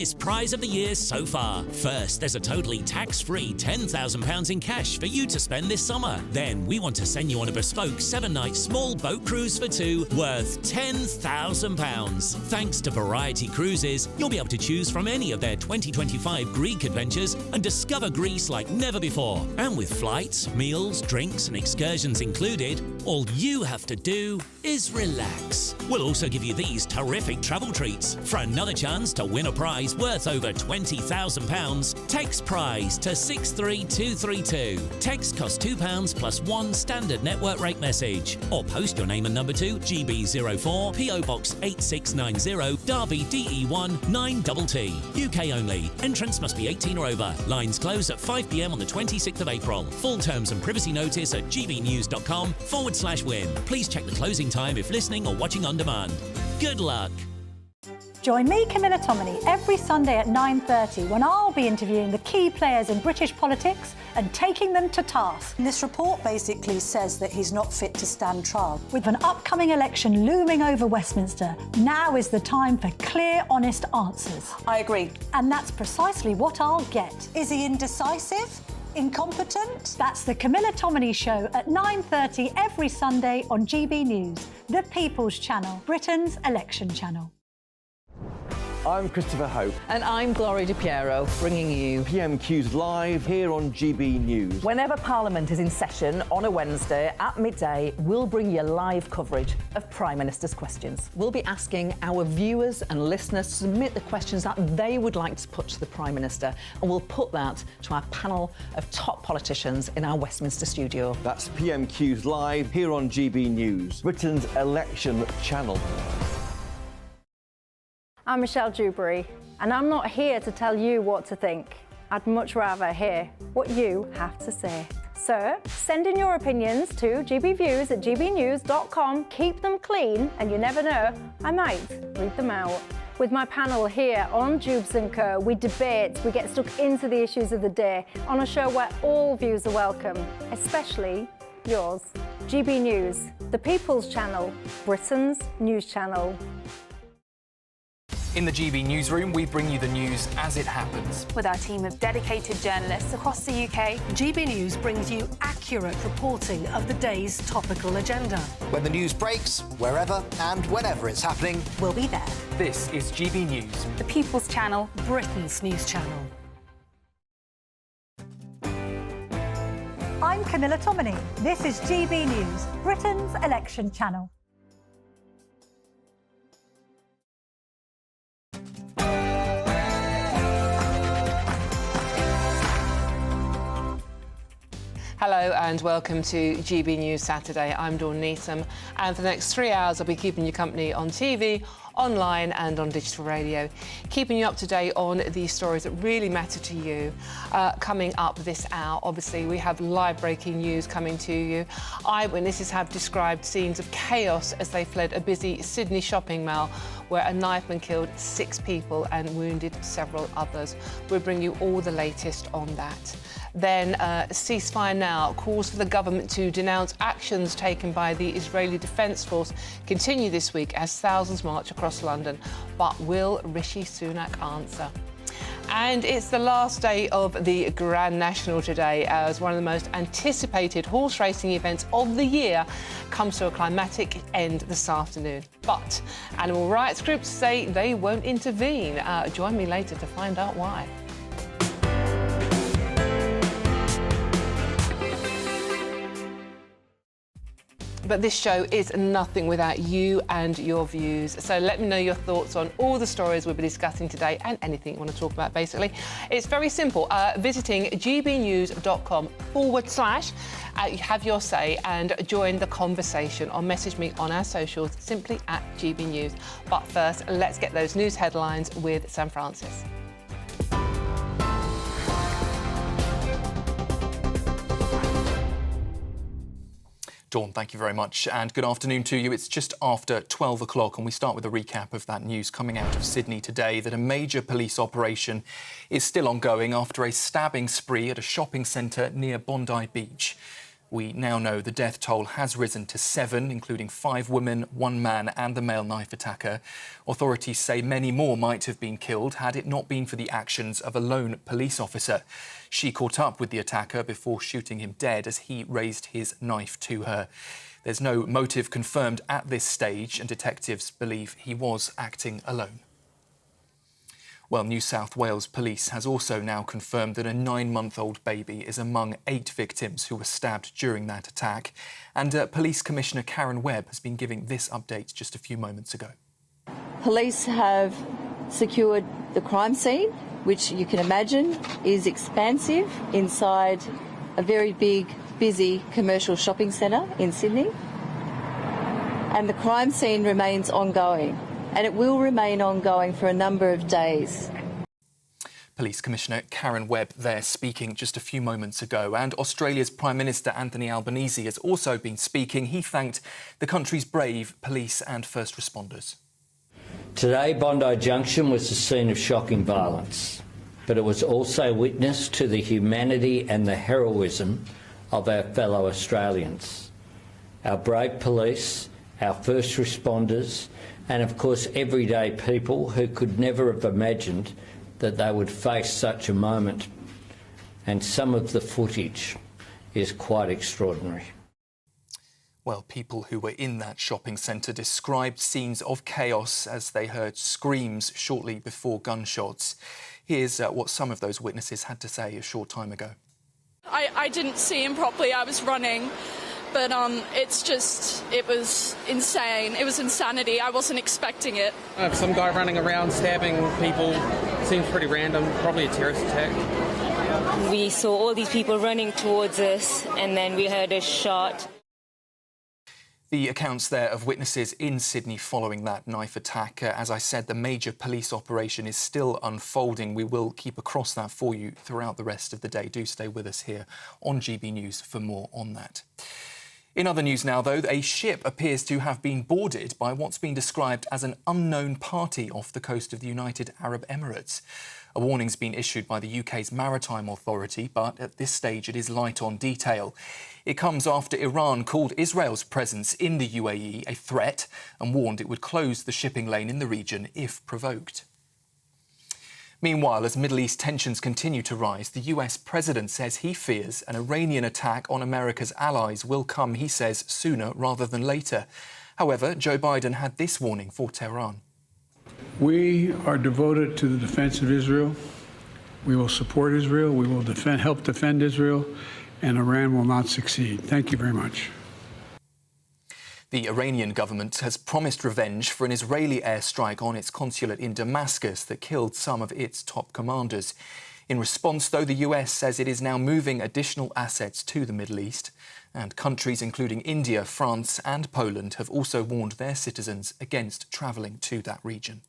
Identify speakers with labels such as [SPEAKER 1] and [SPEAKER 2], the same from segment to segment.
[SPEAKER 1] Is prize of the year so far. First, there's a totally tax-free £10,000 in cash for you to spend this summer. Then, we want to send you on a bespoke 7-night small boat cruise for two worth £10,000. Thanks to Variety Cruises, you'll be able to choose from any of their 2025 Greek adventures and discover Greece like never before. And with flights, meals, drinks and excursions included, all you have to do is relax. We'll also give you these terrific travel treats. For another chance to win a prize worth over £20,000, text prize to 63232. Text costs £2 plus one standard network rate message. Or post your name and number to GB04 PO Box 8690 Derby DE1 9TT. UK only. Entrance must be 18 or over. Lines close at 5 p.m. on the 26th of April. Full terms and privacy notice at gbnews.com/win. Please check the closing time if listening or watching on demand. Good luck.
[SPEAKER 2] Join me, Camilla Tominey, every Sunday at 9:30 when I'll be interviewing the key players in British politics and taking them to task.
[SPEAKER 3] This report basically says that he's not fit to stand trial.
[SPEAKER 2] With an upcoming election looming over Westminster, now is the time for clear, honest answers.
[SPEAKER 3] I agree.
[SPEAKER 2] And that's precisely what I'll get.
[SPEAKER 3] Is he indecisive? Incompetent?
[SPEAKER 2] That's the Camilla Tominey Show at 9:30 every Sunday on GB News, the People's Channel, Britain's election channel.
[SPEAKER 4] I'm Christopher Hope.
[SPEAKER 5] And I'm Gloria Di Piero, bringing you
[SPEAKER 4] PMQ's live here on GB News.
[SPEAKER 5] Whenever Parliament is in session on a Wednesday at midday, we'll bring you live coverage of Prime Minister's questions. We'll be asking our viewers and listeners to submit the questions that they would like to put to the Prime Minister, and we'll put that to our panel of top politicians in our Westminster studio.
[SPEAKER 4] That's PMQ's live here on GB News, Britain's election channel.
[SPEAKER 2] I'm Michelle Dewberry, and I'm not here to tell you what to think. I'd much rather hear what you have to say. So, send in your opinions to gbviews@gbnews.com. Keep them clean, and you never know, I might read them out. With my panel here on Jubes & Co, we debate, we get stuck into the issues of the day on a show where all views are welcome, especially yours. GB News, the People's Channel, Britain's news channel.
[SPEAKER 6] In the GB Newsroom, we bring you the news as it happens.
[SPEAKER 7] With our team of dedicated journalists across the UK,
[SPEAKER 8] GB News brings you accurate reporting of the day's topical agenda.
[SPEAKER 9] When the news breaks, wherever and whenever it's happening,
[SPEAKER 8] we'll be there.
[SPEAKER 6] This is GB News,
[SPEAKER 7] the People's Channel,
[SPEAKER 8] Britain's news channel.
[SPEAKER 2] I'm Camilla Tominey. This is GB News, Britain's election channel.
[SPEAKER 10] Hello and welcome to GB News Saturday. I'm Dawn Neeson, and for the next 3 hours I'll be keeping you company on TV, online and on digital radio, keeping you up to date on the stories that really matter to you. Coming up this hour, obviously, we have live breaking news coming to you. Eyewitnesses have described scenes of chaos as they fled a busy Sydney shopping mall where a knifeman killed 6 people and wounded several others. We'll bring you all the latest on that. Then ceasefire now. Calls for the government to denounce actions taken by the Israeli Defence Force continue this week as thousands march across London. But will Rishi Sunak answer? And it's the last day of the Grand National today, as one of the most anticipated horse racing events of the year comes to a climatic end this afternoon. But animal rights groups say they won't intervene. Join me later to find out why. But this show is nothing without you and your views. So let me know your thoughts on all the stories we'll be discussing today and anything you want to talk about, basically. It's very simple. Visiting gbnews.com/ have your say and join the conversation, or message me on our socials simply at GB News. But first, let's get those news headlines with Sam Francis.
[SPEAKER 6] Dawn, thank you very much, and good afternoon to you. It's just after 12 o'clock, and we start with a recap of that news coming out of Sydney today, that a major police operation is still ongoing after a stabbing spree at a shopping centre near Bondi Beach. We now know the death toll has risen to 7, including 5 women, 1 man and the male knife attacker. Authorities say many more might have been killed had it not been for the actions of a lone police officer. She caught up with the attacker before shooting him dead as he raised his knife to her. There's no motive confirmed at this stage, and detectives believe he was acting alone. Well, New South Wales Police has also now confirmed that a 9-month-old baby is among 8 victims who were stabbed during that attack. And Police Commissioner Karen Webb has been giving this update just a few moments ago.
[SPEAKER 11] Police have secured the crime scene, which you can imagine is expansive inside a very big, busy commercial shopping centre in Sydney. And the crime scene remains ongoing. And it will remain ongoing for a number of days.
[SPEAKER 6] Police Commissioner Karen Webb there speaking just a few moments ago. And Australia's Prime Minister Anthony Albanese has also been speaking. He thanked the country's brave police and first responders.
[SPEAKER 12] Today, Bondi Junction was the scene of shocking violence, but it was also witness to the humanity and the heroism of our fellow Australians. Our brave police, our first responders, and of course everyday people who could never have imagined that they would face such a moment. And some of the footage is quite extraordinary.
[SPEAKER 6] Well, people who were in that shopping centre described scenes of chaos as they heard screams shortly before gunshots. Here's what some of those witnesses had to say a short time ago.
[SPEAKER 13] I didn't see him properly, I was running. But it was insane. It was insanity. I wasn't expecting it.
[SPEAKER 14] Some guy running around stabbing people seems pretty random, probably a terrorist attack.
[SPEAKER 15] We saw all these people running towards us and then we heard a shot.
[SPEAKER 6] The accounts there of witnesses in Sydney following that knife attack. As I said, the major police operation is still unfolding. We will keep across that for you throughout the rest of the day. Do stay with us here on GB News for more on that. In other news now, though, a ship appears to have been boarded by what's been described as an unknown party off the coast of the United Arab Emirates. A warning's been issued by the UK's Maritime Authority, but at this stage it is light on detail. It comes after Iran called Israel's presence in the UAE a threat and warned it would close the shipping lane in the region if provoked. Meanwhile, as Middle East tensions continue to rise, the US president says he fears an Iranian attack on America's allies will come, he says, sooner rather than later. However, Joe Biden had this warning for Tehran.
[SPEAKER 16] We are devoted to the defense of Israel. We will support Israel. We will help defend Israel, and Iran will not succeed. Thank you very much.
[SPEAKER 6] The Iranian government has promised revenge for an Israeli airstrike on its consulate in Damascus that killed some of its top commanders. In response, though, the US says it is now moving additional assets to the Middle East. And countries including India, France and Poland have also warned their citizens against travelling to that region.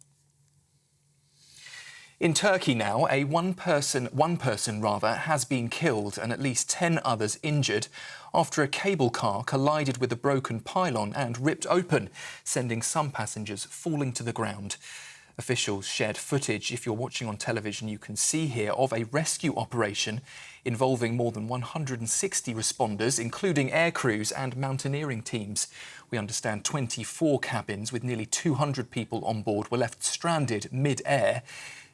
[SPEAKER 6] In Turkey now, one person has been killed and at least 10 others injured after a cable car collided with a broken pylon and ripped open, sending some passengers falling to the ground. Officials shared footage, if you're watching on television you can see here, of a rescue operation involving more than 160 responders, including air crews and mountaineering teams. We understand 24 cabins with nearly 200 people on board were left stranded mid-air.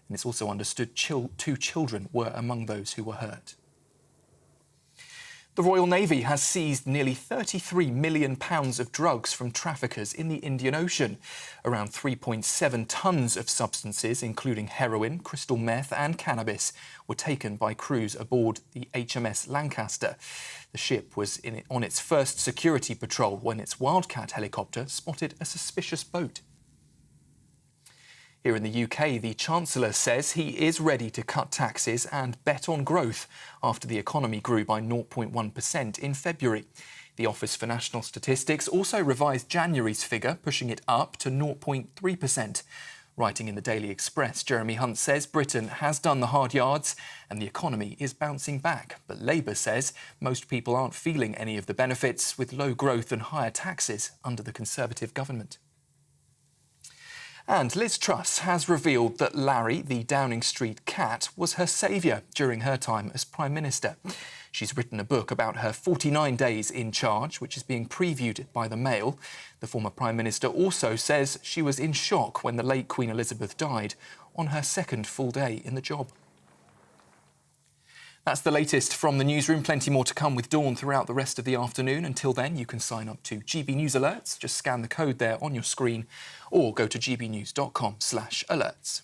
[SPEAKER 6] And it's also understood 2 children were among those who were hurt. The Royal Navy has seized nearly £33 million of drugs from traffickers in the Indian Ocean. Around 3.7 tonnes of substances, including heroin, crystal meth and cannabis, were taken by crews aboard the HMS Lancaster. The ship was on its first security patrol when its Wildcat helicopter spotted a suspicious boat. Here in the UK, the Chancellor says he is ready to cut taxes and bet on growth after the economy grew by 0.1% in February. The Office for National Statistics also revised January's figure, pushing it up to 0.3%. Writing in the Daily Express, Jeremy Hunt says Britain has done the hard yards and the economy is bouncing back. But Labour says most people aren't feeling any of the benefits, with low growth and higher taxes under the Conservative government. And Liz Truss has revealed that Larry, the Downing Street cat, was her saviour during her time as Prime Minister. She's written a book about her 49 days in charge, which is being previewed by the Mail. The former Prime Minister also says she was in shock when the late Queen Elizabeth died on her second full day in the job. That's the latest from the newsroom. Plenty more to come with Dawn throughout the rest of the afternoon. Until then, you can sign up to GB News Alerts. Just scan the code there on your screen or go to gbnews.com/alerts.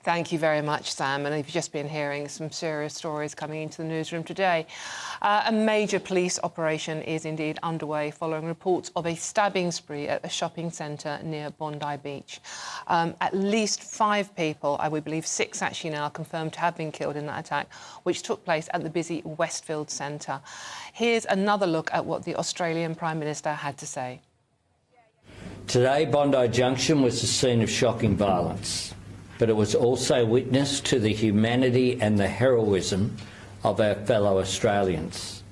[SPEAKER 10] Thank you very much, Sam. And you've just been hearing some serious stories coming into the newsroom today. A major police operation is indeed underway following reports of a stabbing spree at a shopping centre near Bondi Beach. At least 5 people, we believe 6 actually now, confirmed to have been killed in that attack, which took place at the busy Westfield Centre. Here's another look at what the Australian Prime Minister had to say.
[SPEAKER 12] Today, Bondi Junction was the scene of shocking violence, but it was also witness to the humanity and the heroism of our fellow Australians.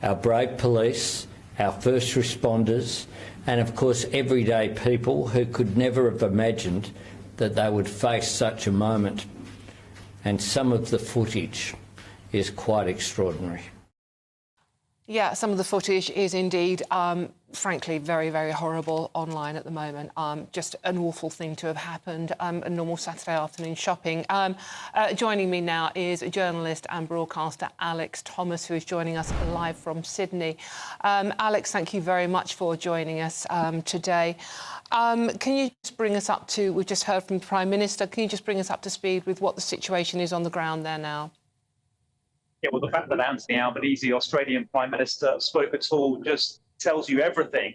[SPEAKER 12] Our brave police, our first responders, and of course everyday people who could never have imagined that they would face such a moment. And some of the footage is quite extraordinary.
[SPEAKER 10] Yeah, some of the footage is indeed, frankly, very, very horrible online at the moment. Just an awful thing to have happened. A normal Saturday afternoon shopping. Joining me now is journalist and broadcaster Alex Thomas, who is joining us live from Sydney. Alex, thank you very much for joining us today. Can you just bring us up to, we've just heard from the Prime Minister, can you just bring us up to speed with what the situation is on the ground there now?
[SPEAKER 17] Yeah, well, the fact that Anthony Albanese, Australian Prime Minister, spoke at all just tells you everything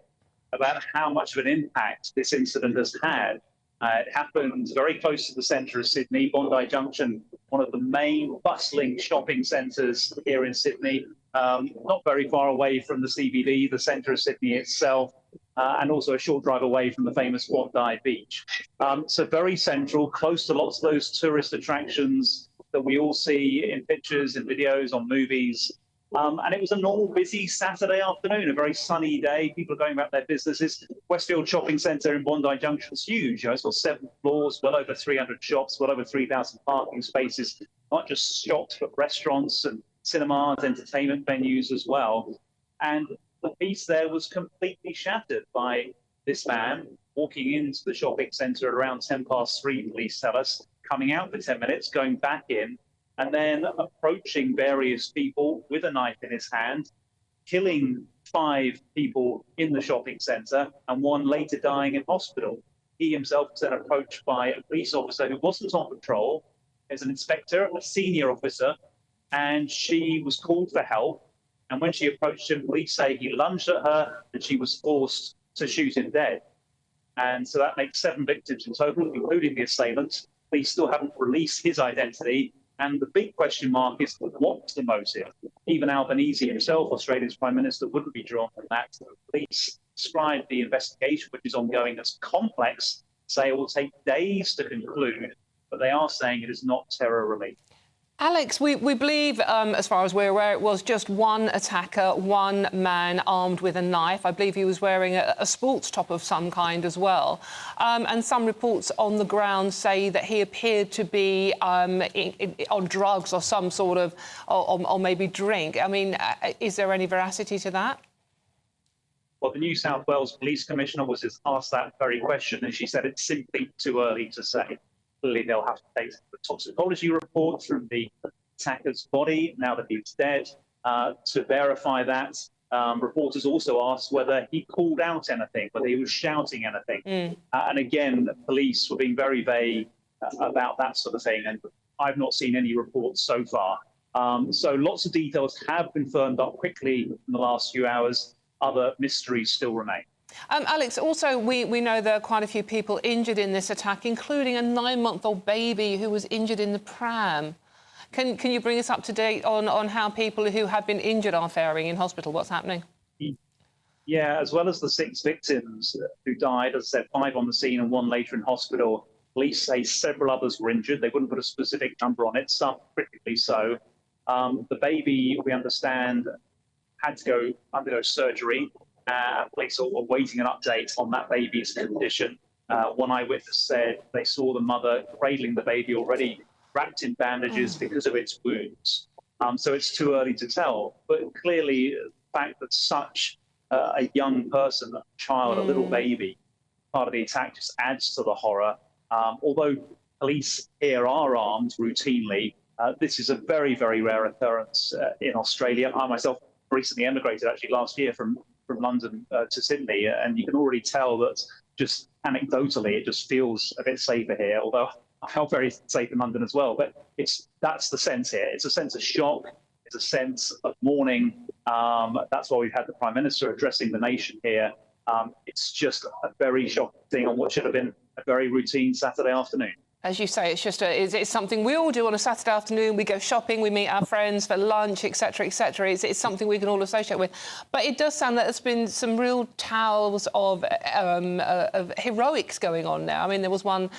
[SPEAKER 17] about how much of an impact this incident has had. It happened very close to the centre of Sydney, Bondi Junction, one of the main bustling shopping centres here in Sydney, not very far away from the CBD, the centre of Sydney itself, and also a short drive away from the famous Bondi Beach. So very central, close to lots of those tourist attractions that we all see in pictures and videos on movies. And it was a normal busy Saturday afternoon, a very sunny day. People are going about their businesses. Westfield Shopping Centre in Bondi Junction is huge. You know, it's got 7 floors, well over 300 shops, well over 3,000 parking spaces, not just shops, but restaurants and cinemas, entertainment venues as well. And the peace there was completely shattered by this man walking into the shopping centre at around 3:10, police tell us, coming out for 10 minutes, going back in, and then approaching various people with a knife in his hand, killing 5 people in the shopping centre and 1 later dying in hospital. He himself was then approached by a police officer who wasn't on patrol, as an inspector, a senior officer, and she was called for help. And when she approached him, police say he lunged at her and she was forced to shoot him dead. And so that makes 7 victims in total, including the assailant. Police still haven't released his identity. And the big question mark is, what's the motive? Even Albanese himself, Australia's Prime Minister, wouldn't be drawn from that. The police described the investigation, which is ongoing, as complex, say it will take days to conclude, but they are saying it is not terror relief.
[SPEAKER 10] Alex, we believe, as far as we're aware, it was just 1 attacker, 1 man armed with a knife. I believe he was wearing a sports top of some kind as well. And some reports on the ground say that he appeared to be on drugs or some sort of, or maybe drink. I mean, is there any veracity to that?
[SPEAKER 17] Well, the New South Wales Police Commissioner was asked that very question, and she said it's simply too early to say. Clearly, they'll have to take the toxicology report from the attacker's body now that he's dead to verify that. Reporters also asked whether he called out anything, whether he was shouting anything. And again, police were being very vague about that sort of thing. And I've not seen any reports so far. So lots of details have been firmed up quickly in the last few hours. Other mysteries still remain.
[SPEAKER 10] Alex, also, we know there are quite a few people injured in this attack, including a 9-month-old baby who was injured in the pram. Can you bring us up to date on how people who have been injured are faring in hospital? What's happening?
[SPEAKER 17] Yeah, as well as the 6 victims who died, as I said, 5 on the scene and 1 later in hospital. Police say several others were injured. They wouldn't put a specific number on it, some critically so. The baby, we understand, had to undergo surgery. Police are waiting an update on that baby's condition. One eyewitness said they saw the mother cradling the baby already wrapped in bandages because of its wounds. So it's too early to tell. But clearly, the fact that such a young person, a child, a little baby, part of the attack just adds to the horror. Although police here are armed routinely, this is a very, very rare occurrence in Australia. I myself recently emigrated, actually, last year from London to Sydney, and you can already tell that just anecdotally, it just feels a bit safer here, although I felt very safe in London as well. But that's the sense here. It's a sense of shock. It's a sense of mourning. That's why we've had the Prime Minister addressing the nation here. It's just a very shocking thing on what should have been a very routine Saturday afternoon.
[SPEAKER 10] As you say, it's just it's something we all do on a Saturday afternoon. We go shopping, we meet our friends for lunch, etc., etc. It's something we can all associate with. But it does sound that there's been some real tales of heroics going on now. I mean, there was one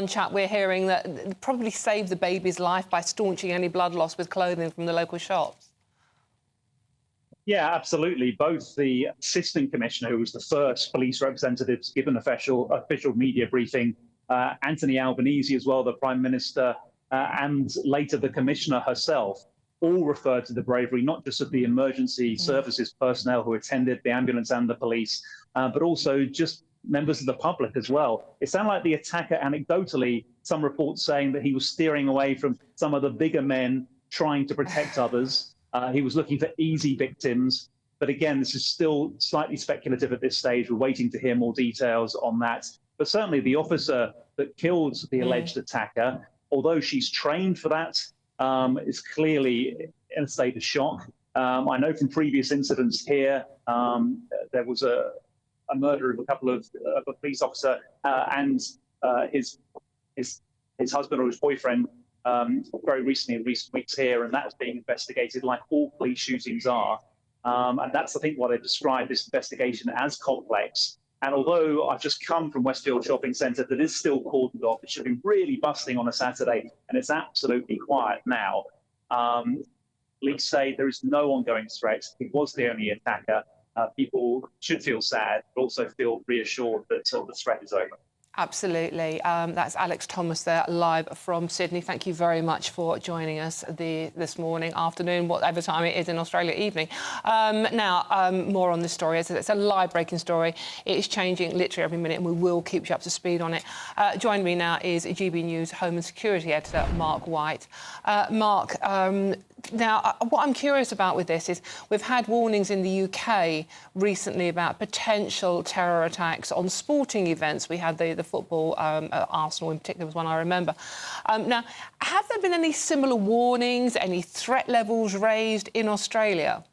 [SPEAKER 10] chap we're hearing that probably saved the baby's life by staunching any blood loss with clothing from the local shops.
[SPEAKER 17] Yeah, absolutely. Both the Assistant Commissioner, who was the first police representative to give an official media briefing, Anthony Albanese as well, the Prime Minister, and later the Commissioner herself, all referred to the bravery, not just of the emergency services personnel who attended, the ambulance and the police, but also just members of the public as well. It sounded like the attacker, anecdotally, some reports saying that he was steering away from some of the bigger men trying to protect others. He was looking for easy victims. But again, this is still slightly speculative at this stage. We're waiting to hear more details on that. But certainly the officer that killed the alleged attacker, although she's trained for that, is clearly in a state of shock. I know from previous incidents here, there was a murder of a police officer and his husband or his boyfriend very recently, in recent weeks here, and that's being investigated like all police shootings are. And that's, I think, why they describe this investigation as complex. And although I've just come from Westfield Shopping Centre, that is still cordoned off, it should be really bustling on a Saturday, and it's absolutely quiet now. Police say there is no ongoing threat. It was the only attacker. People should feel sad, but also feel reassured that the threat is over.
[SPEAKER 10] Absolutely. That's Alex Thomas there, live from Sydney. Thank you very much for joining us this morning, afternoon, whatever time it is in Australia, evening. Now, more on this story. It's a live-breaking story. It is changing literally every minute, and we will keep you up to speed on it. Joining me now is GB News Home and Security Editor, Mark White. Mark, now, what I'm curious about with this is we've had warnings in the UK recently about potential terror attacks on sporting events. We had the football, Arsenal in particular was one I remember. Now, have there been any similar warnings, any threat levels raised in Australia?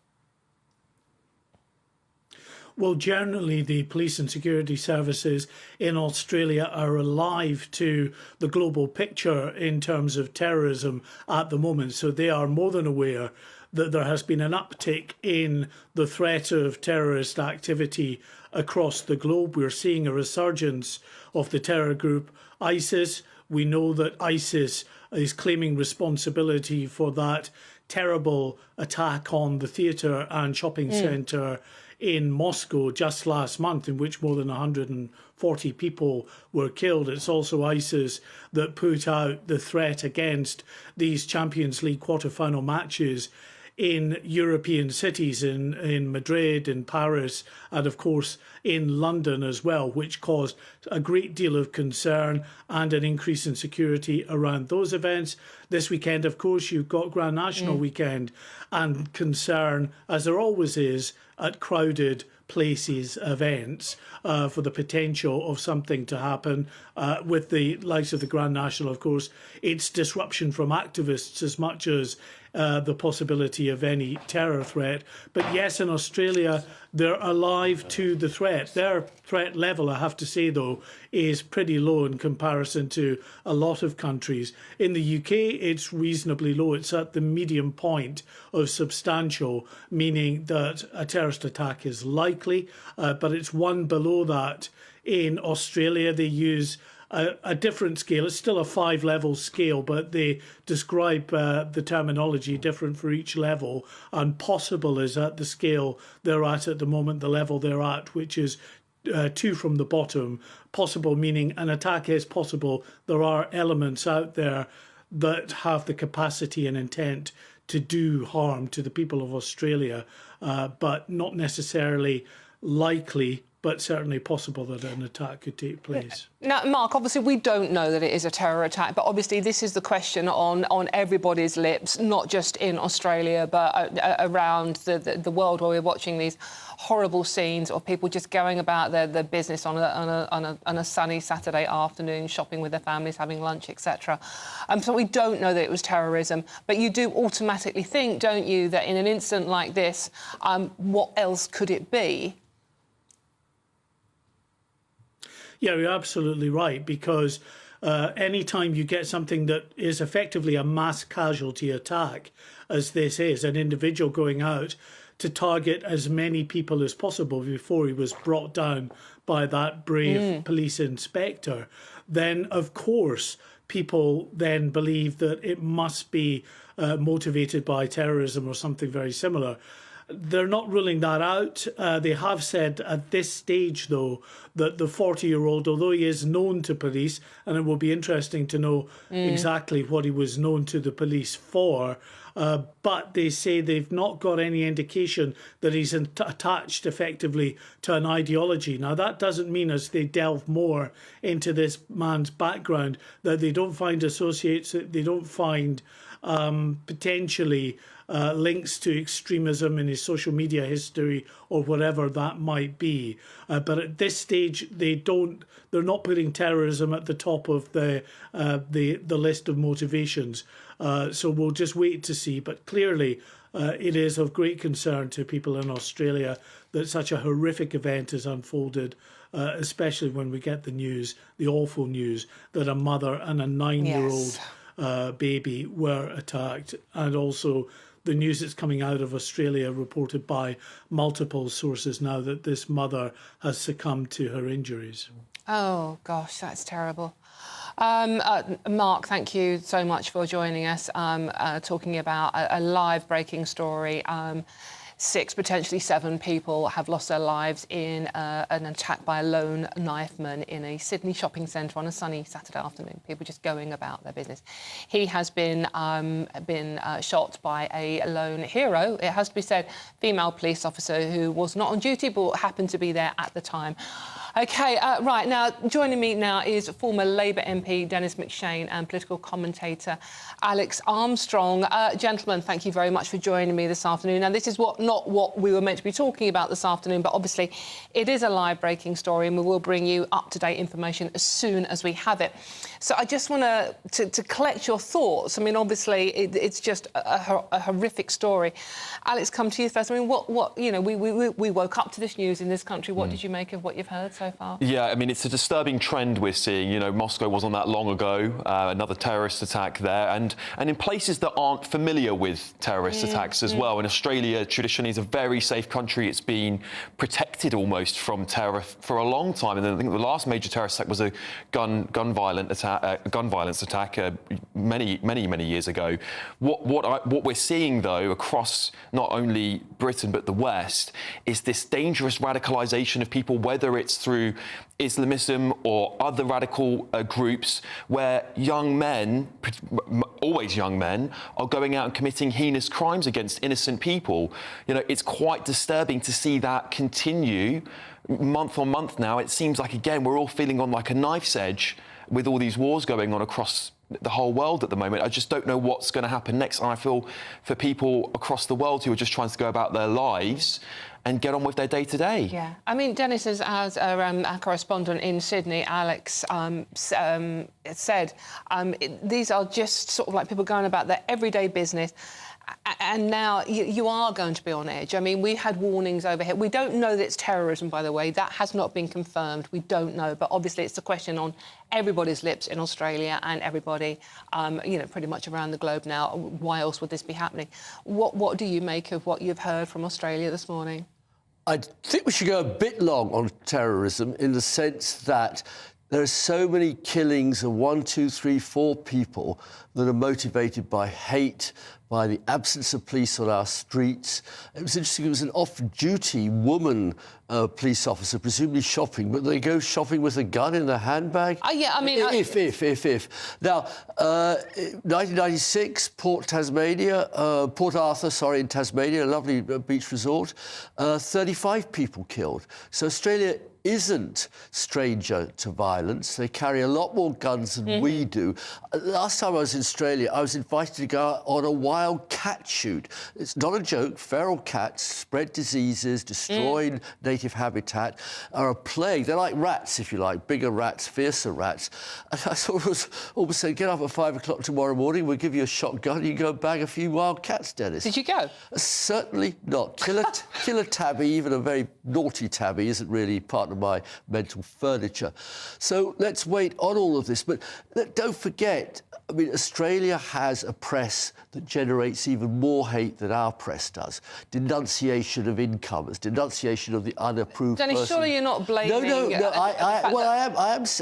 [SPEAKER 18] Well, generally, the police and security services in Australia are alive to the global picture in terms of terrorism at the moment. So they are more than aware that there has been an uptick in the threat of terrorist activity across the globe. We're seeing a resurgence of the terror group ISIS. We know that ISIS is claiming responsibility for that terrible attack on the theatre and shopping centre in Moscow just last month, in which more than 140 people were killed. It's also ISIS that put out the threat against these Champions League quarter-final matches in European cities, in Madrid, in Paris, and of course in London as well, which caused a great deal of concern and an increase in security around those events. This weekend, of course, you've got Grand National weekend, and concern, as there always is, at crowded places, events, for the potential of something to happen. With the likes of the Grand National, of course, it's disruption from activists as much as the possibility of any terror threat. But yes, in Australia, they're alive to the threat. Their threat level, I have to say, though, is pretty low in comparison to a lot of countries. In the UK, it's reasonably low. It's at the medium point of substantial, meaning that a terrorist attack is likely, but it's one below that. In Australia, they use a different scale. It's still a 5-level scale, but they describe the terminology different for each level. And possible is at the scale they're at the moment, the level they're at, which is two from the bottom. Possible meaning an attack is possible. There are elements out there that have the capacity and intent to do harm to the people of Australia, but not necessarily likely, but certainly possible that an attack could take place.
[SPEAKER 10] Now, Mark, obviously we don't know that it is a terror attack, but obviously this is the question on everybody's lips, not just in Australia, but around the world, where we're watching these horrible scenes of people just going about their business on a sunny Saturday afternoon, shopping with their families, having lunch, etc. So we don't know that it was terrorism, but you do automatically think, don't you, that in an incident like this, what else could it be?
[SPEAKER 18] Yeah, you're absolutely right, because any time you get something that is effectively a mass casualty attack, as this is, an individual going out to target as many people as possible before he was brought down by that brave police inspector, then of course people then believe that it must be motivated by terrorism or something very similar. They're not ruling that out. They have said at this stage, though, that the 40-year-old, although he is known to police, and it will be interesting to know exactly what he was known to the police for, but they say they've not got any indication that he's attached effectively to an ideology. Now, that doesn't mean, as they delve more into this man's background, that they don't find associates, that they don't find potentially links to extremism in his social media history or whatever that might be. But at this stage, they're not putting terrorism at the top of the list of motivations. So we'll just wait to see. But clearly, it is of great concern to people in Australia that such a horrific event has unfolded, especially when we get the news, the awful news, that a mother and a 9-year-old baby were attacked, and also the news that's coming out of Australia, reported by multiple sources now, that this mother has succumbed to her injuries.
[SPEAKER 10] Oh, gosh, that's terrible. Mark, thank you so much for joining us, talking about a live breaking story. 6, potentially 7 people have lost their lives in an attack by a lone knifeman in a Sydney shopping centre on a sunny Saturday afternoon. People just going about their business. He has been shot by a lone hero, it has to be said, female police officer who was not on duty but happened to be there at the time. OK, right, now, joining me now is former Labour MP Dennis McShan and political commentator Alex Armstrong. Gentlemen, thank you very much for joining me this afternoon. Now, this is not what we were meant to be talking about this afternoon, but obviously it is a live breaking story and we will bring you up-to-date information as soon as we have it. So I just want to collect your thoughts. I mean, obviously, it's just a horrific story. Alex, come to you first. I mean, what you know, we woke up to this news in this country. What did you make of what you've heard so far?
[SPEAKER 19] Yeah, I mean, it's a disturbing trend we're seeing. You know, Moscow wasn't that long ago, another terrorist attack there, and in places that aren't familiar with terrorist attacks as well. And Australia traditionally is a very safe country. It's been protected almost from terror for a long time. And I think the last major terrorist attack was a gun violence attack many years ago. What we're seeing, though, across not only Britain but the West, is this dangerous radicalisation of people, whether it's through Islamism or other radical groups, where young men, always young men, are going out and committing heinous crimes against innocent people. You know, it's quite disturbing to see that continue month on month now. It seems like, again, we're all feeling on like a knife's edge with all these wars going on across the whole world at the moment. I just don't know what's going to happen next. And I feel for people across the world who are just trying to go about their lives and get on with their day-to-day.
[SPEAKER 10] Yeah. I mean, Dennis, as our correspondent in Sydney, Alex, said, these are just sort of like people going about their everyday business. And now you are going to be on edge. I mean, we had warnings over here. We don't know that it's terrorism, by the way. That has not been confirmed. We don't know. But obviously it's a question on everybody's lips in Australia and everybody, you know, pretty much around the globe now. Why else would this be happening? What do you make of what you've heard from Australia this morning?
[SPEAKER 20] I think we should go a bit long on terrorism in the sense that There are so many killings of 1, 2, 3, 4 people that are motivated by hate, by the absence of police on our streets. It was interesting, it was an off-duty woman police officer, presumably shopping, but they go shopping with a gun in their handbag?
[SPEAKER 10] Yeah, I mean...
[SPEAKER 20] If. Now, 1996, Port Arthur, in Tasmania, a lovely beach resort, 35 people killed. So Australia isn't stranger to violence. They carry a lot more guns than we do. Last time I was in Australia, I was invited to go out on a wild cat shoot. It's not a joke. Feral cats spread diseases, destroying native habitat, are a plague. They're like rats, if you like, bigger rats, fiercer rats. And I sort of was almost saying, get up at 5 o'clock tomorrow morning, we'll give you a shotgun, you go bag a few wild cats, Dennis.
[SPEAKER 10] Did you go?
[SPEAKER 20] Certainly not. Killer tabby, even a very naughty tabby, isn't really part of my mental furniture. So let's wait on all of this. But don't forget, I mean, Australia has a press that generates even more hate than our press does. Denunciation of incomers, denunciation of the unapproved person.
[SPEAKER 10] Dennis, surely you're not blaming...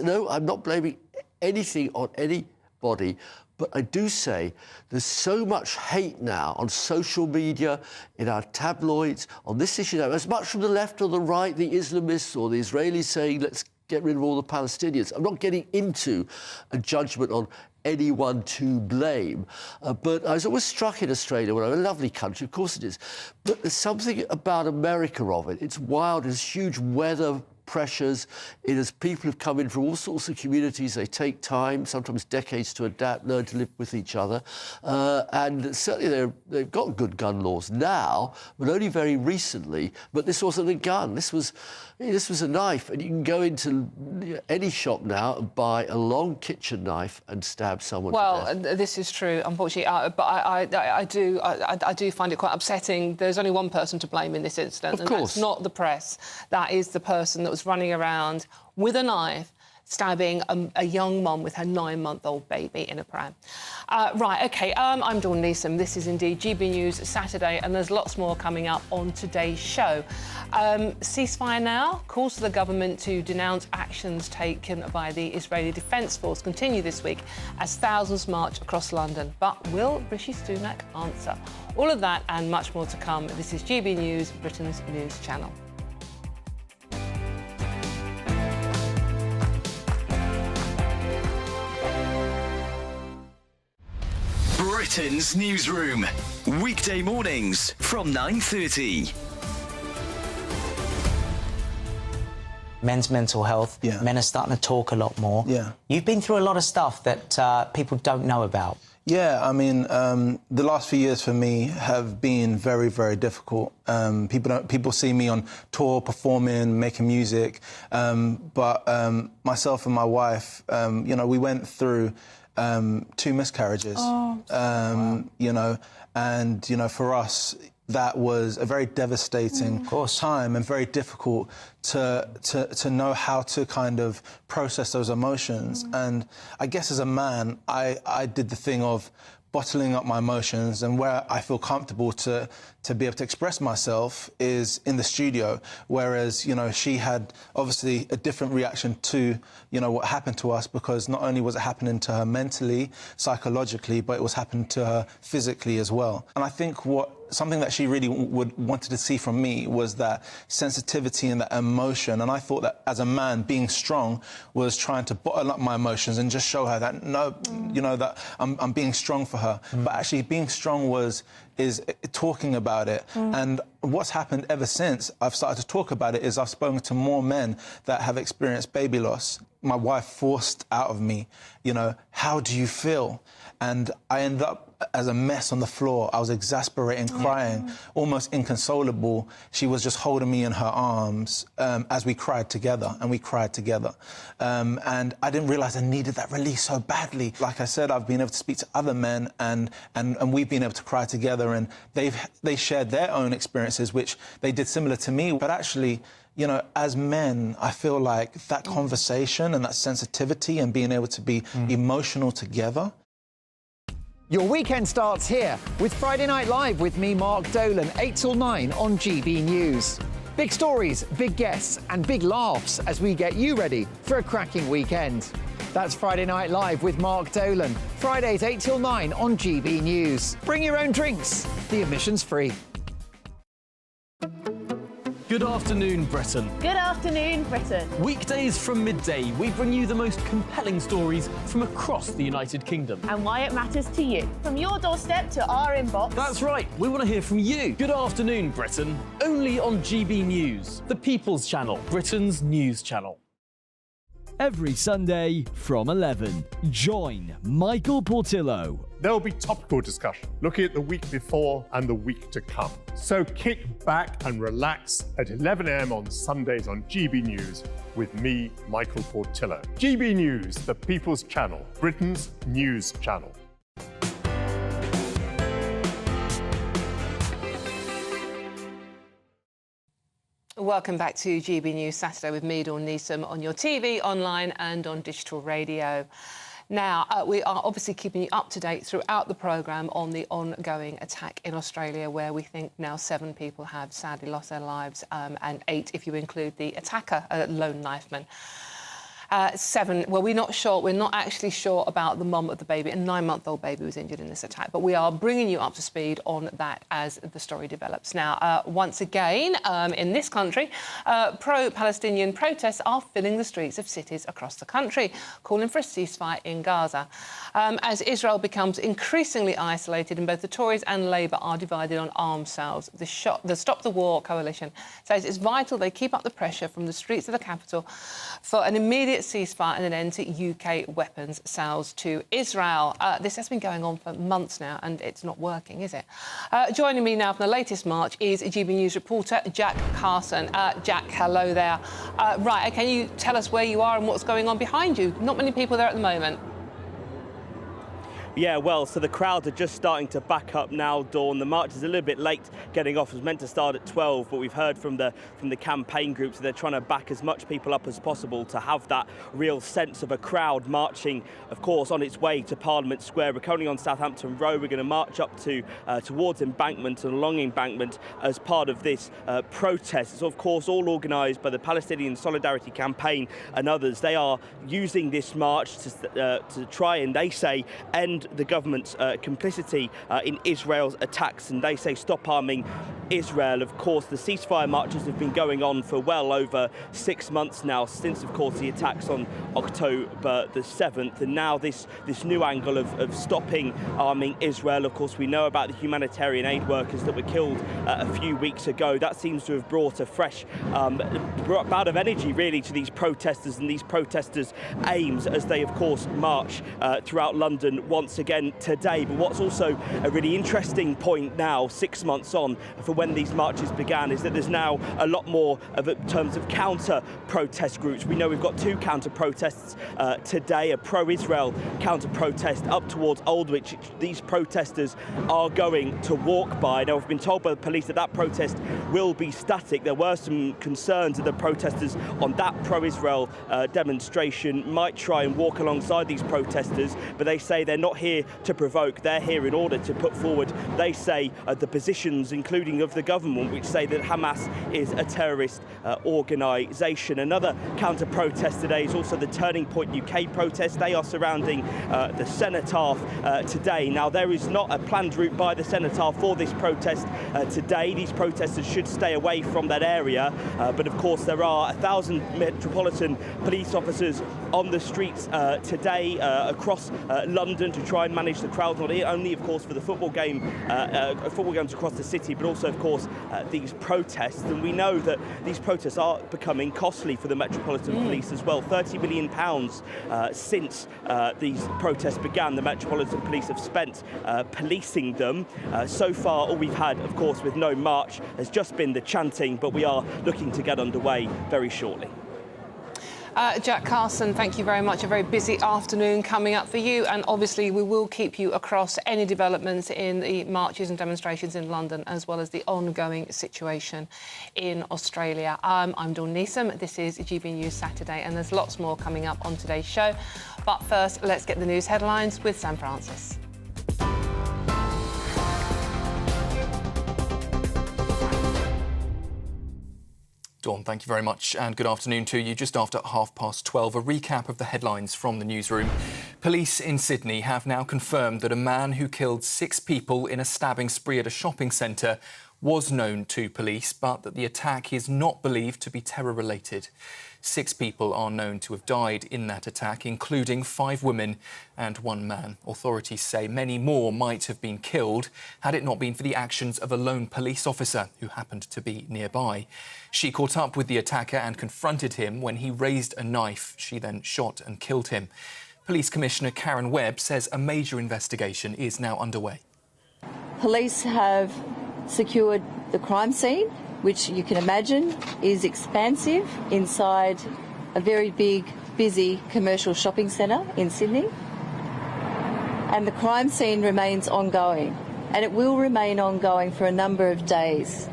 [SPEAKER 20] No, I'm not blaming anything on anybody. But I do say there's so much hate now on social media, in our tabloids, on this issue now, as much from the left or the right, the Islamists or the Israelis saying, let's get rid of all the Palestinians. I'm not getting into a judgment on anyone to blame. But I was always struck in Australia, a lovely country, of course it is, but there's something about America of it. It's wild, there's huge weather pressures. It is people who've come in from all sorts of communities. They take time, sometimes decades, to adapt, learn to live with each other. And certainly they've got good gun laws now, but only very recently. But this wasn't a gun. This was a knife. And you can go into any shop now and buy a long kitchen knife and stab someone to death.
[SPEAKER 10] Well, this is true, unfortunately. But I do find it quite upsetting. There's only one person to blame in this incident.
[SPEAKER 20] Of course.
[SPEAKER 10] That's not the press. That is the person that was running around with a knife, stabbing a young mum with her 9-month-old baby in a pram. Right, OK, I'm Dawn Neeson. This is indeed GB News Saturday, and there's lots more coming up on today's show. Ceasefire now. Calls to the government to denounce actions taken by the Israeli Defence Force continue this week as thousands march across London. But will Rishi Sunak answer? All of that and much more to come. This is GB News, Britain's news channel.
[SPEAKER 21] Britain's Newsroom, weekday mornings from 9:30.
[SPEAKER 22] Men's mental health, men are starting to talk a lot more. You've been through a lot of stuff that people don't know about.
[SPEAKER 23] Yeah, I mean, the last few years for me have been very, very difficult. People see me on tour, performing, making music, but myself and my wife, we went through 2 miscarriages, for us, that was a very devastating time and very difficult to know how to kind of process those emotions. And I guess as a man, I did the thing of bottling up my emotions, and where I feel comfortable to be able to express myself is in the studio, whereas, she had obviously a different reaction to, what happened to us, because not only was it happening to her mentally, psychologically, but it was happening to her physically as well. And I think something that she really wanted to see from me was that sensitivity and that emotion. And I thought that as a man, being strong was trying to bottle up my emotions and just show her that, that I'm being strong for her. But actually being strong is talking about it. And what's happened ever since I've started to talk about it is I've spoken to more men that have experienced baby loss. My wife forced out of me, how do you feel? And I ended up as a mess on the floor. I was exasperating, crying, almost inconsolable. She was just holding me in her arms as we cried together, and and I didn't realise I needed that release so badly. Like I said, I've been able to speak to other men, and we've been able to cry together, and they shared their own experiences, which they did similar to me. But actually, as men, I feel like that conversation and that sensitivity and being able to be emotional together.
[SPEAKER 24] Your weekend starts here with Friday Night Live with me, Mark Dolan, 8 till 9 on GB News. Big stories, big guests and big laughs as we get you ready for a cracking weekend. That's Friday Night Live with Mark Dolan. Fridays 8 till 9 on GB News. Bring your own drinks. The admission's free.
[SPEAKER 1] Good afternoon, Britain.
[SPEAKER 3] Good afternoon, Britain.
[SPEAKER 1] Weekdays from midday, we bring you the most compelling stories from across the United Kingdom.
[SPEAKER 3] And why it matters to you. From your doorstep to our inbox.
[SPEAKER 1] That's right, we want to hear from you. Good afternoon, Britain. Only on GB News, the People's Channel, Britain's news channel.
[SPEAKER 4] Every Sunday from 11, join Michael Portillo.
[SPEAKER 5] There will be topical discussion, looking at the week before and the week to come. So kick back and relax at 11 a.m. on Sundays on GB News with me, Michael Portillo. GB News, the People's Channel, Britain's news channel.
[SPEAKER 10] Welcome back to GB News Saturday with me, Dawn Newsroom, on your TV, online and on digital radio. Now, we are obviously keeping you up to date throughout the programme on the ongoing attack in Australia, where we think now 7 people have sadly lost their lives, and 8 if you include the attacker, a lone knifeman. 7, well, we're not sure. We're not actually sure about the mum of the baby. A 9-month-old baby was injured in this attack, but we are bringing you up to speed on that as the story develops. Now, once again, in this country, pro-Palestinian protests are filling the streets of cities across the country, calling for a ceasefire in Gaza. As Israel becomes increasingly isolated and both the Tories and Labour are divided on arms sales, the Stop the War coalition says it's vital they keep up the pressure from the streets of the capital for an immediate ceasefire and an end to UK weapons sales to Israel. This has been going on for months now and it's not working, is it? Joining me now from the latest march is GB News reporter Jack Carson. Jack, hello there. Right, can you tell us where you are and what's going on behind you? Not many people there at the moment.
[SPEAKER 25] Yeah, well, so the crowds are just starting to back up now, Dawn. The march is a little bit late getting off. It was meant to start at 12, but we've heard from the campaign groups that they're trying to back as much people up as possible to have that real sense of a crowd marching, of course, on its way to Parliament Square. We're currently on Southampton Road. We're going to march up to towards Embankment and along Embankment as part of this protest. It's, of course, all organised by the Palestinian Solidarity Campaign and others. They are using this march to try and, they say, end the government's complicity in Israel's attacks, and they say stop arming Israel. Of course, the ceasefire marches have been going on for well over 6 months now, since, of course, the attacks on October the 7th, and now this new angle of stopping arming Israel. Of course, we know about the humanitarian aid workers that were killed a few weeks ago. That seems to have brought a fresh bout of energy, really, to these protesters and these protesters' aims as they, of course, march throughout London once again today. But what's also a really interesting point now, 6 months on for when these marches began, is that there's now a lot more of in terms of counter-protest groups. We know we've got 2 counter-protests today, a pro-Israel counter-protest up towards Aldwych. These protesters are going to walk by. Now, we've been told by the police that protest will be static. There were some concerns that the protesters on that pro-Israel demonstration might try and walk alongside these protesters, but they say they're not here to provoke. They're here in order to put forward, they say, the positions, including of the government, which say that Hamas is a terrorist organisation. Another counter-protest today is also the Turning Point UK protest. They are surrounding the Cenotaph today. Now, there is not a planned route by the Cenotaph for this protest today. These protesters should stay away from that area, but of course there are 1,000 Metropolitan Police officers on the streets today across London to try and manage the crowds, not only, of course, for the football games across the city, but also, of course, these protests. And we know that these protests are becoming costly for the Metropolitan Police as well. £30 million since these protests began, the Metropolitan Police have spent policing them. So far, all we've had, of course, with no march has just been the chanting, but we are looking to get underway very shortly.
[SPEAKER 10] Jack Carson, thank you very much. A very busy afternoon coming up for you, and obviously we will keep you across any developments in the marches and demonstrations in London, as well as the ongoing situation in Australia. I'm Dawn Newsroom. This is GB News Saturday, and there's lots more coming up on today's show. But first, let's get the news headlines with Sam Francis.
[SPEAKER 6] Dawn, thank you very much and good afternoon to you. Just after 12:30, a recap of the headlines from the newsroom. Police in Sydney have now confirmed that a man who killed 6 people in a stabbing spree at a shopping centre was known to police, but that the attack is not believed to be terror-related. 6 people are known to have died in that attack, including 5 women and 1 man. Authorities say many more might have been killed had it not been for the actions of a lone police officer who happened to be nearby. She caught up with the attacker and confronted him when he raised a knife. She then shot and killed him. Police Commissioner Karen Webb says a major investigation is now underway.
[SPEAKER 2] Police have secured the crime scene, which you can imagine is expansive inside a very big, busy commercial shopping centre in Sydney. And the crime scene remains ongoing, and it will remain ongoing for a number of days.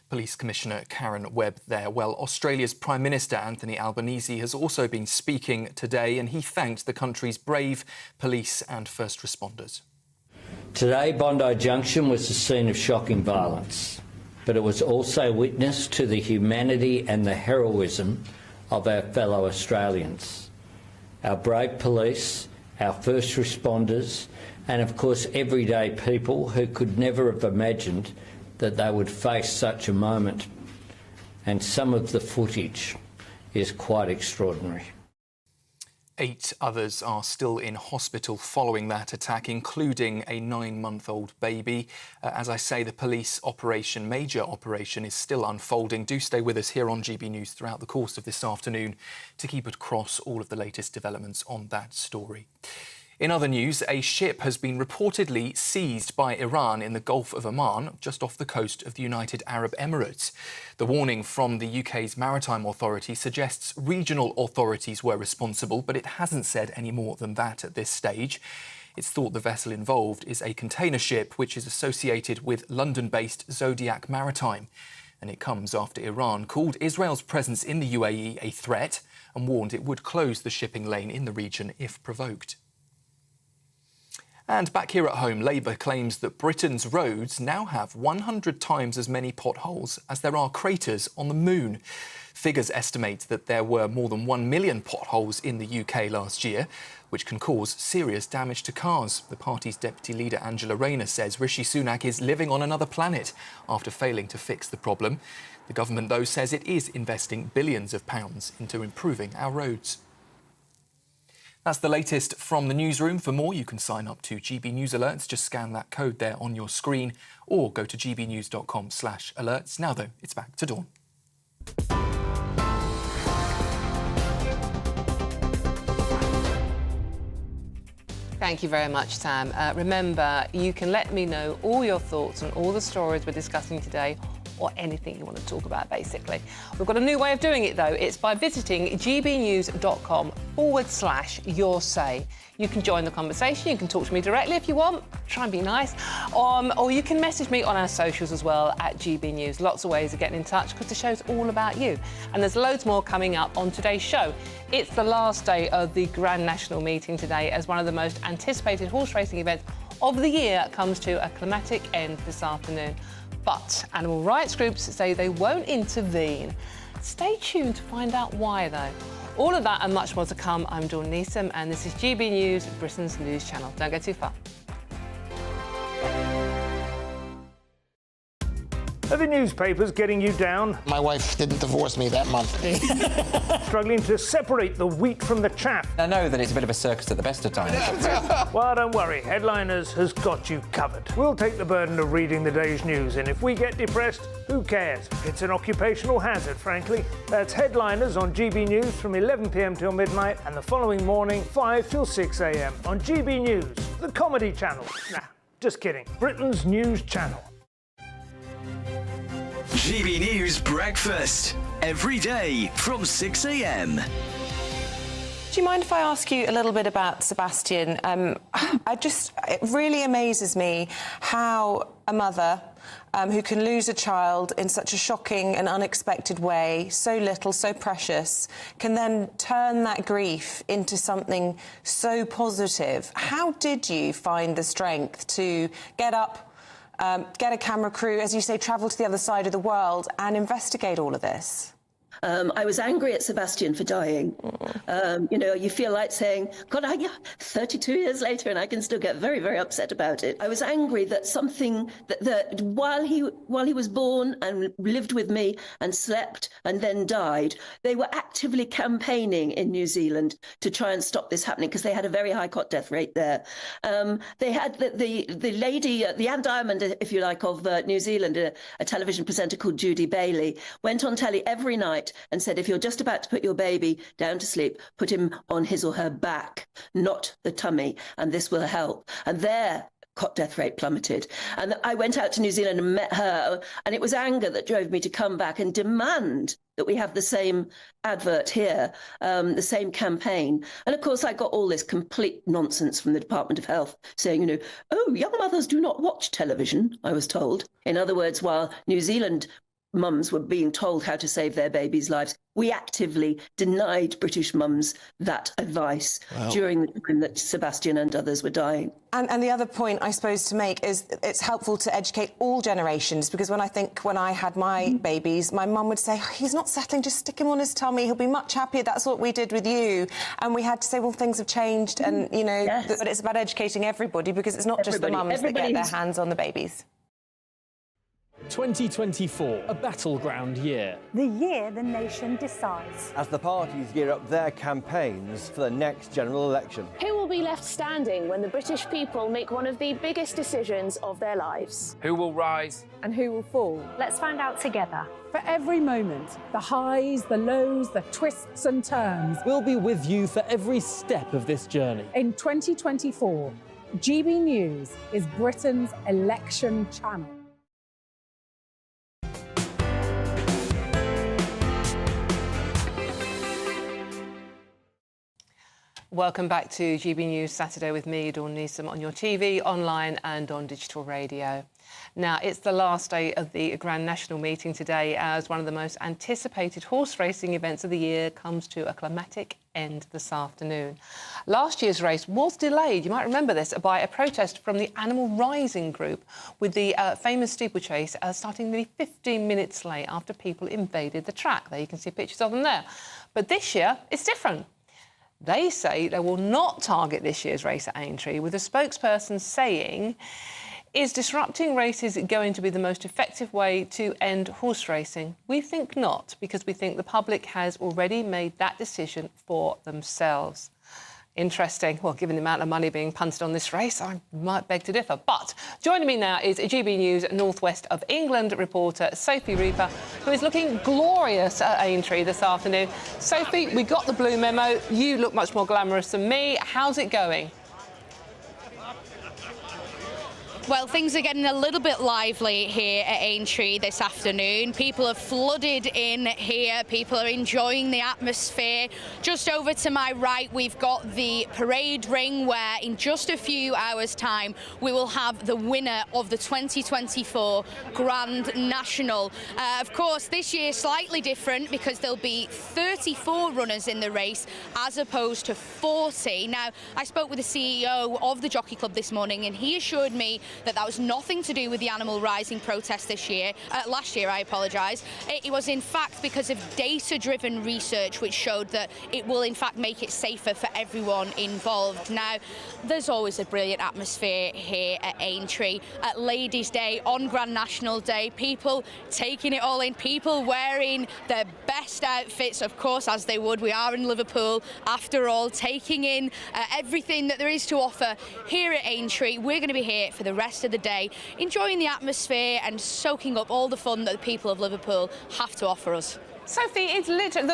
[SPEAKER 6] Police Commissioner Karen Webb there. Well, Australia's Prime Minister Anthony Albanese has also been speaking today, and he thanked the country's brave police and first responders.
[SPEAKER 12] Today, Bondi Junction was the scene of shocking violence, but it was also witness to the humanity and the heroism of our fellow Australians. Our brave police, our first responders, and of course everyday people who could never have imagined that they would face such a moment. And some of the footage is quite extraordinary.
[SPEAKER 6] 8 others are still in hospital following that attack, including a 9-month-old baby. As I say, the police major operation, is still unfolding. Do stay with us here on GB News throughout the course of this afternoon to keep across all of the latest developments on that story. In other news, a ship has been reportedly seized by Iran in the Gulf of Oman, just off the coast of the United Arab Emirates. The warning from the UK's Maritime Authority suggests regional authorities were responsible, but it hasn't said any more than that at this stage. It's thought the vessel involved is a container ship which is associated with London-based Zodiac Maritime. And it comes after Iran called Israel's presence in the UAE a threat and warned it would close the shipping lane in the region if provoked. And back here at home, Labour claims that Britain's roads now have 100 times as many potholes as there are craters on the moon. Figures estimate that there were more than 1 million potholes in the UK last year, which can cause serious damage to cars. The party's deputy leader, Angela Rayner, says Rishi Sunak is living on another planet after failing to fix the problem. The government, though, says it is investing billions of pounds into improving our roads. That's the latest from the newsroom. For more, you can sign up to GB News Alerts. Just scan that code there on your screen or go to gbnews.com/alerts. Now, though, it's back to Dawn.
[SPEAKER 10] Thank you very much, Sam. Remember, you can let me know all your thoughts on all the stories we're discussing today, or anything you want to talk about, basically. We've got a new way of doing it, though. It's by visiting gbnews.com/your say. You can join the conversation. You can talk to me directly if you want. Try and be nice. Or you can message me on our socials as well at GB News. Lots of ways of getting in touch because the show's all about you. And there's loads more coming up on today's show. It's the last day of the Grand National Meeting today as one of the most anticipated horse racing events of the year comes to a climatic end this afternoon. But animal rights groups say they won't intervene. Stay tuned to find out why, though. All of that and much more to come. I'm Dawn Newsroom, and this is GB News, Britain's news channel. Don't go too far.
[SPEAKER 7] Are the newspapers getting you down?
[SPEAKER 8] My wife didn't divorce me that month.
[SPEAKER 7] Struggling to separate the wheat from the chaff?
[SPEAKER 9] I know that it's a bit of a circus at the best of times.
[SPEAKER 7] Well, don't worry. Headliners has got you covered. We'll take the burden of reading the day's news, and if we get depressed, who cares? It's an occupational hazard, frankly. That's Headliners on GB News from 11 p.m. till midnight, and the following morning, 5 till 6 a.m. on GB News, the comedy channel. Nah, just kidding. Britain's news channel.
[SPEAKER 21] GB News Breakfast, every day from 6 a.m.
[SPEAKER 11] Do you mind if I ask you a little bit about Sebastian? It really amazes me how a mother who can lose a child in such a shocking and unexpected way, so little, so precious, can then turn that grief into something so positive. How did you find the strength to get up get a camera crew, as you say, travel to the other side of the world and investigate all of this?
[SPEAKER 13] I was angry at Sebastian for dying. You know, you feel like saying, God, 32 years later, and I can still get very, very upset about it. I was angry that something that while he was born and lived with me and slept and then died, they were actively campaigning in New Zealand to try and stop this happening because they had a very high cot death rate there. They had the lady, the Anne Diamond, if you like, of New Zealand, a television presenter called Judy Bailey, went on telly every night and said, if you're just about to put your baby down to sleep, put him on his or her back, not the tummy, and this will help. And their cot death rate plummeted. And I went out to New Zealand and met her, and it was anger that drove me to come back and demand that we have the same advert here, the same campaign. And of course, I got all this complete nonsense from the Department of Health saying, you know, oh, young mothers do not watch television, I was told. In other words, while New Zealand mums were being told how to save their babies' lives, we actively denied British mums that advice during the time that Sebastian and others were dying.
[SPEAKER 11] And the other point, I suppose, to make is it's helpful to educate all generations, because when I had my babies, my mum would say, he's not settling, just stick him on his tummy, he'll be much happier, that's what we did with you. And we had to say, well, things have changed, and, you know, but it's about educating everybody, because it's not just the mums that get their hands on the babies.
[SPEAKER 1] 2024, a battleground year.
[SPEAKER 14] The year the nation decides.
[SPEAKER 15] As the parties gear up their campaigns for the next general election.
[SPEAKER 3] Who will be left standing when the British people make one of the biggest decisions of their lives?
[SPEAKER 16] Who will rise?
[SPEAKER 14] And who will fall? Let's find out together. For every moment, the highs, the lows, the twists and turns.
[SPEAKER 1] We'll be with you for every step of this journey.
[SPEAKER 14] In 2024, GB News is Britain's election channel.
[SPEAKER 10] Welcome back to GB News Saturday with me, Dawn Newsroom, on your TV, online and on digital radio. Now, it's the last day of the Grand National meeting today as one of the most anticipated horse racing events of the year comes to a climatic end this afternoon. Last year's race was delayed, you might remember this, by a protest from the Animal Rising group, with the famous steeplechase starting nearly 15 minutes late after people invaded the track. There you can see pictures of them there. But this year, it's different. They say they will not target this year's race at Aintree, with a spokesperson saying, is disrupting races going to be the most effective way to end horse racing? We think not, because we think the public has already made that decision for themselves. Interesting. Well, given the amount of money being punted on this race, I might beg to differ. But joining me now is GB News North West of England reporter Sophie Reaper, who is looking glorious at Aintree this afternoon. Sophie, we got the blue memo. You look much more glamorous than me. How's it going?
[SPEAKER 17] Well, things are getting a little bit lively here at Aintree this afternoon. People have flooded in here. People are enjoying the atmosphere. Just over to my right, we've got the parade ring where in just a few hours' time, we will have the winner of the 2024 Grand National. Of course, this year slightly different because there'll be 34 runners in the race as opposed to 40. Now, I spoke with the CEO of the Jockey Club this morning and he assured me that was nothing to do with the Animal Rising protest this year, last year, I apologise. It was in fact because of data-driven research which showed that it will in fact make it safer for everyone involved. Now, there's always a brilliant atmosphere here at Aintree. At Ladies' Day, on Grand National Day, people taking it all in, people wearing their best outfits, of course, as they would. We are in Liverpool, after all, taking in everything that there is to offer here at Aintree. We're going to be here for the rest of the day, enjoying the atmosphere and soaking up all the fun that the people of Liverpool have to offer us.
[SPEAKER 10] Sophie, it's literally,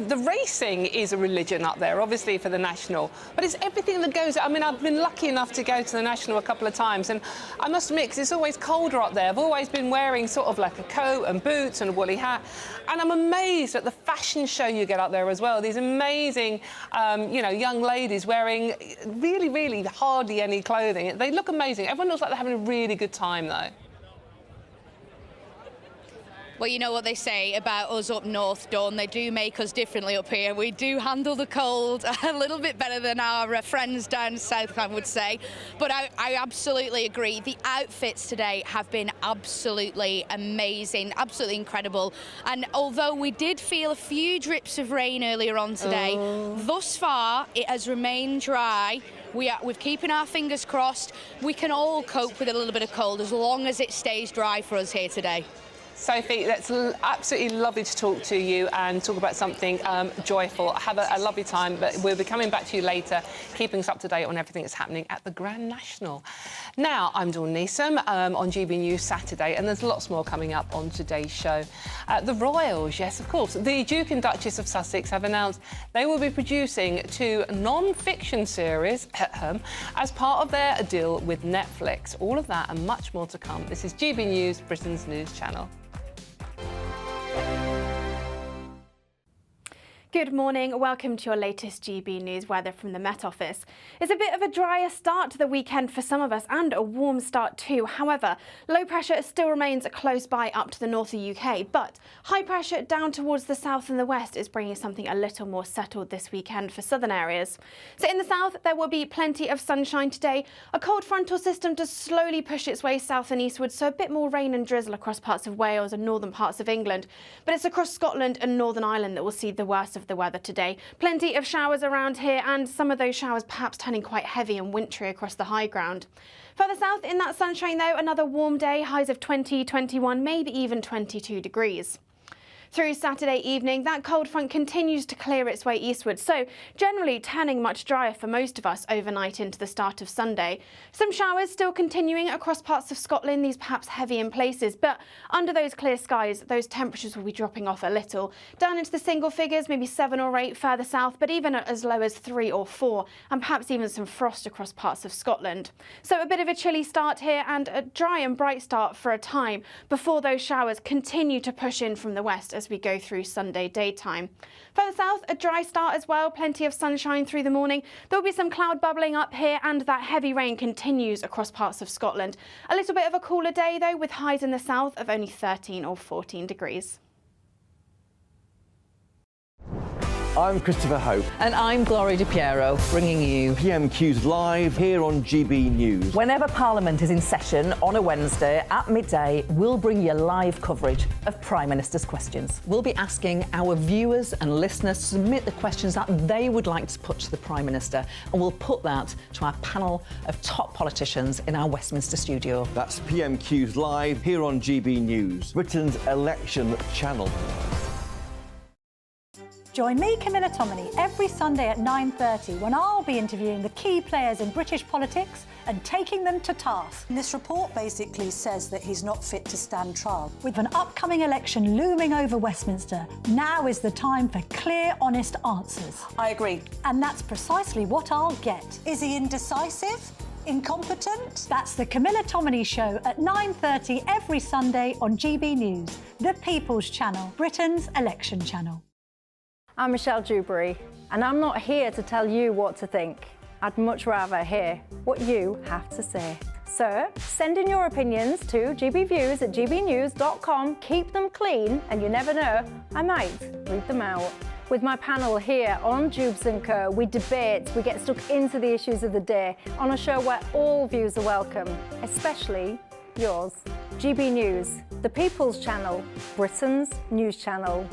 [SPEAKER 10] the racing is a religion up there, obviously, for the National, but it's everything that goes... I mean, I've been lucky enough to go to the National a couple of times, and I must admit, 'cause it's always colder up there, I've always been wearing sort of like a coat and boots and a woolly hat, and I'm amazed at the fashion show you get up there as well. These amazing, you know, young ladies wearing really, really hardly any clothing. They look amazing. Everyone looks like they're having a really good time, though.
[SPEAKER 17] Well, you know what they say about us up north, Dawn. They do make us differently up here. We do handle the cold a little bit better than our friends down south, I would say. But I absolutely agree. The outfits today have been absolutely amazing, absolutely incredible. And although we did feel a few drips of rain earlier on today, thus far it has remained dry. We're keeping our fingers crossed. We can all cope with a little bit of cold as long as it stays dry for us here today.
[SPEAKER 10] Sophie, that's absolutely lovely to talk to you and talk about something joyful. Have a lovely time, but we'll be coming back to you later, keeping us up to date on everything that's happening at the Grand National. Now, I'm Dawn Newsroom on GB News Saturday, and there's lots more coming up on today's show. The Royals, yes, of course. The Duke and Duchess of Sussex have announced they will be producing 2 non-fiction series as part of their deal with Netflix. All of that and much more to come. This is GB News, Britain's news channel.
[SPEAKER 16] Good morning, welcome to your latest GB News weather from the Met Office. It's a bit of a drier start to the weekend for some of us and a warm start too. However, low pressure still remains close by up to the north of the UK, but high pressure down towards the south and the west is bringing something a little more settled this weekend for southern areas. So in the south, there will be plenty of sunshine today. A cold frontal system does slowly push its way south and eastward, so a bit more rain and drizzle across parts of Wales and northern parts of England. But it's across Scotland and Northern Ireland that will see the worst of the weather today. Plenty of showers around here, and some of those showers perhaps turning quite heavy and wintry across the high ground. Further south in that sunshine though, another warm day, highs of 20, 21, maybe even 22 degrees. Through Saturday evening, that cold front continues to clear its way eastward, so generally turning much drier for most of us overnight into the start of Sunday. Some showers still continuing across parts of Scotland, these perhaps heavy in places, but under those clear skies, those temperatures will be dropping off a little. Down into the single figures, maybe 7 or 8 further south, but even as low as 3 or 4, and perhaps even some frost across parts of Scotland. So a bit of a chilly start here and a dry and bright start for a time before those showers continue to push in from the west as we go through Sunday daytime. Further south, a dry start as well, plenty of sunshine through the morning. There'll be some cloud bubbling up here and that heavy rain continues across parts of Scotland. A little bit of a cooler day though, with highs in the south of only 13 or 14 degrees.
[SPEAKER 18] I'm Christopher Hope.
[SPEAKER 19] And I'm Gloria Di Piero, bringing you
[SPEAKER 18] PMQ's live here on GB News.
[SPEAKER 19] Whenever Parliament is in session on a Wednesday at midday, we'll bring you live coverage of Prime Minister's questions. We'll be asking our viewers and listeners to submit the questions that they would like to put to the Prime Minister, and we'll put that to our panel of top politicians in our Westminster studio.
[SPEAKER 18] That's PMQ's live here on GB News, Britain's election channel.
[SPEAKER 20] Join me, Camilla Tominey, every Sunday at 9:30 when I'll be interviewing the key players in British politics and taking them to task.
[SPEAKER 22] This report basically says that he's not fit to stand trial.
[SPEAKER 20] With an upcoming election looming over Westminster, now is the time for clear, honest answers.
[SPEAKER 22] I agree.
[SPEAKER 20] And that's precisely what I'll get.
[SPEAKER 22] Is he indecisive? Incompetent?
[SPEAKER 20] That's the Camilla Tominey Show at 9:30 every Sunday on GB News, the People's Channel, Britain's election channel.
[SPEAKER 26] I'm Michelle Dewberry, and I'm not here to tell you what to think. I'd much rather hear what you have to say. So send in your opinions to gbviews@gbnews.com. Keep them clean, and you never know, I might read them out. With my panel here on Jubes & Co, we debate, we get stuck into the issues of the day on a show where all views are welcome, especially yours. GB News, the People's Channel, Britain's news channel.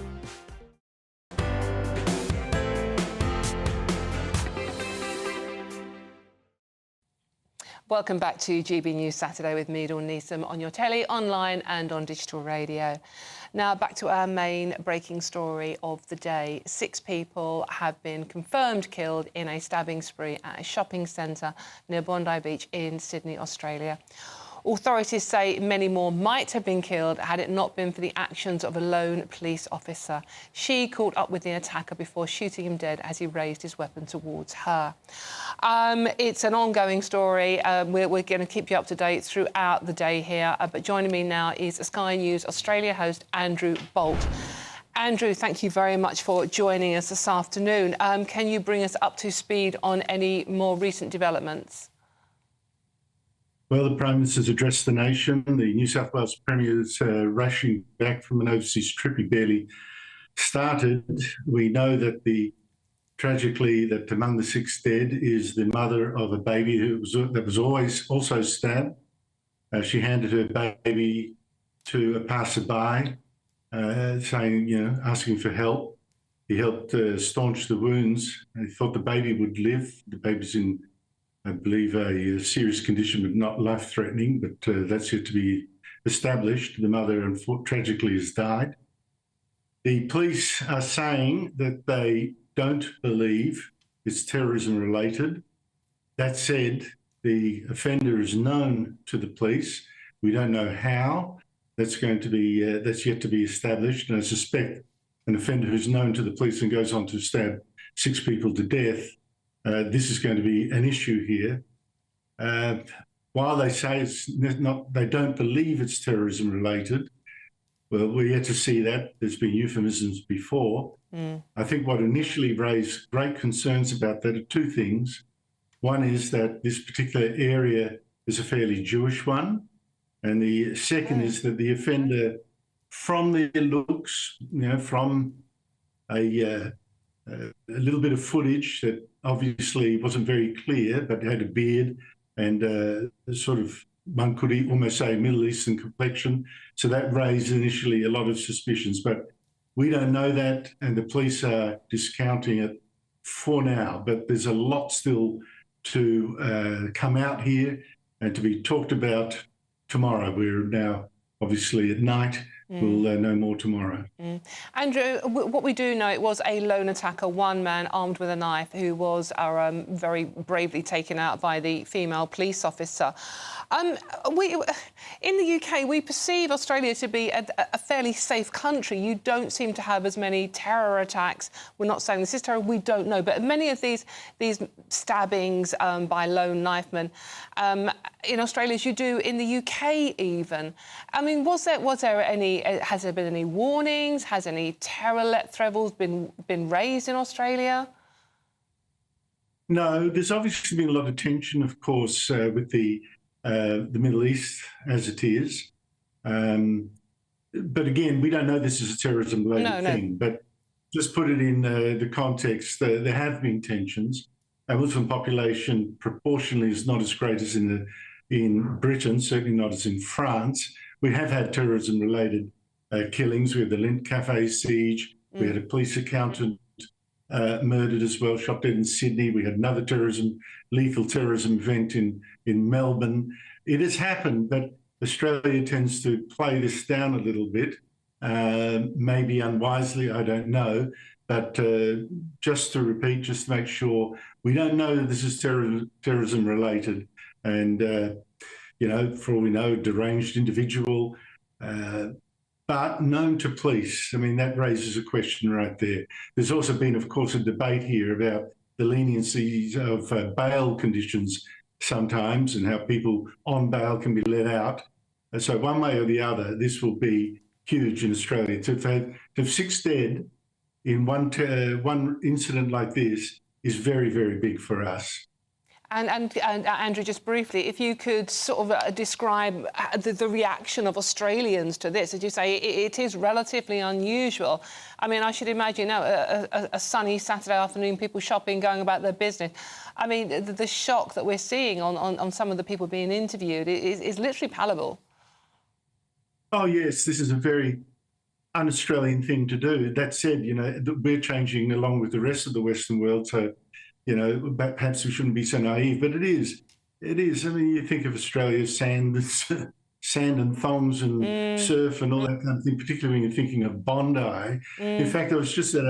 [SPEAKER 10] Welcome back to GB News Saturday with me, Dawn Newsroom, on your telly, online and on digital radio. Now, back to our main breaking story of the day. 6 people have been confirmed killed in a stabbing spree at a shopping centre near Bondi Beach in Sydney, Australia. Authorities say many more might have been killed had it not been for the actions of a lone police officer. She caught up with the attacker before shooting him dead as he raised his weapon towards her. It's an ongoing story. We're going to keep you up to date throughout the day here. But joining me now is Sky News Australia host Andrew Bolt. Andrew, thank you very much for joining us this afternoon. Can you bring us up to speed on any more recent developments?
[SPEAKER 2] Well, the Prime Minister's addressed the nation. The New South Wales Premier's rushing back from an overseas trip. He barely started. We know that tragically, that among the 6 dead is the mother of a baby that was always also stabbed. She handed her baby to a passerby, saying, asking for help. He helped staunch the wounds. He thought the baby would live. The baby's in, I believe, a serious condition, but not life-threatening, but that's yet to be established. The mother, tragically, has died. The police are saying that they don't believe it's terrorism-related. That said, the offender is known to the police. We don't know how. That's yet to be established, and I suspect an offender who's known to the police and goes on to stab 6 people to death, this is going to be an issue here. While they say it's not, they don't believe it's terrorism related. Well, we're yet to see that. There's been euphemisms before. I think what initially raised great concerns about that are 2 things. One is that this particular area is a fairly Jewish one, and the second is that the offender, from their looks, from a little bit of footage that obviously wasn't very clear, but had a beard and sort of, one could almost say, Middle Eastern complexion. So that raised initially a lot of suspicions, but we don't know that, and the police are discounting it for now. But there's a lot still to come out here and to be talked about tomorrow. We're now obviously at night. We'll know more tomorrow.
[SPEAKER 10] Andrew, what we do know, it was a lone attacker, one man armed with a knife, who was very bravely taken out by the female police officer. In the UK, we perceive Australia to be a fairly safe country. You don't seem to have as many terror attacks. We're not saying this is terror, we don't know. But many of these stabbings by lone knifemen in Australia, as you do in the UK even. I mean, has there been any warnings? Has any terror levels been raised in Australia?
[SPEAKER 2] No, there's obviously been a lot of tension, of course, with the Middle East as it is. But again, we don't know this is a terrorism-related thing. But just put it in the context, there have been tensions. Our Muslim population proportionally is not as great as in Britain, certainly not as in France. We have had terrorism-related killings. We had the Lint Cafe siege. We had a police accountant murdered as well, shot dead in Sydney. We had another lethal terrorism event in Melbourne. It has happened, but Australia tends to play this down a little bit, maybe unwisely, I don't know. But just to repeat, just to make sure, we don't know that this is terrorism related. And, for all we know, deranged individual, but known to police. I mean, that raises a question right there. There's also been, of course, a debate here about the leniencies of bail conditions sometimes and how people on bail can be let out. And so one way or the other, this will be huge in Australia. To have 6 dead in one incident like this is very, very big for us.
[SPEAKER 10] And Andrew, just briefly, if you could sort of describe the reaction of Australians to this. As you say, it is relatively unusual. I mean, I should imagine a sunny Saturday afternoon, people shopping, going about their business. I mean, the shock that we're seeing on some of the people being interviewed is literally palpable.
[SPEAKER 2] Oh, yes, this is a very un-Australian thing to do. That said, we're changing along with the rest of the Western world, so perhaps we shouldn't be so naive, but it is. I mean, you think of Australia, sand and thongs and surf and all that kind of thing, particularly when you're thinking of Bondi. In fact, I was just at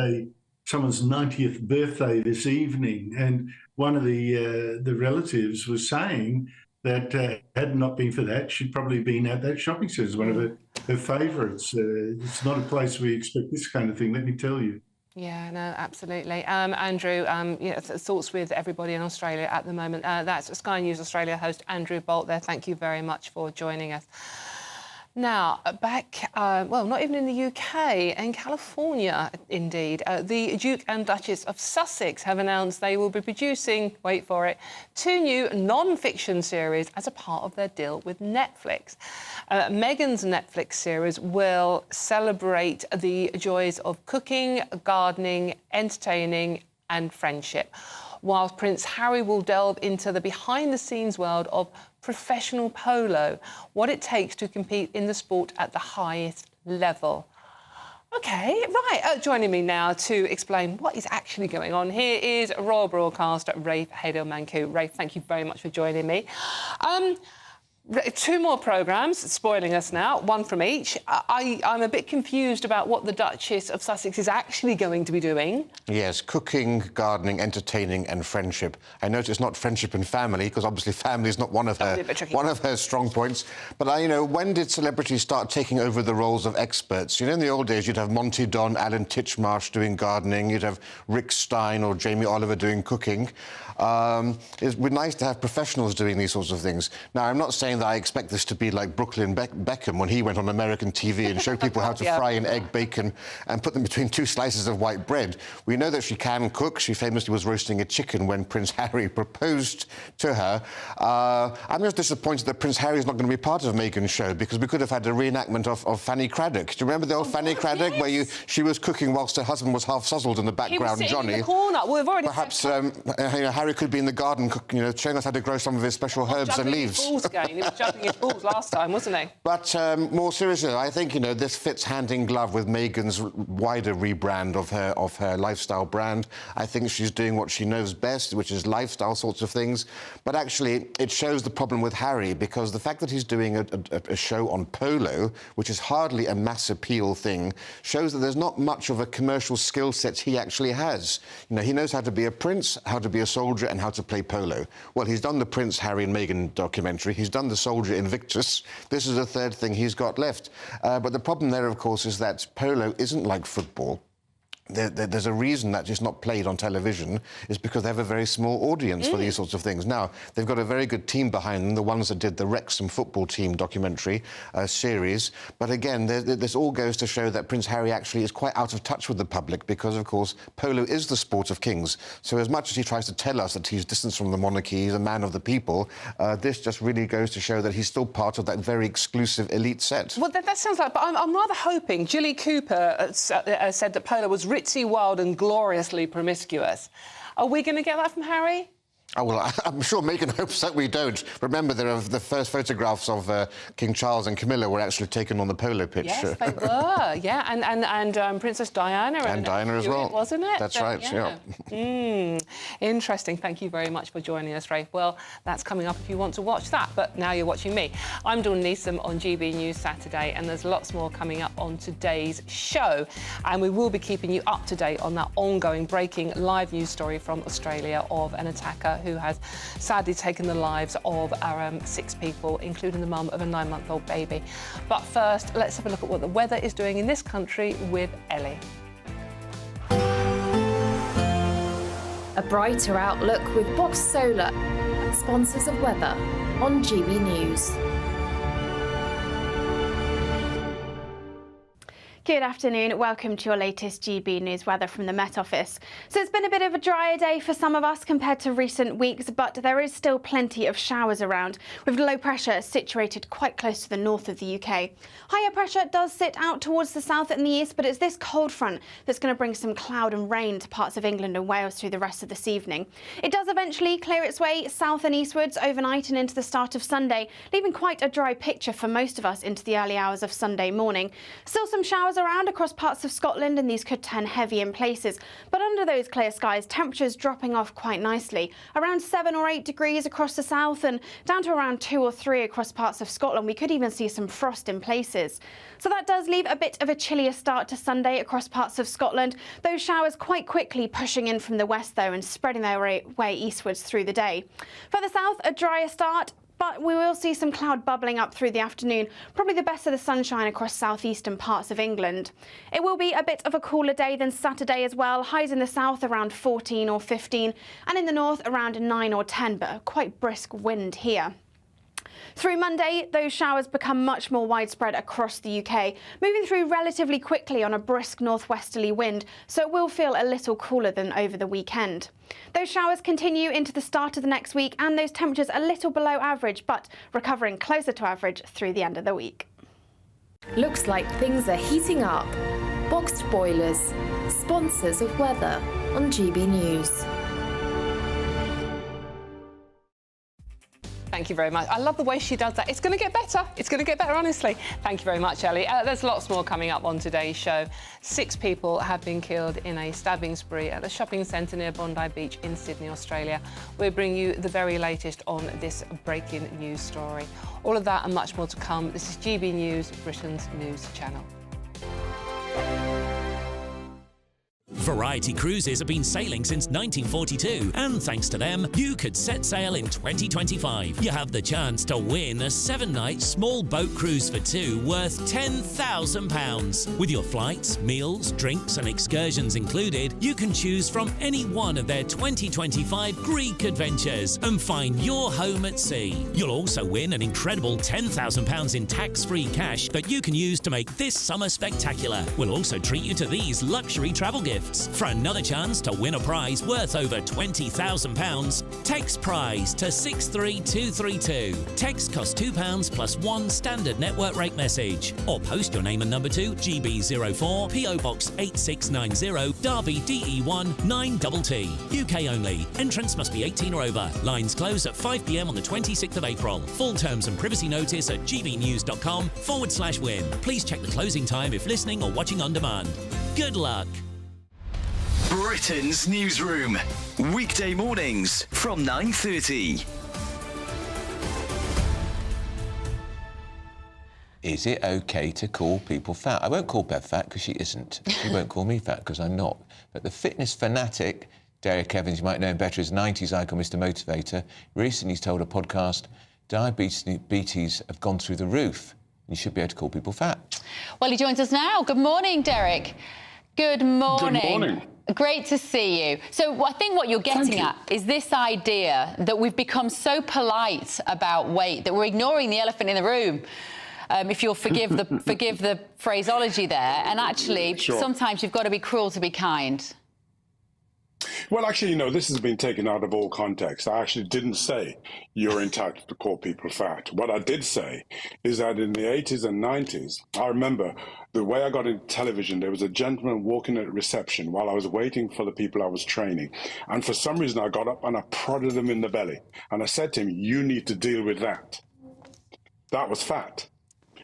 [SPEAKER 2] someone's 90th birthday this evening, and one of the relatives was saying that had it not been for that, she'd probably been at that shopping centre. It's one of her favourites. It's not a place where you expect this kind of thing, let me tell you.
[SPEAKER 10] Yeah, no, absolutely. Andrew, thoughts with everybody in Australia at the moment. That's Sky News Australia host Andrew Bolt there. Thank you very much for joining us. Now, back, well, not even in the UK, in California, indeed, the Duke and Duchess of Sussex have announced they will be producing, wait for it, 2 new non-fiction series as a part of their deal with Netflix. Meghan's Netflix series will celebrate the joys of cooking, gardening, entertaining and friendship, while Prince Harry will delve into the behind-the-scenes world of professional polo, what it takes to compete in the sport at the highest level. OK, right, joining me now to explain what is actually going on here is royal broadcaster Rafe Haydel-Mancu. Rafe, thank you very much for joining me. 2 more programmes, spoiling us now, 1 from each. I'm a bit confused about what the Duchess of Sussex is actually going to be doing.
[SPEAKER 4] Yes, cooking, gardening, entertaining and friendship. I notice it's not friendship and family, because obviously family is not one of her strong points. But, you know, when did celebrities start taking over the roles of experts? You know, in the old days, you'd have Monty Don, Alan Titchmarsh doing gardening, you'd have Rick Stein or Jamie Oliver doing cooking. It's nice to have professionals doing these sorts of things. Now, I'm not saying that I expect this to be like Brooklyn Beckham when he went on American TV and showed people how to fry an egg, bacon and put them between 2 slices of white bread. We know that she can cook. She famously was roasting a chicken when Prince Harry proposed to her. I'm just disappointed that Prince Harry is not going to be part of Meghan's show, because we could have had a reenactment of Fanny Craddock. Do you remember the old Fanny Craddock, where she was cooking whilst her husband was half suzzled in the background,
[SPEAKER 10] he was
[SPEAKER 4] Johnny?
[SPEAKER 10] In the corner. Well, we've already
[SPEAKER 4] perhaps Harry could be in the garden, you know, showing us how to grow some of his special herbs and leaves.
[SPEAKER 10] He was juggling his balls last time, wasn't he?
[SPEAKER 4] But more seriously, I think, you know, this fits hand in glove with Meghan's wider rebrand of her lifestyle brand. I think she's doing what she knows best, which is lifestyle sorts of things. But actually, it shows the problem with Harry, because the fact that he's doing a show on polo, which is hardly a mass appeal thing, shows that there's not much of a commercial skill set he actually has. You know, he knows how to be a prince, how to be a soldier and how to play polo. Well, he's done the Prince Harry and Meghan documentary. He's done the soldier Invictus. This is the 3rd thing he's got left. But the problem there, of course, is that polo isn't like football. There's a reason that it's not played on television, is because they have a very small audience for these sorts of things. Now, they've got a very good team behind them, the ones that did the Wrexham football team documentary series. But again, this all goes to show that Prince Harry actually is quite out of touch with the public, because, of course, polo is the sport of kings. So as much as he tries to tell us that he's distanced from the monarchy, he's a man of the people, this just really goes to show that he's still part of that very exclusive elite set.
[SPEAKER 10] Well, that sounds like... But I'm rather hoping... Julie Cooper said that polo was ritzy, wild and gloriously promiscuous. Are we going to get that from Harry?
[SPEAKER 4] Oh, well, I'm sure Meghan hopes that we don't. Remember, the first photographs of King Charles and Camilla were actually taken on the polo pitch.
[SPEAKER 10] Yes, they were, yeah. And Princess Diana.
[SPEAKER 4] And Diana as well.
[SPEAKER 10] Wasn't it?
[SPEAKER 4] That's right, yeah.
[SPEAKER 10] Interesting. Thank you very much for joining us, Rafe. Well, that's coming up if you want to watch that, but now you're watching me. I'm Dawn Newsroom on GB News Saturday, and there's lots more coming up on today's show. And we will be keeping you up to date on that ongoing breaking live news story from Australia of an attacker who has sadly taken the lives of 6 people, including the mum of a 9-month-old baby. But first, let's have a look at what the weather is doing in this country with Ellie.
[SPEAKER 5] A brighter outlook with Box Solar, sponsors of weather on GB News.
[SPEAKER 16] Good afternoon. Welcome to your latest GB News weather from the Met Office. So it's been a bit of a drier day for some of us compared to recent weeks, but there is still plenty of showers around, with low pressure situated quite close to the north of the UK. Higher pressure does sit out towards the south and the east, but it's this cold front that's going to bring some cloud and rain to parts of England and Wales through the rest of this evening. It does eventually clear its way south and eastwards overnight and into the start of Sunday, leaving quite a dry picture for most of us into the early hours of Sunday morning. Still some showers around across parts of Scotland, and these could turn heavy in places. But under those clear skies, temperatures dropping off quite nicely. Around 7 or 8 degrees across the south and down to around 2 or 3 across parts of Scotland. We could even see some frost in places. So that does leave a bit of a chillier start to Sunday across parts of Scotland. Those showers quite quickly pushing in from the west, though, and spreading their way eastwards through the day. Further south, a drier start, but we will see some cloud bubbling up through the afternoon, probably the best of the sunshine across southeastern parts of England. It will be a bit of a cooler day than Saturday as well, highs in the south around 14 or 15, and in the north around 9 or 10, but a quite brisk wind here. Through Monday, those showers become much more widespread across the UK, moving through relatively quickly on a brisk northwesterly wind, so it will feel a little cooler than over the weekend. Those showers continue into the start of the next week, and those temperatures a little below average, but recovering closer to average through the end of the week.
[SPEAKER 5] Looks like things are heating up. Boxed boilers, sponsors of weather on GB News.
[SPEAKER 10] Thank you very much. I love the way she does that. It's going to get better. It's going to get better, honestly. Thank you very much, Ellie. There's lots more coming up on today's show. 6 people have been killed in a stabbing spree at a shopping centre near Bondi Beach in Sydney, Australia. We'll bring you the very latest on this breaking news story. All of that and much more to come. This is GB News, Britain's news channel.
[SPEAKER 6] Variety Cruises have been sailing since 1942, and thanks to them, you could set sail in 2025. You have the chance to win a 7-night small boat cruise for 2 worth £10,000. With your flights, meals, drinks and excursions included, you can choose from any one of their 2025 Greek adventures and find your home at sea. You'll also win an incredible £10,000 in tax-free cash that you can use to make this summer spectacular. We'll also treat you to these luxury travel gifts. For another chance to win a prize worth over £20,000, text prize to 63232. Text costs £2 plus 1 standard network rate message. Or post your name and number to GB04 PO Box 8690 Derby DE1 9TT. UK only. Entrance must be 18 or over. Lines close at 5 p.m. on the 26th of April. Full terms and privacy notice at gbnews.com/win. Please check the closing time if listening or watching on demand. Good luck.
[SPEAKER 21] Britain's Newsroom, weekday mornings from 9:30.
[SPEAKER 8] Is it okay to call people fat? I won't call Bev fat because she isn't. She won't call me fat because I'm not. But the fitness fanatic, Derek Evans, you might know him better as 90s icon Mr. Motivator, recently told a podcast, diabetes have gone through the roof. You should be able to call people fat.
[SPEAKER 12] Well, he joins us now. Good morning, Derek. Good morning.
[SPEAKER 23] Good morning.
[SPEAKER 12] Great to see you. So I think what you're getting at is this idea that we've become so polite about weight that we're ignoring the elephant in the room. If you'll forgive the phraseology there, and actually sometimes you've got to be cruel to be kind.
[SPEAKER 23] Well, actually, you know, this has been taken out of all context. I actually didn't say you're entitled to call people fat. What I did say is that in the 80s and 90s, I remember the way I got into television, there was a gentleman walking at reception while I was waiting for the people I was training. And for some reason, I got up and I prodded him in the belly. And I said to him, you need to deal with that. That was fat.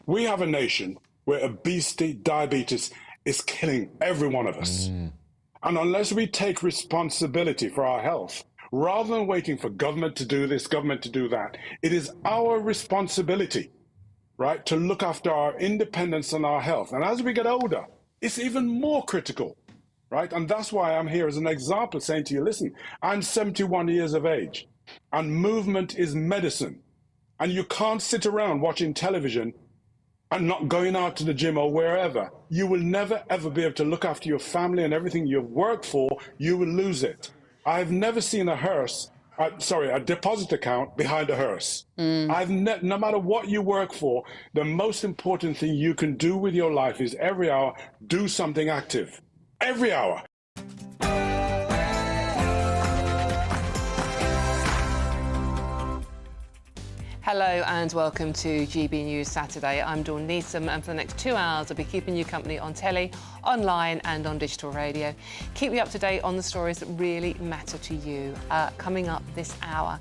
[SPEAKER 23] We have a nation where obesity, diabetes is killing every one of us. And unless we take responsibility for our health, rather than waiting for government to do this, government to do that, it is our responsibility, right, to look after our independence and our health. And as we get older, it's even more critical, right? And that's why I'm here as an example saying to you, listen, I'm 71 years of age and movement is medicine. And you can't sit around watching television and not going out to the gym or wherever. You will never, ever be able to look after your family and everything you've worked for. You will lose it. I've never seen a deposit account behind a hearse. No matter what you work for, the most important thing you can do with your life is every hour, do something active. Every hour.
[SPEAKER 10] Hello and welcome to GB News Saturday. I'm Dawn Neeson, and for the next 2 hours I'll be keeping you company on telly, online and on digital radio. Keep you up to date on the stories that really matter to you. Coming up this hour,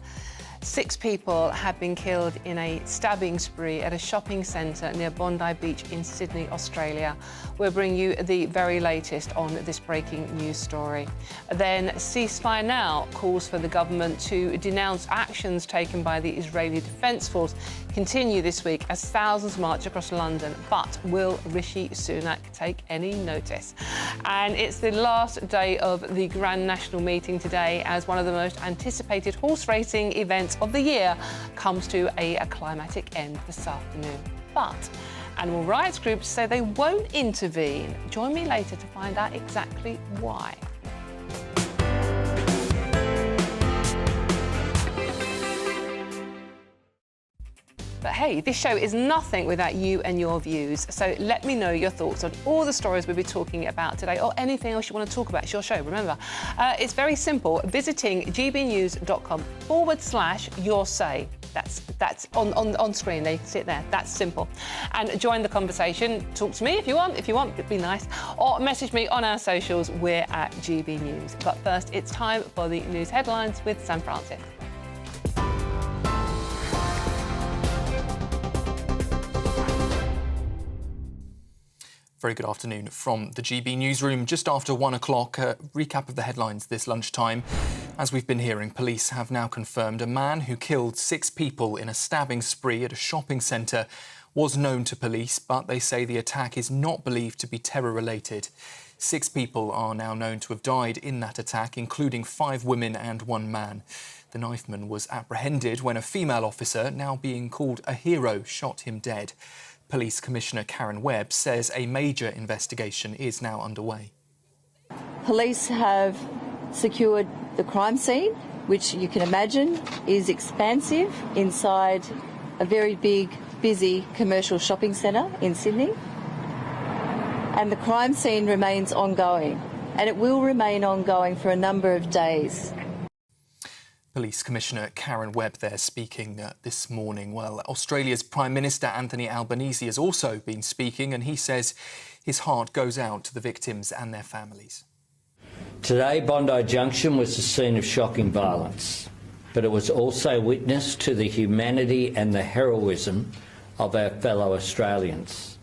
[SPEAKER 10] 6 people have been killed in a stabbing spree at a shopping centre near Bondi Beach in Sydney, Australia. We'll bring you the very latest on this breaking news story. Then Ceasefire Now calls for the government to denounce actions taken by the Israeli Defence Force continue this week as thousands march across London. But will Rishi Sunak take any notice? And it's the last day of the Grand National Meeting today as one of the most anticipated horse racing events of the year comes to a climatic end this afternoon. But animal rights groups say they won't intervene. Join me later to find out exactly why. But hey, this show is nothing without you and your views. So let me know your thoughts on all the stories we'll be talking about today, or anything else you want to talk about. It's your show, remember. It's very simple. Visiting gbnews.com/your say. That's on screen. They sit there. That's simple. And join the conversation. Talk to me if you want. If you want, it'd be nice. Or message me on our socials. We're at GB News. But first, it's time for the news headlines with Sam Francis.
[SPEAKER 7] Very good afternoon from the GB Newsroom. Just after 1 o'clock, a recap of the headlines this lunchtime. As we've been hearing, police have now confirmed a man who killed 6 people in a stabbing spree at a shopping centre was known to police, but they say the attack is not believed to be terror-related. 6 people are now known to have died in that attack, including 5 women and 1 man. The knifeman was apprehended when a female officer, now being called a hero, shot him dead. Police Commissioner Karen Webb says a major investigation is now underway.
[SPEAKER 9] Police have secured the crime scene, which you can imagine is expansive inside a very big, busy commercial shopping centre in Sydney. And the crime scene remains ongoing, and it will remain ongoing for a number of days.
[SPEAKER 7] Police Commissioner Karen Webb there speaking this morning. Well, Australia's Prime Minister Anthony Albanese has also been speaking, and he says his heart goes out to the victims and their families.
[SPEAKER 11] Today, Bondi Junction was the scene of shocking violence, but it was also witness to the humanity and the heroism of our fellow Australians.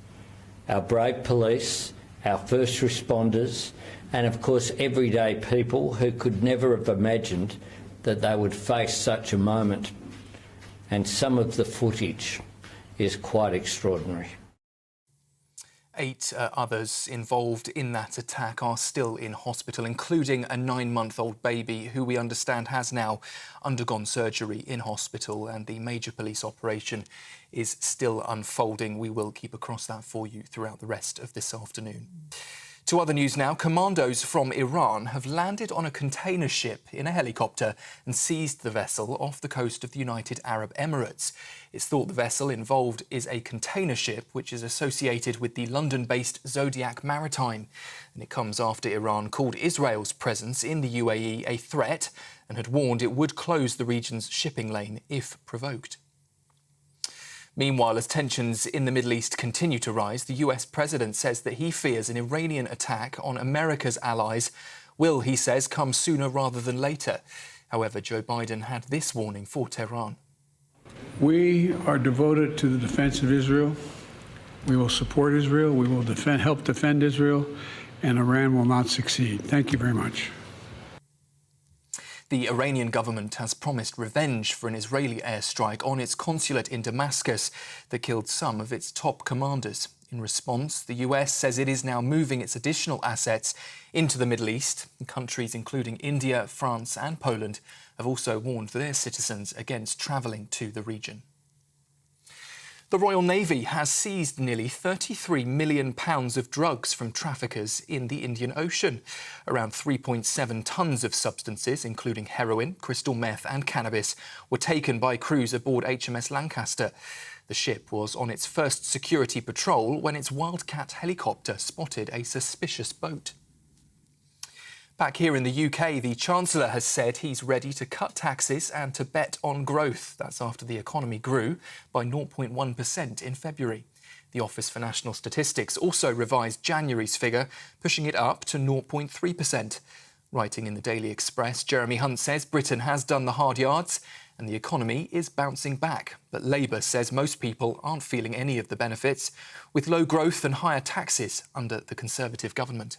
[SPEAKER 11] Our brave police, our first responders, and of course everyday people who could never have imagined that they would face such a moment. And some of the footage is quite extraordinary.
[SPEAKER 7] 8 others involved in that attack are still in hospital, including a 9-month-old baby who we understand has now undergone surgery in hospital, and the major police operation is still unfolding. We will keep across that for you throughout the rest of this afternoon. To other news now, commandos from Iran have landed on a container ship in a helicopter and seized the vessel off the coast of the United Arab Emirates. It's thought the vessel involved is a container ship which is associated with the London-based Zodiac Maritime. And it comes after Iran called Israel's presence in the UAE a threat and had warned it would close the region's shipping lane if provoked. Meanwhile, as tensions in the Middle East continue to rise, the US president says that he fears an Iranian attack on America's allies will, he says, come sooner rather than later. However, Joe Biden had this warning for Tehran.
[SPEAKER 13] We are devoted to the defense of Israel. We will support Israel. We will help defend Israel, and Iran will not succeed. Thank you very much.
[SPEAKER 7] The Iranian government has promised revenge for an Israeli airstrike on its consulate in Damascus that killed some of its top commanders. In response, the US says it is now moving its additional assets into the Middle East. Countries including India, France and Poland have also warned their citizens against travelling to the region. The Royal Navy has seized nearly £33 million of drugs from traffickers in the Indian Ocean. Around 3.7 tonnes of substances, including heroin, crystal meth and cannabis, were taken by crews aboard HMS Lancaster. The ship was on its first security patrol when its Wildcat helicopter spotted a suspicious boat. Back here in the UK, the Chancellor has said he's ready to cut taxes and to bet on growth. That's after the economy grew by 0.1% in February. The Office for National Statistics also revised January's figure, pushing it up to 0.3%. Writing in the Daily Express, Jeremy Hunt says Britain has done the hard yards and the economy is bouncing back. But Labour says most people aren't feeling any of the benefits, with low growth and higher taxes under the Conservative government.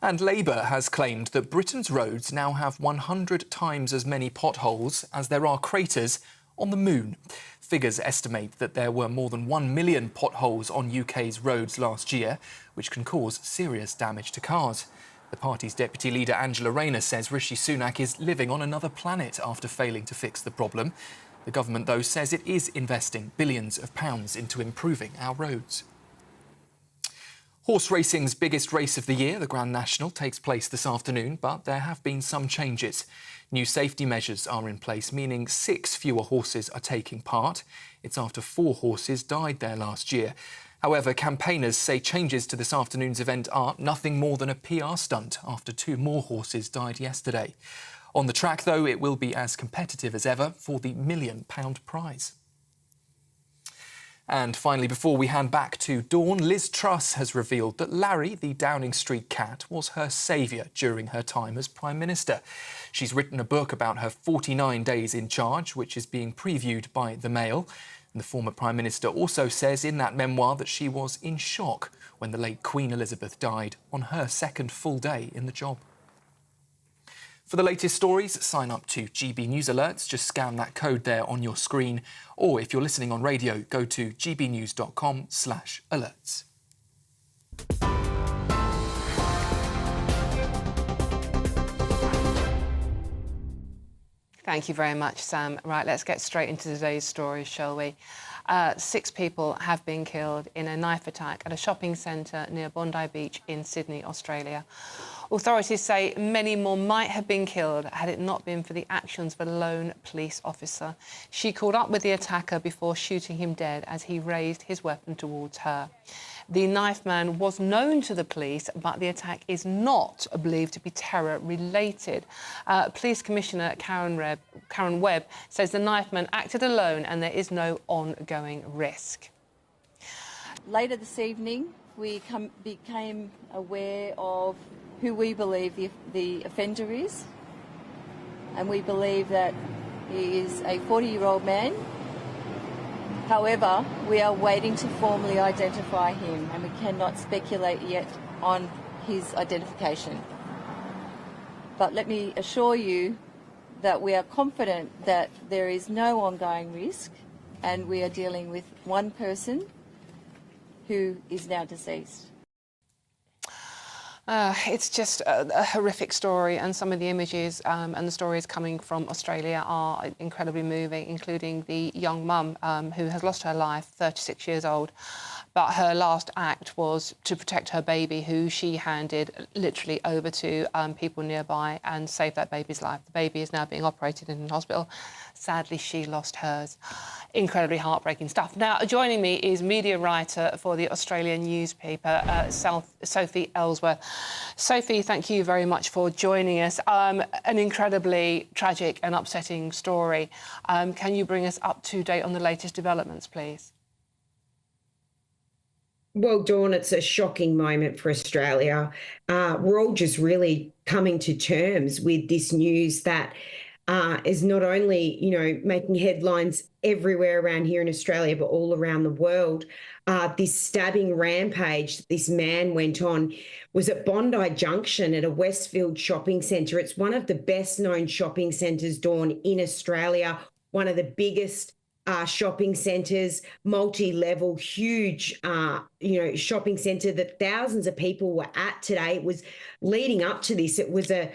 [SPEAKER 7] And Labour has claimed that Britain's roads now have 100 times as many potholes as there are craters on the moon. Figures estimate that there were more than 1 million potholes on UK's roads last year, which can cause serious damage to cars. The party's deputy leader Angela Rayner says Rishi Sunak is living on another planet after failing to fix the problem. The government, though, says it is investing billions of pounds into improving our roads. Horse racing's biggest race of the year, the Grand National, takes place this afternoon, but there have been some changes. New safety measures are in place, meaning 6 fewer horses are taking part. It's after 4 horses died there last year. However, campaigners say changes to this afternoon's event are nothing more than a PR stunt after 2 more horses died yesterday. On the track, though, it will be as competitive as ever for the £1 million prize. And finally, before we hand back to Dawn, Liz Truss has revealed that Larry, the Downing Street cat, was her saviour during her time as Prime Minister. She's written a book about her 49 days in charge, which is being previewed by The Mail. And the former Prime Minister also says in that memoir that she was in shock when the late Queen Elizabeth died on her second full day in the job. For the latest stories, sign up to GB News Alerts. Just scan that code there on your screen. Or if you're listening on radio, go to gbnews.com/alerts.
[SPEAKER 10] Thank you very much, Sam. Right, let's get straight into today's stories, shall we? 6 people have been killed in a knife attack at a shopping centre near Bondi Beach in Sydney, Australia. Authorities say many more might have been killed had it not been for the actions of a lone police officer. She caught up with the attacker before shooting him dead as he raised his weapon towards her. The knife man was known to the police, but the attack is not believed to be terror-related. Police Commissioner Karen Webb says the knife man acted alone and there is no ongoing risk.
[SPEAKER 9] Later this evening, we became aware of who we believe the offender is, and we believe that he is a 40-year-old man. However, we are waiting to formally identify him, and we cannot speculate yet on his identification. But let me assure you that we are confident that there is no ongoing risk, and we are dealing with one person who is now deceased.
[SPEAKER 10] It's just a horrific story, and some of the images and the stories coming from Australia are incredibly moving, including the young mum who has lost her life, 36 years old. But her last act was to protect her baby, who she handed literally over to people nearby and saved that baby's life. The baby is now being operated in hospital. Sadly, she lost hers. Incredibly heartbreaking stuff. Now, joining me is media writer for the Australian newspaper, Sophie Ellsworth. Sophie, thank you very much for joining us. An incredibly tragic and upsetting story. Can you bring us up to date on the latest developments, please?
[SPEAKER 1] Well, Dawn, it's a shocking moment for Australia. We're all just really coming to terms with this news that is not only, making headlines everywhere around here in Australia, but all around the world. This stabbing rampage this man went on was at Bondi Junction at a Westfield shopping centre. It's one of the best-known shopping centres, Dawn, in Australia, one of the biggest shopping centres, multi-level, huge, shopping centre that thousands of people were at today. It was leading up to this. It was a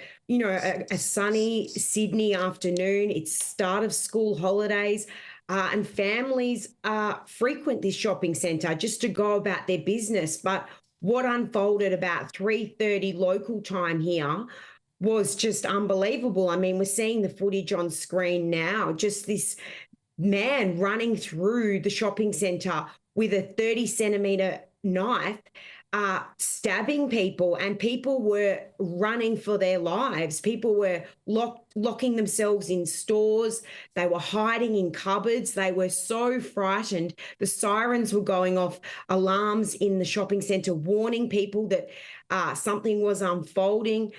[SPEAKER 1] sunny Sydney afternoon. It's start of school holidays, and families frequent this shopping centre just to go about their business. But what unfolded about 3:30 local time here was just unbelievable. I mean, we're seeing the footage on screen now, just this man running through the shopping centre with a 30-centimetre knife, stabbing people, and people were running for their lives. People were locking themselves in stores. They were hiding in cupboards. They were so frightened. The sirens were going off, alarms in the shopping centre warning people that something was unfolding.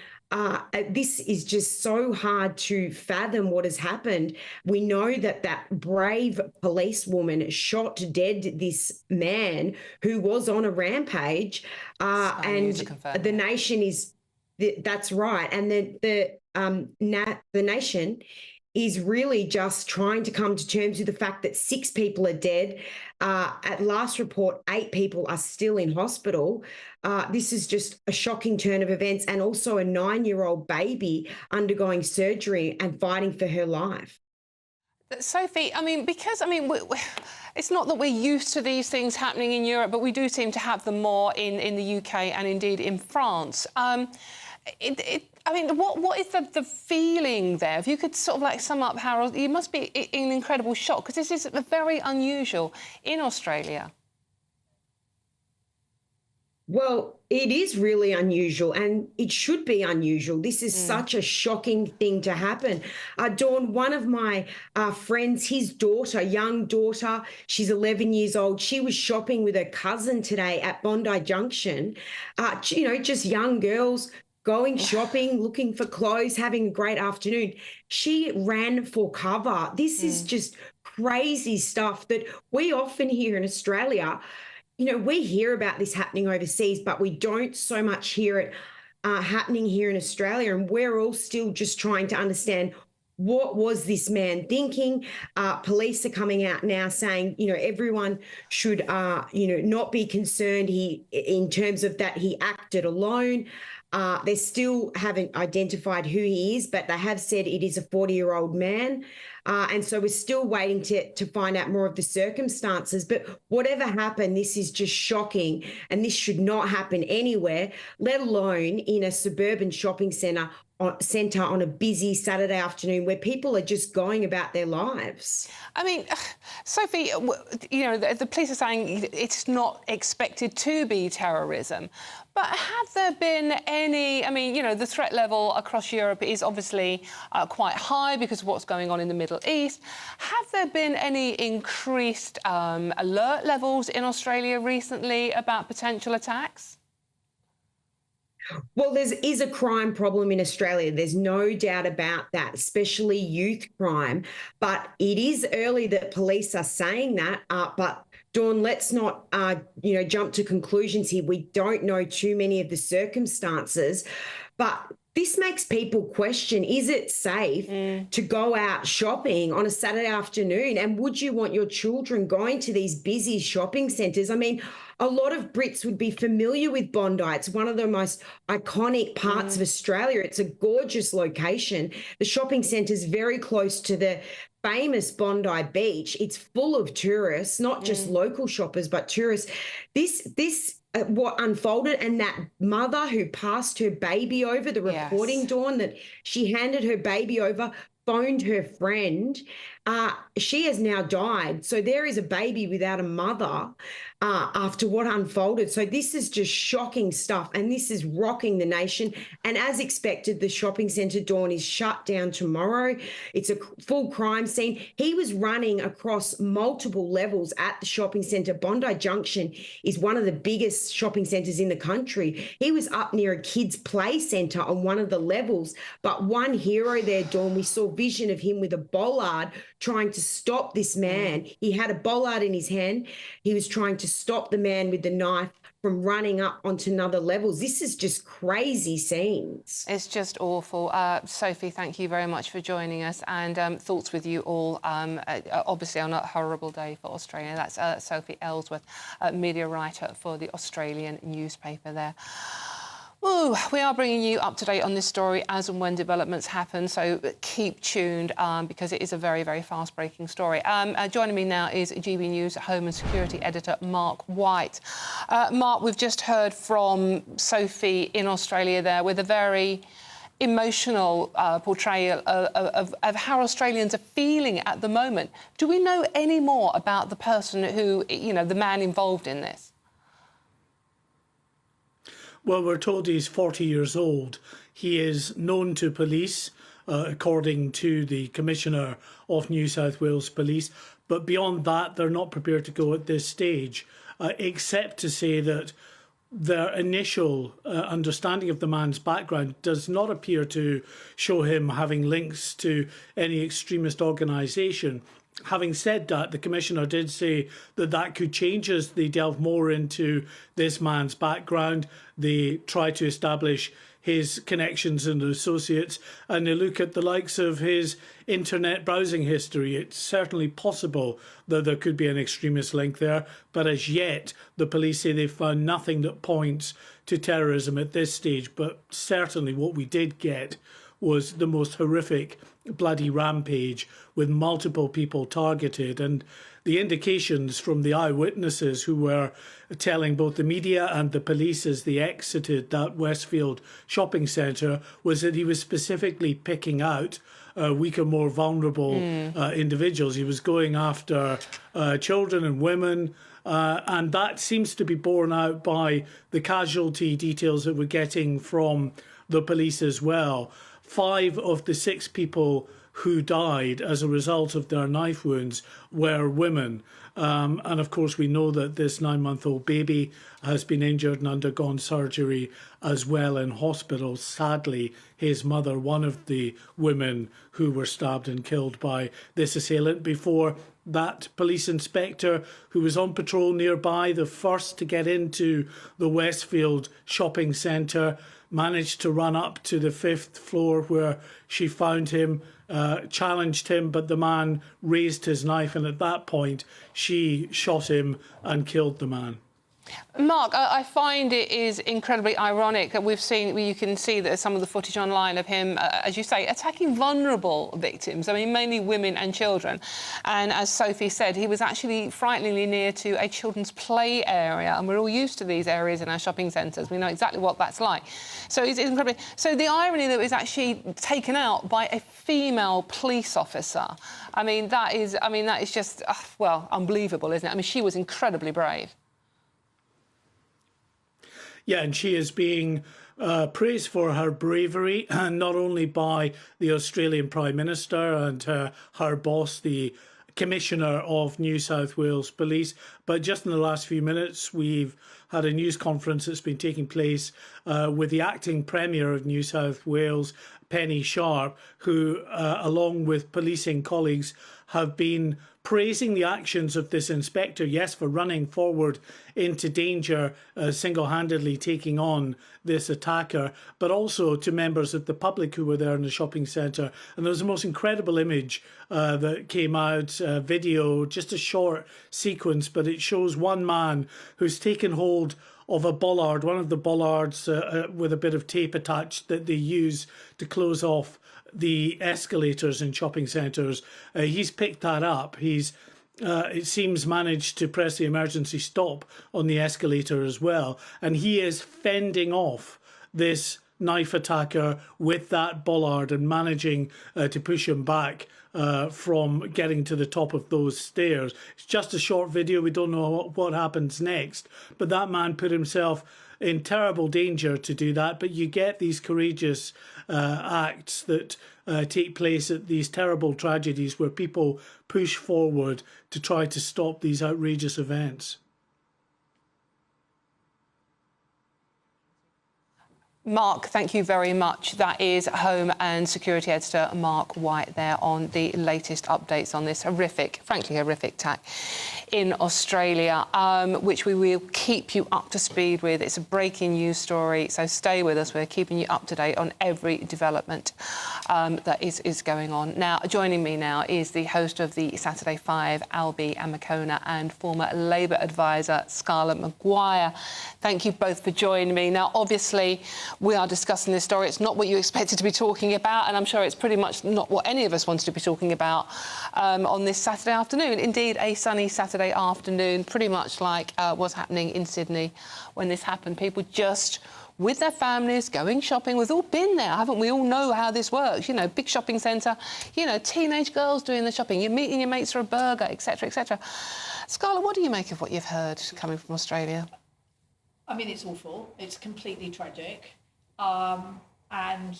[SPEAKER 1] This is just so hard to fathom what has happened. We know that brave policewoman shot dead this man who was on a rampage, and the nation is, that's right. And the nation is really just trying to come to terms with the fact that 6 people are dead. At last report, 8 people are still in hospital. This is just a shocking turn of events, and also a 9-year-old baby undergoing surgery and fighting for her life.
[SPEAKER 10] Sophie, it's not that we're used to these things happening in Europe, but we do seem to have them more in the UK and indeed in France. I mean, what is the feeling there? If you could sort of like sum up, Harold, you must be in incredible shock because this is very unusual in Australia.
[SPEAKER 1] Well, it is really unusual and it should be unusual. This is such a shocking thing to happen. Dawn, one of my friends, his daughter, young daughter, she's 11 years old. She was shopping with her cousin today at Bondi Junction. You know, just young girls going shopping, looking for clothes, having a great afternoon. She ran for cover. This is just crazy stuff that we often hear in Australia. You know, we hear about this happening overseas, but we don't so much hear it happening here in Australia. And we're all still just trying to understand, what was this man thinking? Police are coming out now saying, you know, everyone should, you know, not be concerned in terms of that he acted alone. They still haven't identified who he is, but they have said it is a 40-year-old man. And so we're still waiting to find out more of the circumstances. But whatever happened, this is just shocking. And this should not happen anywhere, let alone in a suburban shopping centre on a busy Saturday afternoon where people are just going about their lives.
[SPEAKER 10] I mean, Sophie, you know, the police are saying it's not expected to be terrorism. But have there been any, I mean, you know, the threat level across Europe is obviously quite high because of what's going on in the Middle East. Have there been any increased alert levels in Australia recently about potential attacks?
[SPEAKER 1] Well, there is a crime problem in Australia. There's no doubt about that, especially youth crime. But it is early that police are saying that. But Dawn, let's not, you know, jump to conclusions here. We don't know too many of the circumstances, but this makes people question, is it safe to go out shopping on a Saturday afternoon? And would you want your children going to these busy shopping centres? I mean, a lot of Brits would be familiar with Bondi. It's one of the most iconic parts of Australia. It's a gorgeous location. The shopping centre is very close to the famous Bondi Beach. It's full of tourists, not just local shoppers, but tourists. This what unfolded, and that mother who passed her baby over, the reporting, Dawn, that she handed her baby over, phoned her friend. She has now died. So there is a baby without a mother after what unfolded. So this is just shocking stuff, and this is rocking the nation. And as expected, the shopping centre, Dawn, is shut down tomorrow. It's a full crime scene. He was running across multiple levels at the shopping centre. Bondi Junction is one of the biggest shopping centres in the country. He was up near a kids' play centre on one of the levels. But one hero there, Dawn, we saw vision of him with a bollard trying to stop this man. He had a bollard in his hand. He was trying to stop the man with the knife from running up onto another levels. This is just crazy scenes.
[SPEAKER 10] It's just awful. Sophie, thank you very much for joining us, and thoughts with you all, obviously on a horrible day for Australia. That's Sophie Ellsworth, media writer for the Australian newspaper there. Ooh, we are bringing you up to date on this story as and when developments happen, so keep tuned because it is a very, very fast-breaking story. Joining me now is GB News Home and Security Editor Mark White. Mark, we've just heard from Sophie in Australia there with a very emotional portrayal of how Australians are feeling at the moment. Do we know any more about the person who, you know, the man involved in this?
[SPEAKER 3] Well, we're told he's 40 years old. He is known to police, according to the Commissioner of New South Wales Police. But beyond that, they're not prepared to go at this stage, except to say that their initial understanding of the man's background does not appear to show him having links to any extremist organisation. Having said that, the Commissioner did say that that could change as they delve more into this man's background. They try to establish his connections and associates, and they look at the likes of his internet browsing history. It's certainly possible that there could be an extremist link there, but as yet, the police say they've found nothing that points to terrorism at this stage. But certainly what we did get was the most horrific bloody rampage with multiple people targeted. And the indications from the eyewitnesses who were telling both the media and the police as they exited that Westfield shopping centre was that he was specifically picking out weaker, more vulnerable individuals. He was going after children and women, and that seems to be borne out by the casualty details that we're getting from the police as well. 5 of the 6 people who died as a result of their knife wounds were women. And of course, we know that this 9-month-old baby has been injured and undergone surgery as well in hospital. Sadly, his mother, one of the women who were stabbed and killed by this assailant. Before that police inspector who was on patrol nearby, the first to get into the Westfield shopping centre, managed to run up to the 5th floor where she found him, challenged him, but the man raised his knife, and at that point she shot him and killed the man.
[SPEAKER 10] Mark, I find it is incredibly ironic that you can see that some of the footage online of him, as you say, attacking vulnerable victims, I mean, mainly women and children. And as Sophie said, he was actually frighteningly near to a children's play area, and we're all used to these areas in our shopping centres. We know exactly what that's like. So it's incredibly... So the irony that it was actually taken out by a female police officer, I mean, that is just, well, unbelievable, isn't it? I mean, she was incredibly brave.
[SPEAKER 3] Yeah, and she is being praised for her bravery, and not only by the Australian Prime Minister and her boss, the Commissioner of New South Wales Police, but just in the last few minutes we've had a news conference that's been taking place with the acting Premier of New South Wales, Penny Sharp, who, along with policing colleagues, have been praising the actions of this inspector, yes, for running forward into danger, single-handedly taking on this attacker, but also to members of the public who were there in the shopping centre. And there was the most incredible image that came out, video, just a short sequence, but it shows one man who's taken hold of a bollard, one of the bollards with a bit of tape attached that they use to close off the escalators in shopping centres. He's picked that up. He's, it seems, managed to press the emergency stop on the escalator as well. And he is fending off this knife attacker with that bollard and managing to push him back from getting to the top of those stairs. It's just a short video. We don't know what happens next. But that man put himself in terrible danger to do that. But you get these courageous acts that take place at these terrible tragedies where people push forward to try to stop these outrageous events.
[SPEAKER 10] Mark, thank you very much. That is Home and Security Editor Mark White there on the latest updates on this horrific, frankly horrific attack in Australia, which we will keep you up to speed with. It's a breaking news story, so stay with us. We're keeping you up to date on every development that is going on. Now, joining me now is the host of the Saturday 5, Albie and Makona, and former Labour advisor Scarlett Maguire. Thank you both for joining me. Now, obviously, we are discussing this story. It's not what you expected to be talking about, and I'm sure it's pretty much not what any of us wanted to be talking about on this Saturday afternoon. Indeed, a sunny Saturday afternoon, pretty much like what's happening in Sydney when this happened. People just with their families going shopping. We've all been there, haven't we? All know how this works. You know, big shopping centre, you know, teenage girls doing the shopping. You're meeting your mates for a burger, etc., etc. Scarlett, what do you make of what you've heard coming from Australia?
[SPEAKER 14] I mean, it's awful. It's completely tragic. And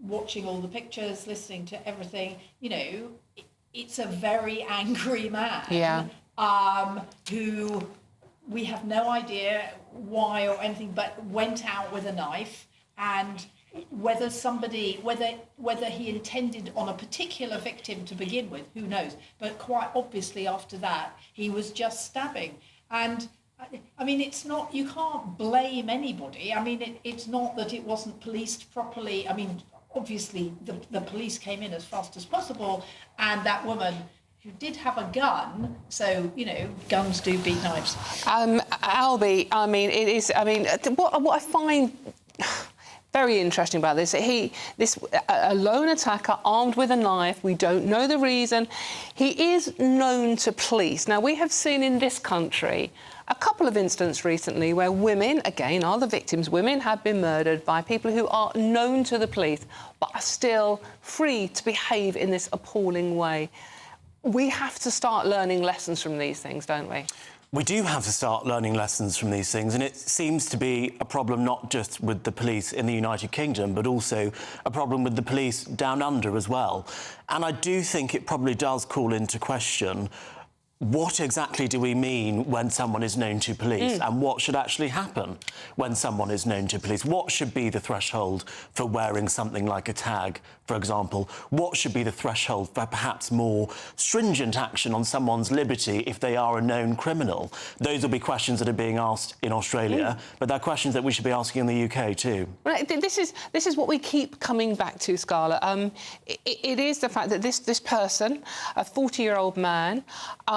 [SPEAKER 14] watching all the pictures, listening to everything, you know, it's a very angry man.
[SPEAKER 10] Yeah.
[SPEAKER 14] Who we have no idea why or anything, but went out with a knife, and whether he intended on a particular victim to begin with, who knows? But quite obviously after that, he was just stabbing. And I mean, it's not, you can't blame anybody. I mean, it's not that it wasn't policed properly. I mean, obviously the police came in as fast as possible, and that woman who did have a gun, so, you know, guns do beat knives. Albie,
[SPEAKER 10] I mean, it is, I mean, what I find very interesting about this. A lone attacker armed with a knife. We don't know the reason. He is known to police. Now, we have seen in this country a couple of incidents recently where women, again, are the victims. Women have been murdered by people who are known to the police but are still free to behave in this appalling way. We have to start learning lessons from these things, don't we?
[SPEAKER 15] We do have to start learning lessons from these things, and it seems to be a problem not just with the police in the United Kingdom, but also a problem with the police down under as well. And I do think it probably does call into question what exactly do we mean when someone is known to police, and what should actually happen when someone is known to police? What should be the threshold for wearing something like a tag, for example? What should be the threshold for perhaps more stringent action on someone's liberty if they are a known criminal? Those will be questions that are being asked in Australia, but they're questions that we should be asking in the UK too.
[SPEAKER 10] Well, this is what we keep coming back to, Scarlett. It is the fact that this person, a 40-year-old man,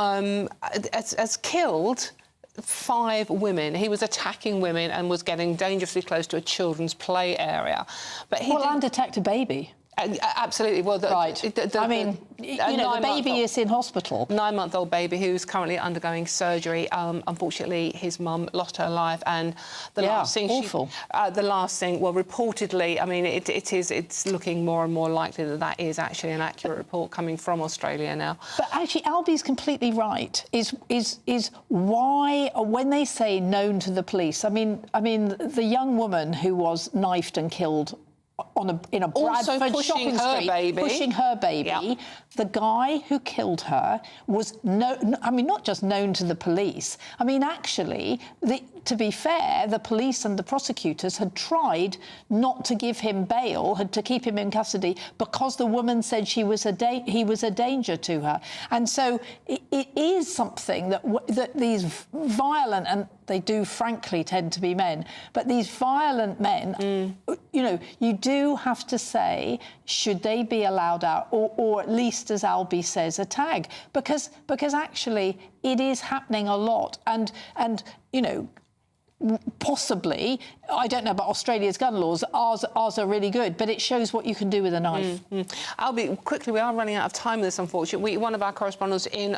[SPEAKER 10] has killed 5 women. He was attacking women and was getting dangerously close to a children's play area. But
[SPEAKER 20] and attacked a baby.
[SPEAKER 10] Absolutely. Well,
[SPEAKER 20] the baby is in hospital.
[SPEAKER 10] 9-month-old baby who's currently undergoing surgery. Unfortunately, his mum lost her life, and the last thing, reportedly, I mean, it's looking more and more likely that is actually an accurate report coming from Australia now.
[SPEAKER 20] But actually, Albie's completely right. Is why when they say known to the police? I mean, the young woman who was knifed and killed in a Bradford shopping street, pushing her baby. Yep. The guy who killed her was not just known to the police. I mean, actually, to be fair, the police and the prosecutors had tried not to give him bail, to keep him in custody, because the woman said he was a danger to her. And so it is something that these violent, and they do frankly tend to be men, but these violent men, you do have to say, should they be allowed out, or at least, as Albie says, a tag, because actually it is happening a lot, and possibly, I don't know about Australia's gun laws, ours are really good, but it shows what you can do with a knife.
[SPEAKER 10] Albie, quickly, we are running out of time with this, unfortunately. One of our correspondents in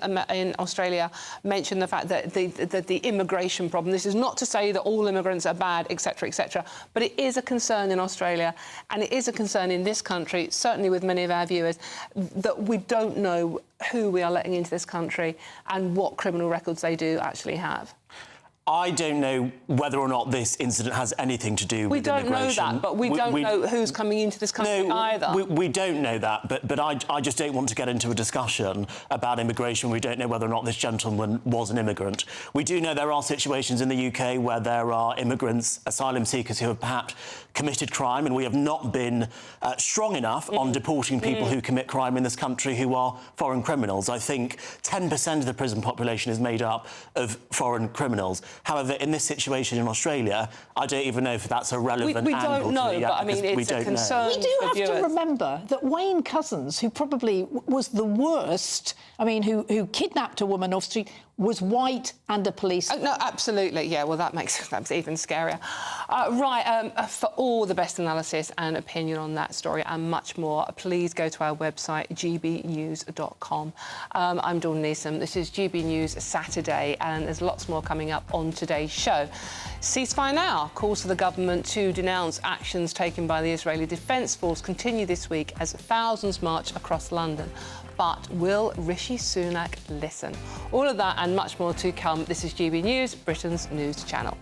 [SPEAKER 10] Australia mentioned the fact that the immigration problem, this is not to say that all immigrants are bad, etc., but it is a concern in Australia, and it is a concern in this country, certainly with many of our viewers, that we don't know who we are letting into this country and what criminal records they do actually have.
[SPEAKER 15] I don't know whether or not this incident has anything to do with immigration.
[SPEAKER 10] We don't know that, but we don't know who's coming into this country either.
[SPEAKER 15] We don't know that, but I just don't want to get into a discussion about immigration. We don't know whether or not this gentleman was an immigrant. We do know there are situations in the UK where there are immigrants, asylum seekers, who have perhaps committed crime, and we have not been strong enough on deporting people who commit crime in this country who are foreign criminals. I think 10% of the prison population is made up of foreign criminals. However, in this situation in Australia, I don't even know if that's a relevant angle.
[SPEAKER 10] We don't know, but I mean, it's a concern.
[SPEAKER 20] We do have to remember that Wayne Couzens, who probably was the worst, I mean, who kidnapped a woman off the street, was white and a policeman.
[SPEAKER 10] Oh, no, absolutely, yeah, well, that's even scarier. For all the best analysis and opinion on that story and much more, please go to our website, gbnews.com. I'm Dawn Neeson. This is GB News Saturday, and there's lots more coming up on today's show. Ceasefire now. Calls for the government to denounce actions taken by the Israeli Defence Force continue this week as thousands march across London. But will Rishi Sunak listen? All of that and much more to come. This is GB News, Britain's news channel.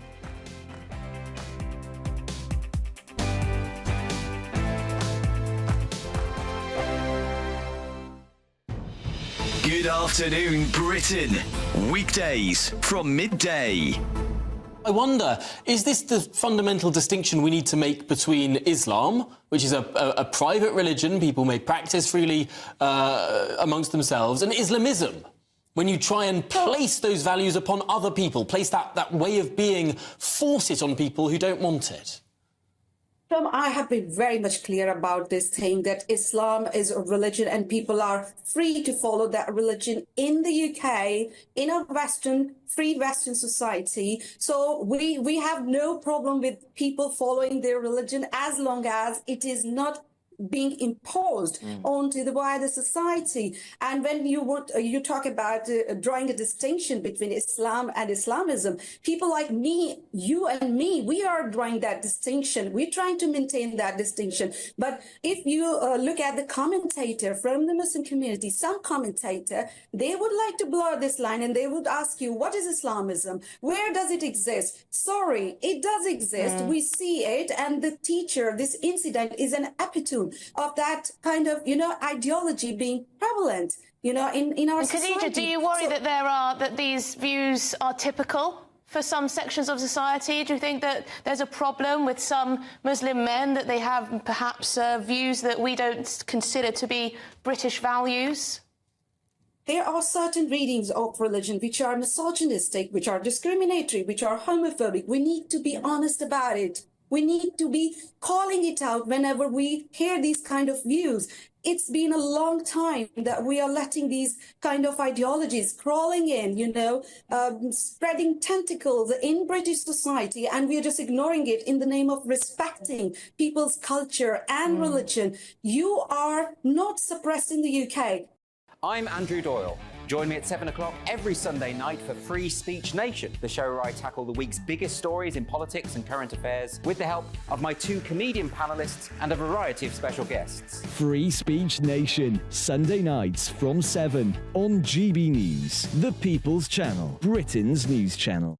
[SPEAKER 21] Good afternoon, Britain. Weekdays from midday.
[SPEAKER 17] I wonder, is this the fundamental distinction we need to make between Islam, which is a private religion people may practice freely amongst themselves, and Islamism, when you try and place those values upon other people, place that way of being, force it on people who don't want it?
[SPEAKER 18] Tom, I have been very much clear about this thing that Islam is a religion and people are free to follow that religion in the UK, in a free Western society. So we have no problem with people following their religion as long as it is not being imposed onto the wider society. And when you talk about drawing a distinction between Islam and Islamism, people like me, you and me, we are drawing that distinction. We're trying to maintain that distinction. But if you look at the commentator from the Muslim community, some commentator, they would like to blur this line and they would ask you, what is Islamism? Where does it exist? Sorry, it does exist. We see it. And the teacher, this incident is an epitome of that kind of, ideology being prevalent, in our society.
[SPEAKER 19] Khadija, do you worry that these views are typical for some sections of society? Do you think that there's a problem with some Muslim men, that they have perhaps views that we don't consider to be British values?
[SPEAKER 18] There are certain readings of religion which are misogynistic, which are discriminatory, which are homophobic. We need to be honest about it. We need to be calling it out whenever we hear these kind of views. It's been a long time that we are letting these kind of ideologies crawling in, spreading tentacles in British society, and we are just ignoring it in the name of respecting people's culture and religion. You are not suppressed in the UK.
[SPEAKER 22] I'm Andrew Doyle. Join me at 7 o'clock every Sunday night for Free Speech Nation, the show where I tackle the week's biggest stories in politics and current affairs with the help of my 2 comedian panellists and a variety of special guests.
[SPEAKER 24] Free Speech Nation, Sunday nights from 7 on GB News, the People's Channel, Britain's news channel.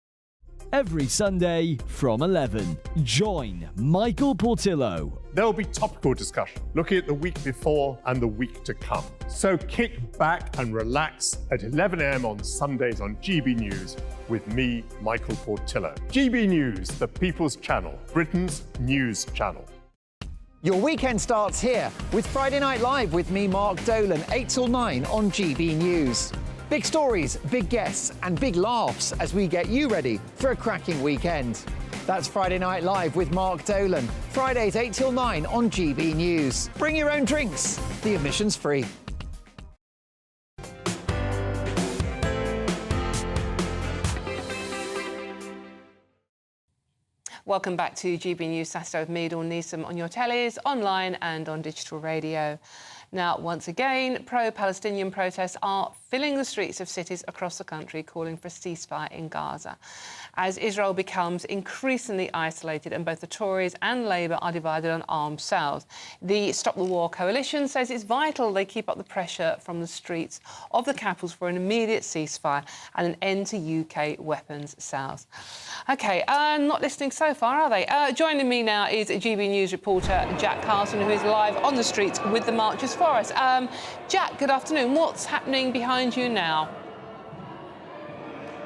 [SPEAKER 24] Every Sunday from 11, join Michael Portillo.
[SPEAKER 25] There'll be topical discussion, looking at the week before and the week to come. So kick back and relax at 11 a.m. on Sundays on GB News with me, Michael Portillo. GB News, the People's Channel, Britain's news channel.
[SPEAKER 26] Your weekend starts here with Friday Night Live with me, Mark Dolan, 8 till 9 on GB News. Big stories, big guests and big laughs as we get you ready for a cracking weekend. That's Friday Night Live with Mark Dolan. Fridays 8 till 9 on GB News. Bring your own drinks. The admission's free.
[SPEAKER 10] Welcome back to GB News Saturday with me, Dawn Neeson, on your tellies, online and on digital radio. Now, once again, pro-Palestinian protests are filling the streets of cities across the country, calling for a ceasefire in Gaza. As Israel becomes increasingly isolated and both the Tories and Labour are divided on armed sales, the Stop the War coalition says it's vital they keep up the pressure from the streets of the capitals for an immediate ceasefire and an end to UK weapons sales. OK, not listening so far, are they? Joining me now is GB News reporter Jack Carlson, who is live on the streets with the marches for us. Jack, good afternoon. What's happening behind you now?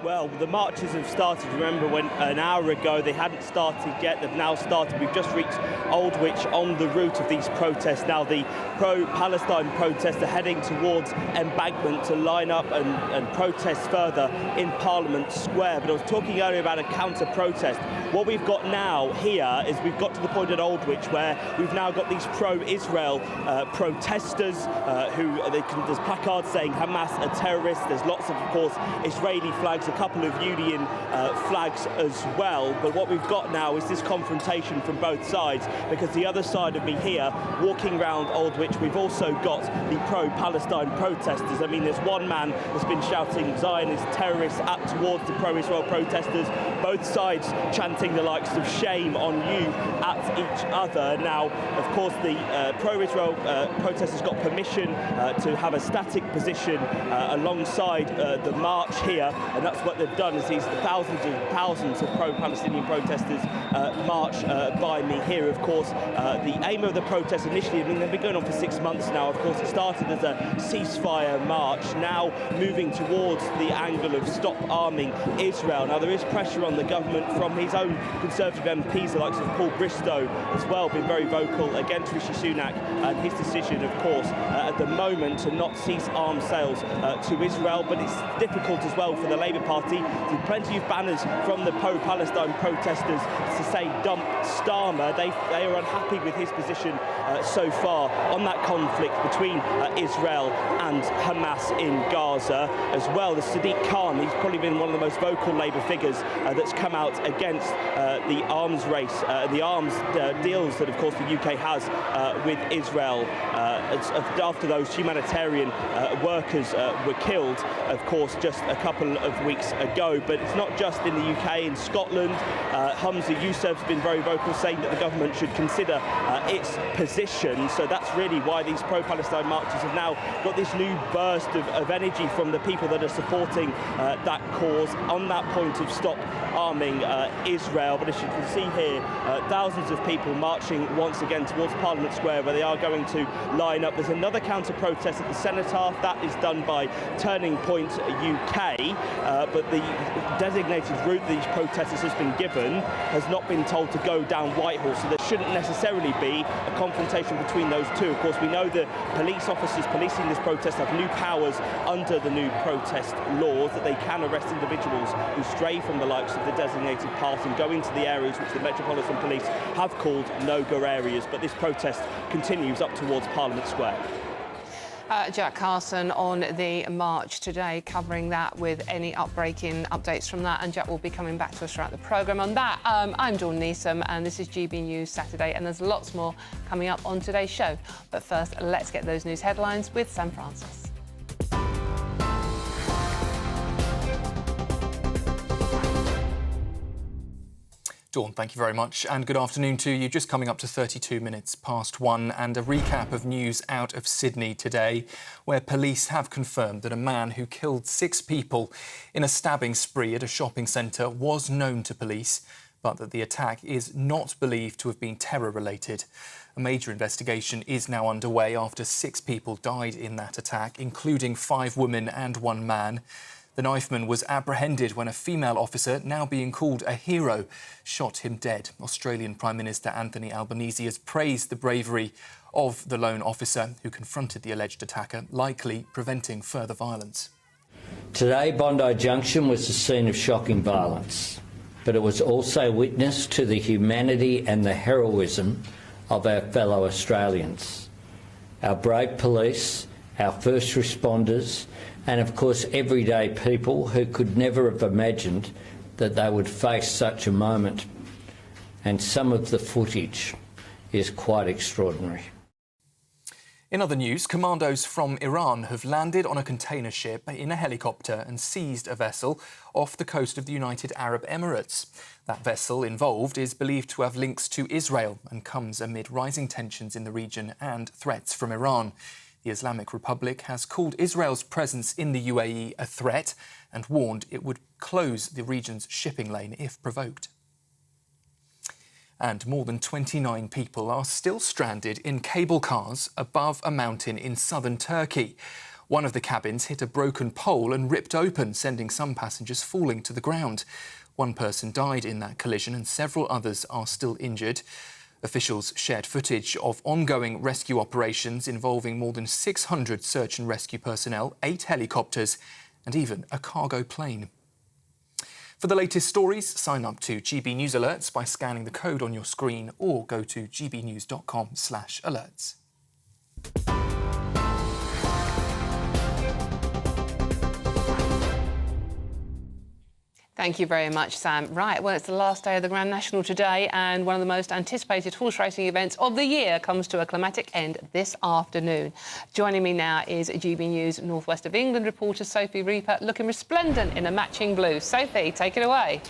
[SPEAKER 27] Well, the marches have started. Remember, when an hour ago they hadn't started yet. They've now started. We've just reached Aldwych on the route of these protests. Now, the pro-Palestine protests are heading towards Embankment to line up and protest further in Parliament Square. But I was talking earlier about a counter-protest. What we've got now here is we've got to the point at Aldwych where we've now got these pro-Israel protesters there's placards saying Hamas are terrorists. There's lots of course, Israeli flags, a couple of union flags as well. But what we've got now is this confrontation from both sides, because the other side of me here, walking around Aldwych, we've also got the pro-Palestine protesters. I mean, there's one man that's been shouting Zionist terrorists up towards the pro-Israel protesters, both sides chanting the likes of shame on you at each other. Now, of course, the pro-Israel protesters got permission to have a static position alongside the march here, and that's what they've done, is these thousands of pro-Palestinian protesters march by me here. Of course, the aim of the protest initially, I mean, they've been going on for 6 months now. Of course, it started as a ceasefire march, now moving towards the angle of stop arming Israel. Now, there is pressure on the government from his own some Conservative MPs, the likes of Paul Bristow as well, been very vocal against Rishi Sunak and his decision, of course, at the moment to not cease arms sales to Israel. But it's difficult as well for the Labour Party. There's plenty of banners from the pro-Palestine protesters to say dump Starmer. They are unhappy with his position so far on that conflict between Israel and Hamas in Gaza. As well, the Sadiq Khan, he's probably been one of the most vocal Labour figures that's come out against the arms race, the arms deals that, of course, the UK has with Israel after those humanitarian workers were killed, of course, just a couple of weeks ago. But it's not just in the UK. In Scotland, Humza Yousaf's been very vocal, saying that the government should consider its position. So that's really why these pro-Palestine marches have now got this new burst of energy from the people that are supporting that cause on that point of stop arming Israel. But as you can see here, thousands of people marching once again towards Parliament Square, where they are going to line up. There's another counter-protest at the Cenotaph. That is done by Turning Point UK, but the designated route that these protesters has been given has not been told to go down Whitehall, so there shouldn't necessarily be a confrontation between those two. Of course, we know the police officers policing this protest have new powers under the new protest laws, that they can arrest individuals who stray from the likes of the designated path and go into the areas which the Metropolitan Police have called no-go areas. But this protest continues up towards Parliament Square.
[SPEAKER 10] Jack Carson on the march today, covering that with any upbreaking updates from that. And Jack will be coming back to us throughout the programme on that. I'm Dawn Neeson, and this is GB News Saturday, and there's lots more coming up on today's show. But first, let's get those news headlines with Sam Francis.
[SPEAKER 7] Dawn, thank you very much, and good afternoon to you. Just coming up to 32 minutes past 1, and a recap of news out of Sydney today, where police have confirmed that a man who killed 6 people in a stabbing spree at a shopping centre was known to police, but that the attack is not believed to have been terror-related. A major investigation is now underway after 6 people died in that attack, including 5 women and 1 man. The knifeman was apprehended when a female officer, now being called a hero, shot him dead. Australian Prime Minister Anthony Albanese has praised the bravery of the lone officer who confronted the alleged attacker, likely preventing further violence.
[SPEAKER 11] Today, Bondi Junction was the scene of shocking violence, but it was also witness to the humanity and the heroism of our fellow Australians. Our brave police, our first responders, and of course everyday people who could never have imagined that they would face such a moment. And some of the footage is quite extraordinary.
[SPEAKER 7] In other news, commandos from Iran have landed on a container ship in a helicopter and seized a vessel off the coast of the United Arab Emirates. That vessel involved is believed to have links to Israel and comes amid rising tensions in the region and threats from Iran. The Islamic Republic has called Israel's presence in the UAE a threat and warned it would close the region's shipping lane if provoked. And more than 29 people are still stranded in cable cars above a mountain in southern Turkey. One of the cabins hit a broken pole and ripped open, sending some passengers falling to the ground. 1 person died in that collision and several others are still injured. Officials shared footage of ongoing rescue operations involving more than 600 search and rescue personnel, 8 helicopters and even a cargo plane. For the latest stories, sign up to GB News Alerts by scanning the code on your screen or go to gbnews.com/alerts.
[SPEAKER 10] Thank you very much, Sam. Right, well, it's the last day of the Grand National today, and one of the most anticipated horse racing events of the year comes to a climatic end this afternoon. Joining me now is GB News North West of England reporter Sophie Reaper, looking resplendent in a matching blue. Sophie, take it away.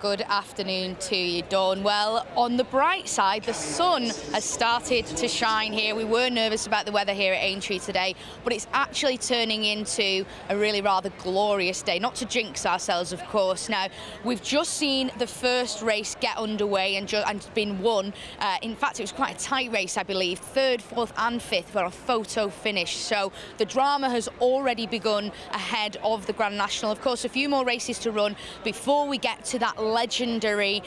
[SPEAKER 2] Good afternoon to you, Dawn. Well, on the bright side, the sun has started to shine here. We were nervous about the weather here at Aintree today, but it's actually turning into a really rather glorious day. Not to jinx ourselves, of course. Now, we've just seen the first race get underway and been won. In fact, it was quite a tight race, I believe. Third, fourth and fifth were a photo finish. So the drama has already begun ahead of the Grand National. Of course, a few more races to run before we get to that legendary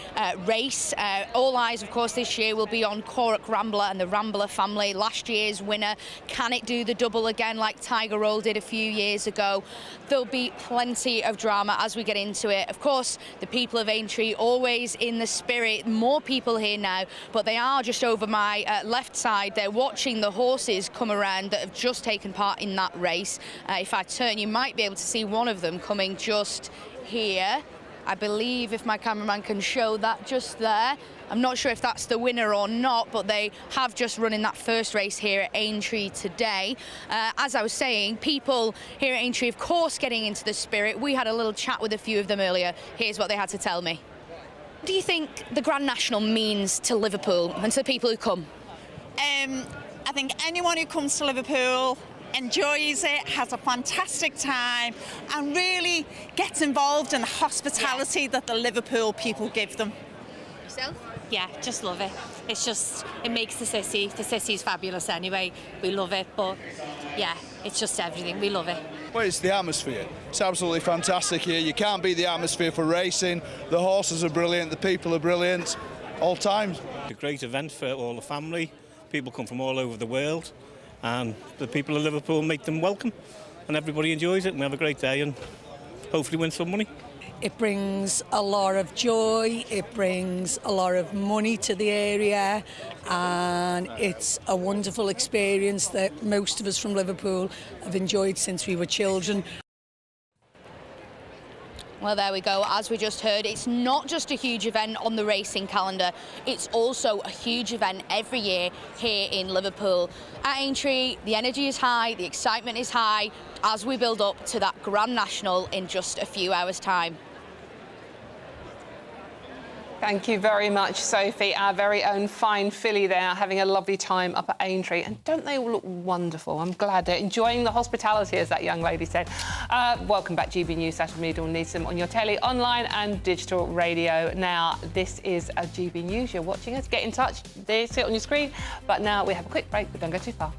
[SPEAKER 2] race. All eyes, of course, this year will be on Corach Rambler and the Rambler family. Last year's winner. Can it do the double again like Tiger Roll did a few years ago? There'll be plenty of drama as we get into it. Of course, the people of Aintree always in the spirit. More people here now, but they are just over my left side. They're watching the horses come around that have just taken part in that race. If I turn, you might be able to see one of them coming just here. I believe, if my cameraman can show that just there. I'm not sure if that's the winner or not, but they have just run in that first race here at Aintree today. As I was saying, people here at Aintree, of course, getting into the spirit. We had a little chat with a few of them earlier. Here's what they had to tell me. What do you think the Grand National means to Liverpool and to the people who come?
[SPEAKER 4] I think anyone who comes to Liverpool enjoys it, has a fantastic time, and really gets involved in the hospitality that the Liverpool people give them.
[SPEAKER 2] Yourself?
[SPEAKER 5] Yeah, just love it. It's just, it makes the city. The city's fabulous anyway. We love it, but yeah, it's just everything. We love it.
[SPEAKER 6] Well, it's the atmosphere. It's absolutely fantastic here. You can't beat the atmosphere for racing. The horses are brilliant, the people are brilliant, all times.
[SPEAKER 8] A great event for all the family. People come from all over the world, and the people of Liverpool make them welcome, and everybody enjoys it, and we have a great day and hopefully win some money.
[SPEAKER 12] It brings a lot of joy, it brings a lot of money to the area, and it's a wonderful experience that most of us from Liverpool have enjoyed since we were children.
[SPEAKER 2] Well, there we go. As we just heard, it's not just a huge event on the racing calendar, it's also a huge event every year here in Liverpool. At Aintree, the energy is high, the excitement is high as we build up to that Grand National in just a few hours' time.
[SPEAKER 10] Thank you very much, Sophie. Our very own fine filly there, having a lovely time up at Aintree. And don't they all look wonderful? I'm glad they're enjoying the hospitality, as that young lady said. Welcome back, GB News, Saturday with Dawn Newsroom on your telly, online and digital radio. Now, this is a GB News. You're watching us. Get in touch. There you see it on your screen. But now we have a quick break, but don't go too far.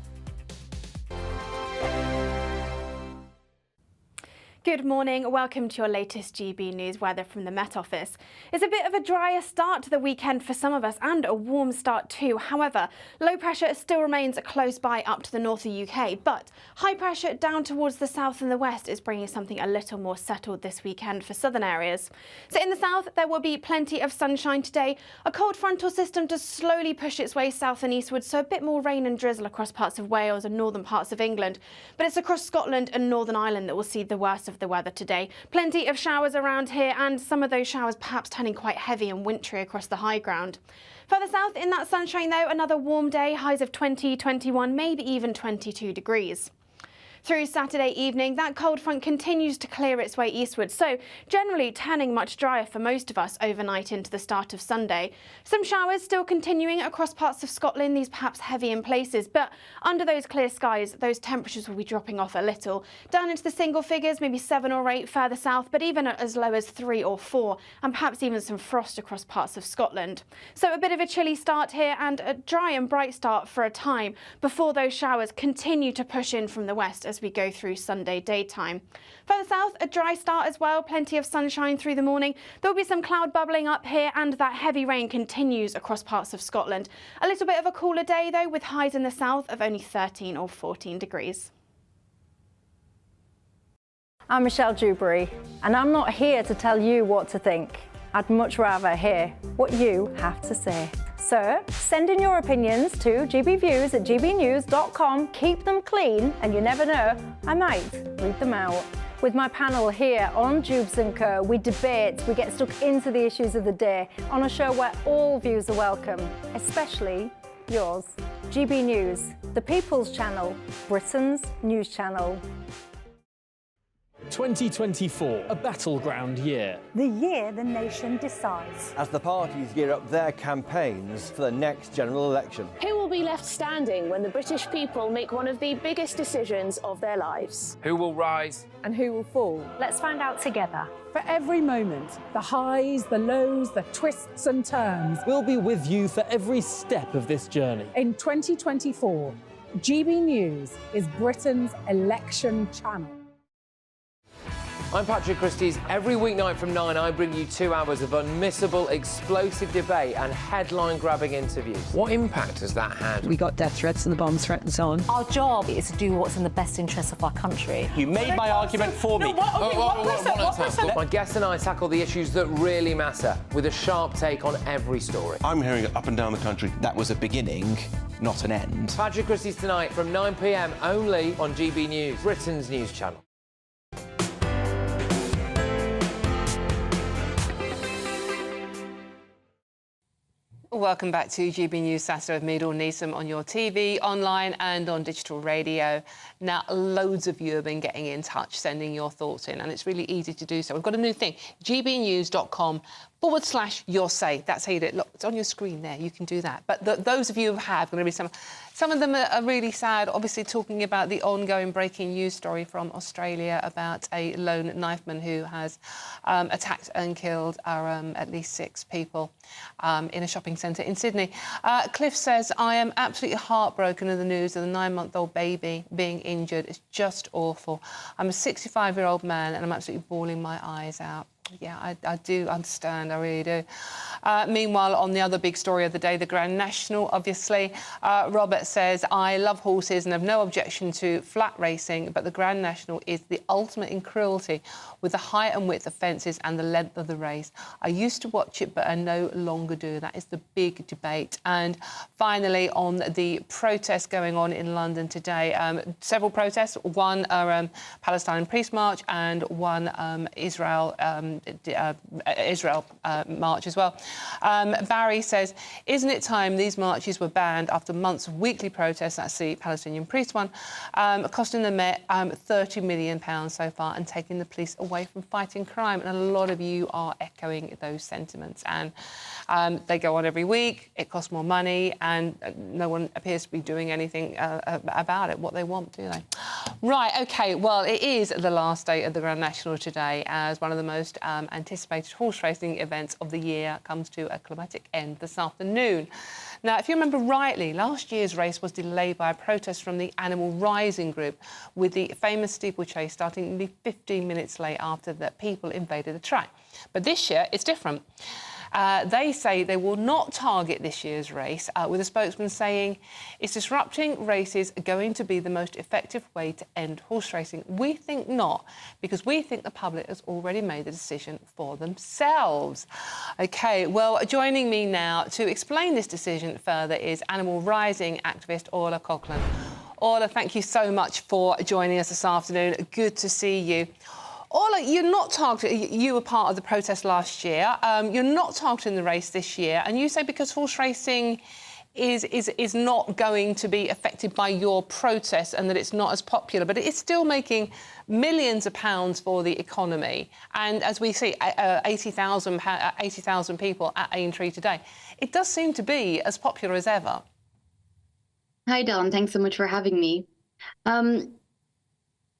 [SPEAKER 16] Good morning. Welcome to your latest GB News weather from the Met Office. It's a bit of a drier start to the weekend for some of us and a warm start too. However, low pressure still remains close by up to the north of the UK, but high pressure down towards the south and the west is bringing something a little more settled this weekend for southern areas. So in the south, there will be plenty of sunshine today. A cold frontal system does slowly push its way south and eastward, so a bit more rain and drizzle across parts of Wales and northern parts of England. But it's across Scotland and Northern Ireland that will see the worst of the weather today. Plenty of showers around here, and some of those showers perhaps turning quite heavy and wintry across the high ground. Further south in that sunshine though, another warm day, highs of 20, 21, maybe even 22 degrees. Through Saturday evening, that cold front continues to clear its way eastward, so generally turning much drier for most of us overnight into the start of Sunday. Some showers still continuing across parts of Scotland, these perhaps heavy in places, but under those clear skies, those temperatures will be dropping off a little. Down into the single figures, maybe 7 or 8 further south, but even as low as 3 or 4, and perhaps even some frost across parts of Scotland. So a bit of a chilly start here and a dry and bright start for a time before those showers continue to push in from the west as we go through Sunday daytime. Further south, a dry start as well, plenty of sunshine through the morning. There'll be some cloud bubbling up here and that heavy rain continues across parts of Scotland. A little bit of a cooler day though, with highs in the south of only 13 or 14 degrees.
[SPEAKER 28] I'm Michelle Dewberry, and I'm not here to tell you what to think. I'd much rather hear what you have to say. So send in your opinions to gbviews@gbnews.com. Keep them clean, and you never know, I might read them out. With my panel here on Jubes & Co, we debate, we get stuck into the issues of the day on a show where all views are welcome, especially yours. GB News, the People's Channel, Britain's news channel.
[SPEAKER 1] 2024, a battleground year.
[SPEAKER 3] The year the nation decides.
[SPEAKER 9] As the parties gear up their campaigns for the next general election.
[SPEAKER 13] Who will be left standing when the British people make one of the biggest decisions of their lives?
[SPEAKER 14] Who will rise?
[SPEAKER 3] And who will fall? Let's find out together. For every moment, the highs, the lows, the twists and turns.
[SPEAKER 1] We'll be with you for every step of this journey.
[SPEAKER 3] In 2024, GB News is Britain's election channel.
[SPEAKER 15] I'm Patrick Christie's. Every weeknight from 9, I bring you 2 hours of unmissable, explosive debate and headline-grabbing interviews. What impact has that had?
[SPEAKER 20] We got death threats and the bomb threat and so on.
[SPEAKER 3] Our job is to do what's in the best interest of our country.
[SPEAKER 1] You made my argument for me.
[SPEAKER 15] My guests and I tackle the issues that really matter, with a sharp take on every story.
[SPEAKER 23] I'm hearing it up and down the country. That was a beginning, not an end.
[SPEAKER 15] Patrick Christie's tonight from 9 p.m. only on GB News, Britain's news channel.
[SPEAKER 10] Welcome back to GB News Saturday with me, Dawn Neeson, on your TV, online and on digital radio. Now, loads of you have been getting in touch, sending your thoughts in, and it's really easy to do so. We've got a new thing, gbnews.com/your say. That's how you do it. Look, it's on your screen there. You can do that. But those of you who have, going to be some of them are really sad, obviously talking about the ongoing breaking news story from Australia about a lone knifeman who has attacked and killed at least 6 people in a shopping centre in Sydney. Cliff says, I am absolutely heartbroken at the news of the 9-month-old baby being injured. It's just awful. I'm a 65-year-old man and I'm absolutely bawling my eyes out. Yeah, I do understand, I really do. Meanwhile, on the other big story of the day, the Grand National, obviously, Robert says, I love horses and have no objection to flat racing, but the Grand National is the ultimate in cruelty with the height and width of fences and the length of the race. I used to watch it, but I no longer do. That is the big debate. And finally, on the protests going on in London today, several protests, one Palestine Peace March and one Israel march as well. Barry says, isn't it time these marches were banned after months of weekly protests? That's the Palestinian priest one, costing the Met £30 million so far and taking the police away from fighting crime. And a lot of you are echoing those sentiments. And they go on every week, it costs more money, and no one appears to be doing anything about it, what they want, do they? Right, OK, well, it is the last day of the Grand National today, as one of the most anticipated horse racing events of the year comes to a climatic end this afternoon. Now, if you remember rightly, last year's race was delayed by a protest from the Animal Rising group, with the famous steeplechase starting nearly 15 minutes late after the people invaded the track. But this year, it's different. They say they will not target this year's race, with a spokesman saying, is disrupting races going to be the most effective way to end horse racing? We think not, because we think the public has already made the decision for themselves. OK, well, joining me now to explain this decision further is Animal Rising activist Orla Coughlin. Orla, thank you so much for joining us this afternoon. Good to see you. Orla, you're not targeted. You were part of the protest last year. You're not targeting the race this year, and you say because horse racing is not going to be affected by your protest and that it's not as popular, but it's still making millions of pounds for the economy. And as we see, 80,000 people at Aintree today, it does seem to be as popular as ever.
[SPEAKER 29] Hi, Dawn. Thanks so much for having me.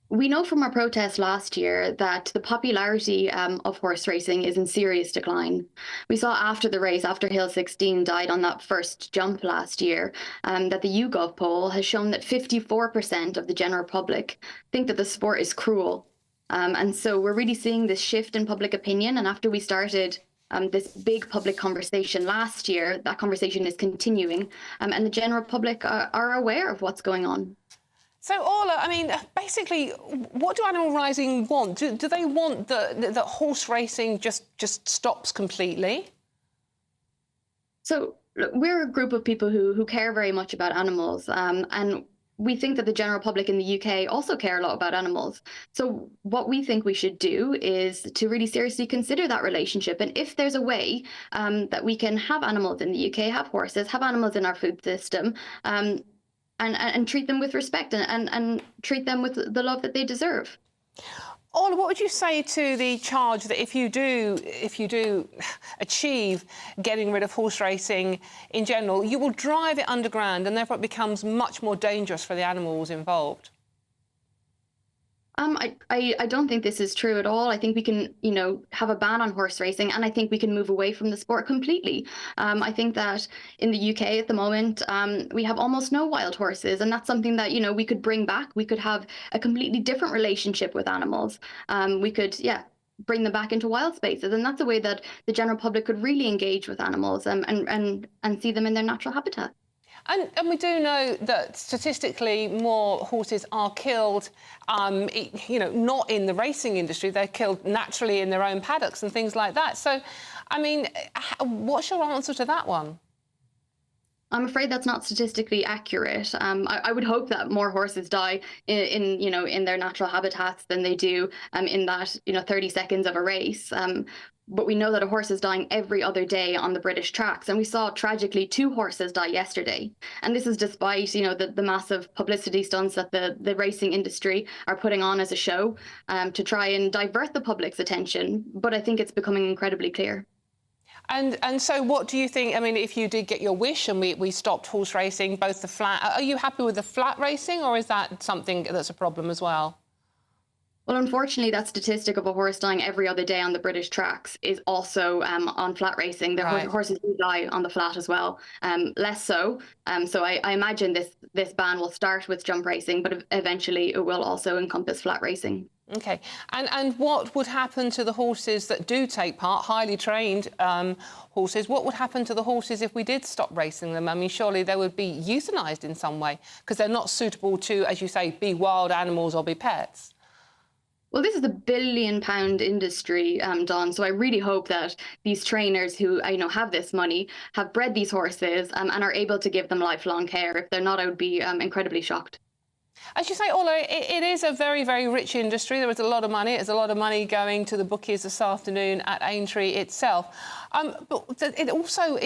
[SPEAKER 29] We know from our protest last year that the popularity of horse racing is in serious decline. We saw after the race, after Hill 16 died on that first jump last year, that the YouGov poll has shown that 54% of the general public think that the sport is cruel. And so we're really seeing this shift in public opinion. And after we started this big public conversation last year, that conversation is continuing, and the general public are aware of what's going on.
[SPEAKER 10] So, Orla, I mean, basically, what do Animal Rising want? Do they want that horse racing just stops completely?
[SPEAKER 29] So, look, we're a group of people who care very much about animals, and we think that the general public in the UK also care a lot about animals. So what we think we should do is to really seriously consider that relationship. And if there's a way that we can have animals in the UK, have horses, have animals in our food system, and treat them with respect and treat them with the love that they deserve.
[SPEAKER 10] Ola, what would you say to the charge that if you do achieve getting rid of horse racing in general, you will drive it underground and therefore it becomes much more dangerous for the animals involved?
[SPEAKER 29] I don't think this is true at all. I think we can, have a ban on horse racing, and I think we can move away from the sport completely. I think that in the UK at the moment, we have almost no wild horses, and that's something that, we could bring back. We could have a completely different relationship with animals. We could, bring them back into wild spaces, and that's a way that the general public could really engage with animals and see them in their natural habitat.
[SPEAKER 10] And we do know that statistically more horses are killed, not in the racing industry. They're killed naturally in their own paddocks and things like that. So, I mean, what's your answer to that one?
[SPEAKER 29] I'm afraid that's not statistically accurate. I would hope that more horses die in their natural habitats than they do in that 30 seconds of a race. But we know that a horse is dying every other day on the British tracks. And we saw, tragically, 2 horses die yesterday. And this is despite, the massive publicity stunts that the racing industry are putting on as a show to try and divert the public's attention. But I think it's becoming incredibly clear.
[SPEAKER 10] And so what do you think, I mean, if you did get your wish and we stopped horse racing, both the flat, are you happy with the flat racing, or is that something that's a problem as well?
[SPEAKER 29] Well, unfortunately, that statistic of a horse dying every other day on the British tracks is also on flat racing. The horses do die on the flat as well, less so. So I imagine this ban will start with jump racing, but eventually it will also encompass flat racing.
[SPEAKER 10] OK. And what would happen to the horses that do take part, highly trained horses? What would happen to the horses if we did stop racing them? I mean, surely they would be euthanised in some way because they're not suitable to, as you say, be wild animals or be pets.
[SPEAKER 29] Well, this is a billion-pound industry, Dawn. So I really hope that these trainers who have this money have bred these horses and are able to give them lifelong care. If they're not, I would be incredibly shocked.
[SPEAKER 10] As you say, Ola, it is a very, very rich industry. There is a lot of money. There's a lot of money going to the bookies this afternoon at Aintree itself. But it also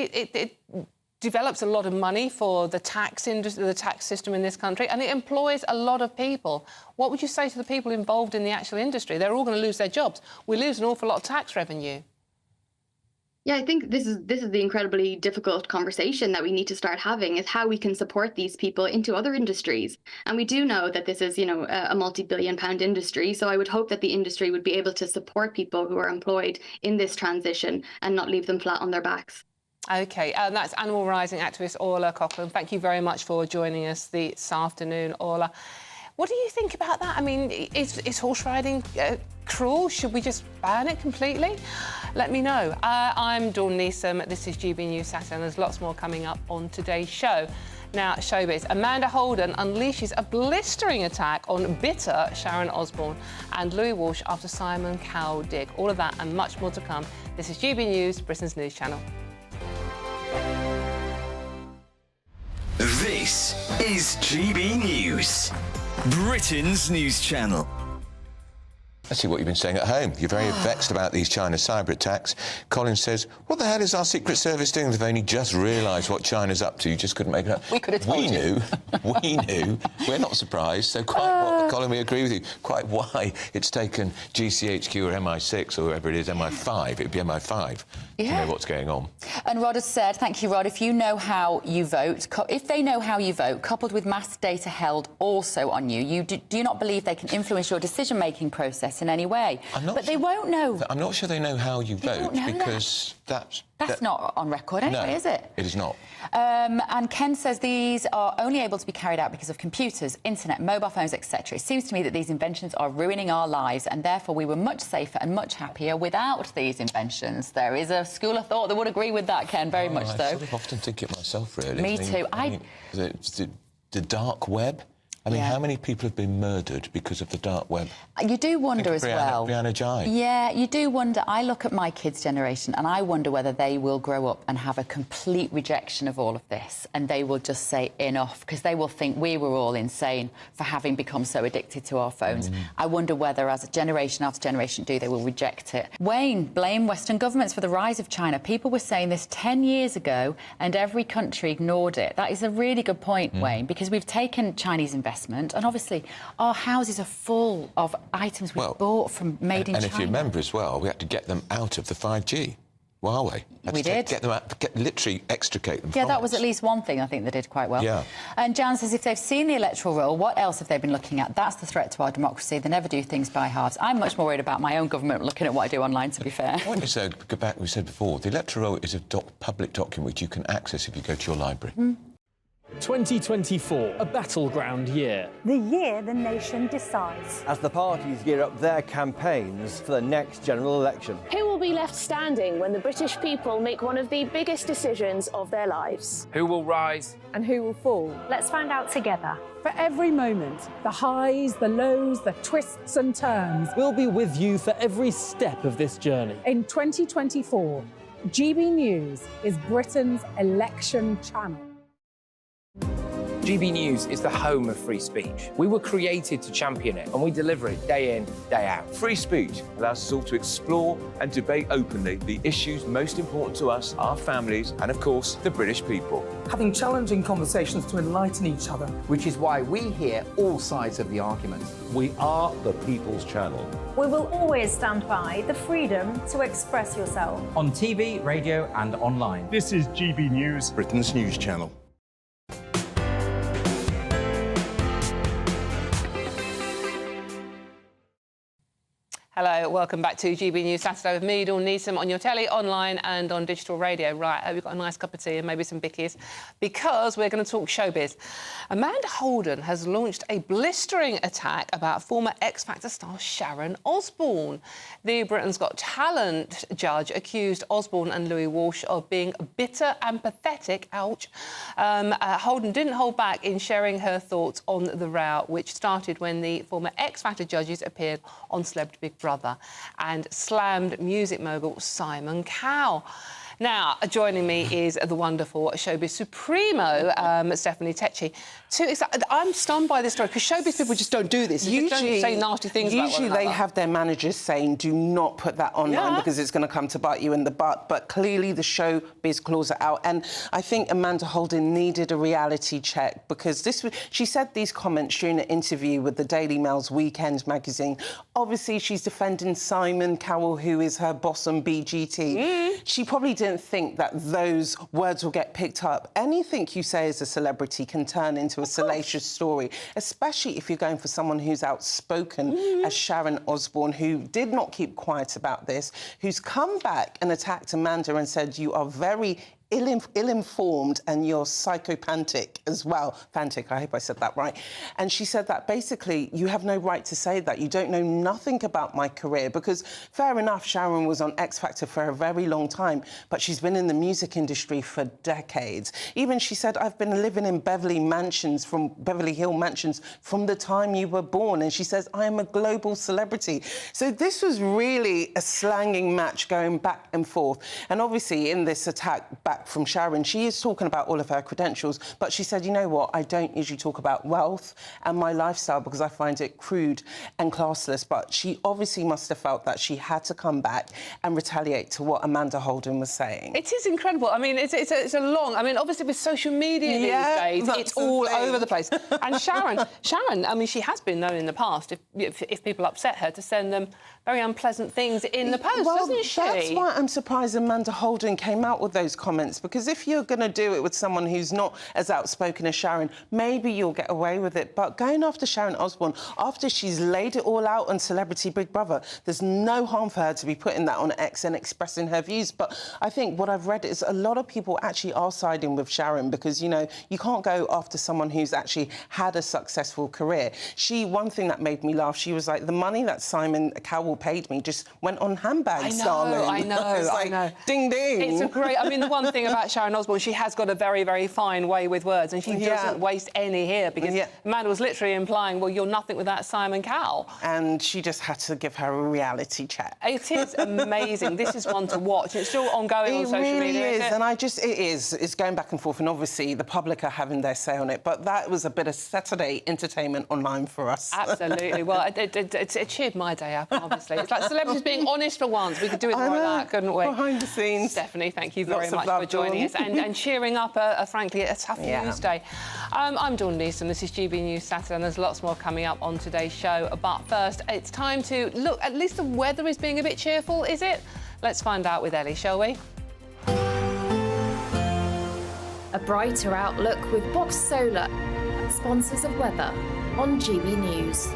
[SPEAKER 10] develops a lot of money for the tax industry, the tax system in this country, and it employs a lot of people. What would you say to the people involved in the actual industry? They're all going to lose their jobs. We lose an awful lot of tax revenue.
[SPEAKER 29] Yeah, I think this is the incredibly difficult conversation that we need to start having, is how we can support these people into other industries. And we do know that this is, a multi-billion-pound industry. So I would hope that the industry would be able to support people who are employed in this transition and not leave them flat on their backs.
[SPEAKER 10] OK, that's animal rising activist Ola Coughlan. Thank you very much for joining us this afternoon, Ola. What do you think about that? I mean, is horse riding cruel? Should we just ban it completely? Let me know. I'm Dawn Neeson. This is GB News Saturday, and there's lots more coming up on today's show. Now, showbiz. Amanda Holden unleashes a blistering attack on bitter Sharon Osbourne, and Louis Walsh after Simon Cowell dig. All of that and much more to come. This is GB News, Britain's news channel.
[SPEAKER 14] This is GB News, Britain's news channel.
[SPEAKER 23] Let's see what you've been saying at home. You're very vexed about these China cyber attacks. Colin says, what the hell is our Secret Service doing? They've only just realised what China's up to. You just couldn't make it up.
[SPEAKER 17] We could have told you.
[SPEAKER 23] We knew. We're not surprised. So Colin, we agree with you. Quite why it's taken GCHQ or MI6 or whoever it is, MI5. It'd be MI5 to know what's going on.
[SPEAKER 17] And Rod has said, thank you, Rod, if you know how you vote, if they know how you vote, coupled with mass data held also on you, do you not believe they can influence your decision-making process in any way? They won't know.
[SPEAKER 23] I'm not sure they know how you vote, because that's
[SPEAKER 17] not on record anyway, is it?
[SPEAKER 23] It is not.
[SPEAKER 17] And Ken says these are only able to be carried out because of computers, internet, mobile phones, etc. It seems to me that these inventions are ruining our lives, and therefore we were much safer and much happier without these inventions. There is a school of thought that would agree with that, Ken, very much so.
[SPEAKER 23] I sort of often think it myself, really.
[SPEAKER 17] Me too.
[SPEAKER 23] The dark web. I mean, how many people have been murdered because of the dark web?
[SPEAKER 17] You do wonder as well.
[SPEAKER 23] Brianna Jai.
[SPEAKER 17] Yeah, you do wonder. I look at my kids' generation and I wonder whether they will grow up and have a complete rejection of all of this, and they will just say enough, because they will think we were all insane for having become so addicted to our phones. I wonder whether, as generation after generation do, they will reject it. Wayne, blame Western governments for the rise of China. People were saying this 10 years ago and every country ignored it. That is a really good point, Wayne, because we've taken Chinese investment investment. And obviously, our houses are full of items we bought from made in China.
[SPEAKER 23] And if you remember as well, we had to get them out of the 5G. Huawei.
[SPEAKER 17] We did.
[SPEAKER 23] Get them out, literally extricate them
[SPEAKER 17] Yeah,
[SPEAKER 23] from
[SPEAKER 17] that was
[SPEAKER 23] us.
[SPEAKER 17] at least one thing I think they did quite well.
[SPEAKER 23] Yeah.
[SPEAKER 17] And Jan says if they've seen the electoral roll, what else have they been looking at? That's the threat to our democracy. They never do things by halves. I'm much more worried about my own government looking at what I do online, to be fair.
[SPEAKER 23] The point is, though, go back, we said before, the electoral roll is a public document which you can access if you go to your library.
[SPEAKER 1] 2024, a battleground year.
[SPEAKER 28] The year the nation decides.
[SPEAKER 9] As the parties gear up their campaigns for the next general election.
[SPEAKER 13] Who will be left standing when the British people make one of the biggest decisions of their lives?
[SPEAKER 15] Who will rise?
[SPEAKER 3] And who will fall?
[SPEAKER 28] Let's find out together.
[SPEAKER 3] For every moment, the highs, the lows, the twists and turns.
[SPEAKER 1] We'll be with you for every step of this journey.
[SPEAKER 3] In 2024, GB News is Britain's election channel.
[SPEAKER 15] GB News is the home of free speech. We were created to champion it, and we deliver it day in, day out.
[SPEAKER 11] Free speech allows us all to explore and debate openly the issues most important to us, our families, and of course, the British people.
[SPEAKER 18] Having challenging conversations to enlighten each other.
[SPEAKER 19] Which is why we hear all sides of the argument.
[SPEAKER 21] We are the People's Channel.
[SPEAKER 28] We will always stand by the freedom to express yourself.
[SPEAKER 19] On TV, radio and online.
[SPEAKER 22] This is GB News,
[SPEAKER 21] Britain's news channel.
[SPEAKER 10] Hello, welcome back to GB News Saturday with me, Dawn Neeson, on your telly, online and on digital radio. Right, I hope you've got a nice cup of tea and maybe some bickies, because we're going to talk showbiz. Amanda Holden has launched a blistering attack about former X Factor star Sharon Osbourne. The Britain's Got Talent judge accused Osbourne and Louis Walsh of being bitter and pathetic. Ouch. Holden didn't hold back in sharing her thoughts on the row, which started when the former X Factor judges appeared on Celebrity Big Brother and slammed music mogul Simon Cowell. Now, joining me is the wonderful showbiz supremo, Stephanie Tecchi. I'm stunned by this story, because showbiz people just don't do this. They just don't say nasty things about one another.
[SPEAKER 24] Usually they have their managers saying, do not put that online because it's going to come to bite you in the butt. But clearly the showbiz claws it out. And I think Amanda Holden needed a reality check, because she said these comments during an interview with the Daily Mail's Weekend magazine. Obviously, she's defending Simon Cowell, who is her boss on BGT. She probably didn't think that those words will get picked up. Anything you say as a celebrity can turn into a salacious story, especially if you're going for someone who's outspoken as Sharon Osbourne, who did not keep quiet about this, who's come back and attacked Amanda and said, you are very ill-informed and you're psychopathic as well. Phantic, I hope I said that right. And she said that basically you have no right to say that. You don't know nothing about my career, because fair enough, Sharon was on X Factor for a very long time, but she's been in the music industry for decades. Even she said, I've been living in Beverly Hill mansions from the time you were born. And she says, I am a global celebrity. So this was really a slanging match going back and forth. And obviously in this attack back from Sharon, she is talking about all of her credentials, but she said, you know what, I don't usually talk about wealth and my lifestyle because I find it crude and classless. But she obviously must have felt that she had to come back and retaliate to what Amanda Holden was saying.
[SPEAKER 10] It is incredible. I mean, it's a long... I mean, obviously with social media these days, it's all over the place. And Sharon, I mean, she has been known in the past, if people upset her, to send them very unpleasant things in the post, doesn't she?
[SPEAKER 24] That's why I'm surprised Amanda Holden came out with those comments, because if you're going to do it with someone who's not as outspoken as Sharon, maybe you'll get away with it. But going after Sharon Osbourne, after she's laid it all out on Celebrity Big Brother, there's no harm for her to be putting that on X and expressing her views. But I think what I've read is a lot of people actually are siding with Sharon, because, you know, you can't go after someone who's actually had a successful career. One thing that made me laugh, she was like, the money that Simon Cowell paid me just went on handbags, darling.
[SPEAKER 10] I know.
[SPEAKER 24] Ding, ding.
[SPEAKER 10] It's a great... I mean, the one thing about Sharon Osbourne, she has got a very, very fine way with words, and she doesn't waste any here, because Amanda was literally implying, well, you're nothing without Simon Cowell.
[SPEAKER 24] And she just had to give her a reality check.
[SPEAKER 10] It is amazing. This is one to watch. It's still ongoing on social media,
[SPEAKER 24] It
[SPEAKER 10] isn't
[SPEAKER 24] really
[SPEAKER 10] it?
[SPEAKER 24] is. It's going back and forth, and obviously the public are having their say on it. But that was a bit of Saturday entertainment online for us.
[SPEAKER 10] Absolutely. Well, it cheered my day up, obviously. It's like celebrities being honest for once. We could do it more of that, couldn't we?
[SPEAKER 24] Behind the scenes.
[SPEAKER 10] Stephanie, thank you very much for joining us and cheering up, frankly, a tough news day. I'm Dawn Newsroom. This is GB News Saturday, and there's lots more coming up on today's show. But first, it's time to look. At least the weather is being a bit cheerful, is it? Let's find out with Ellie, shall we?
[SPEAKER 4] A brighter outlook with Box Solar, sponsors of weather on GB News.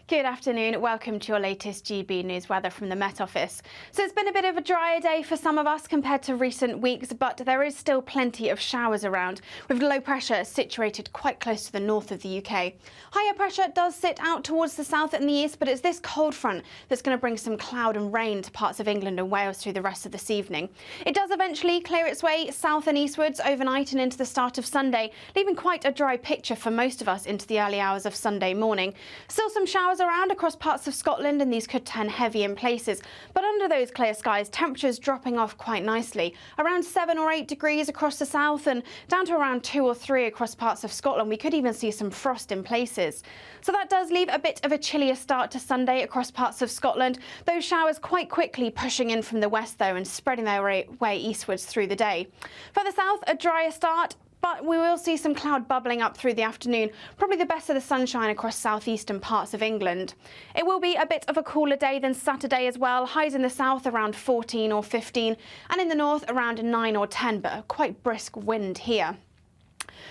[SPEAKER 16] Good afternoon. Welcome to your latest GB News weather from the Met Office. So it's been a bit of a drier day for some of us compared to recent weeks, but there is still plenty of showers around, with low pressure situated quite close to the north of the UK. Higher pressure does sit out towards the south and the east, but it's this cold front that's going to bring some cloud and rain to parts of England and Wales through the rest of this evening. It does eventually clear its way south and eastwards overnight and into the start of Sunday, leaving quite a dry picture for most of us into the early hours of Sunday morning. Still some showers around across parts of Scotland, and these could turn heavy in places. But under those clear skies, temperatures dropping off quite nicely. Around 7 or 8 degrees across the south and down to around 2 or 3 across parts of Scotland. We could even see some frost in places. So that does leave a bit of a chillier start to Sunday across parts of Scotland. Those showers quite quickly pushing in from the west though and spreading their way eastwards through the day. Further south, a drier start, but we will see some cloud bubbling up through the afternoon, probably the best of the sunshine across southeastern parts of England. It will be a bit of a cooler day than Saturday as well, highs in the south around 14 or 15, and in the north around 9 or 10, but a quite brisk wind here.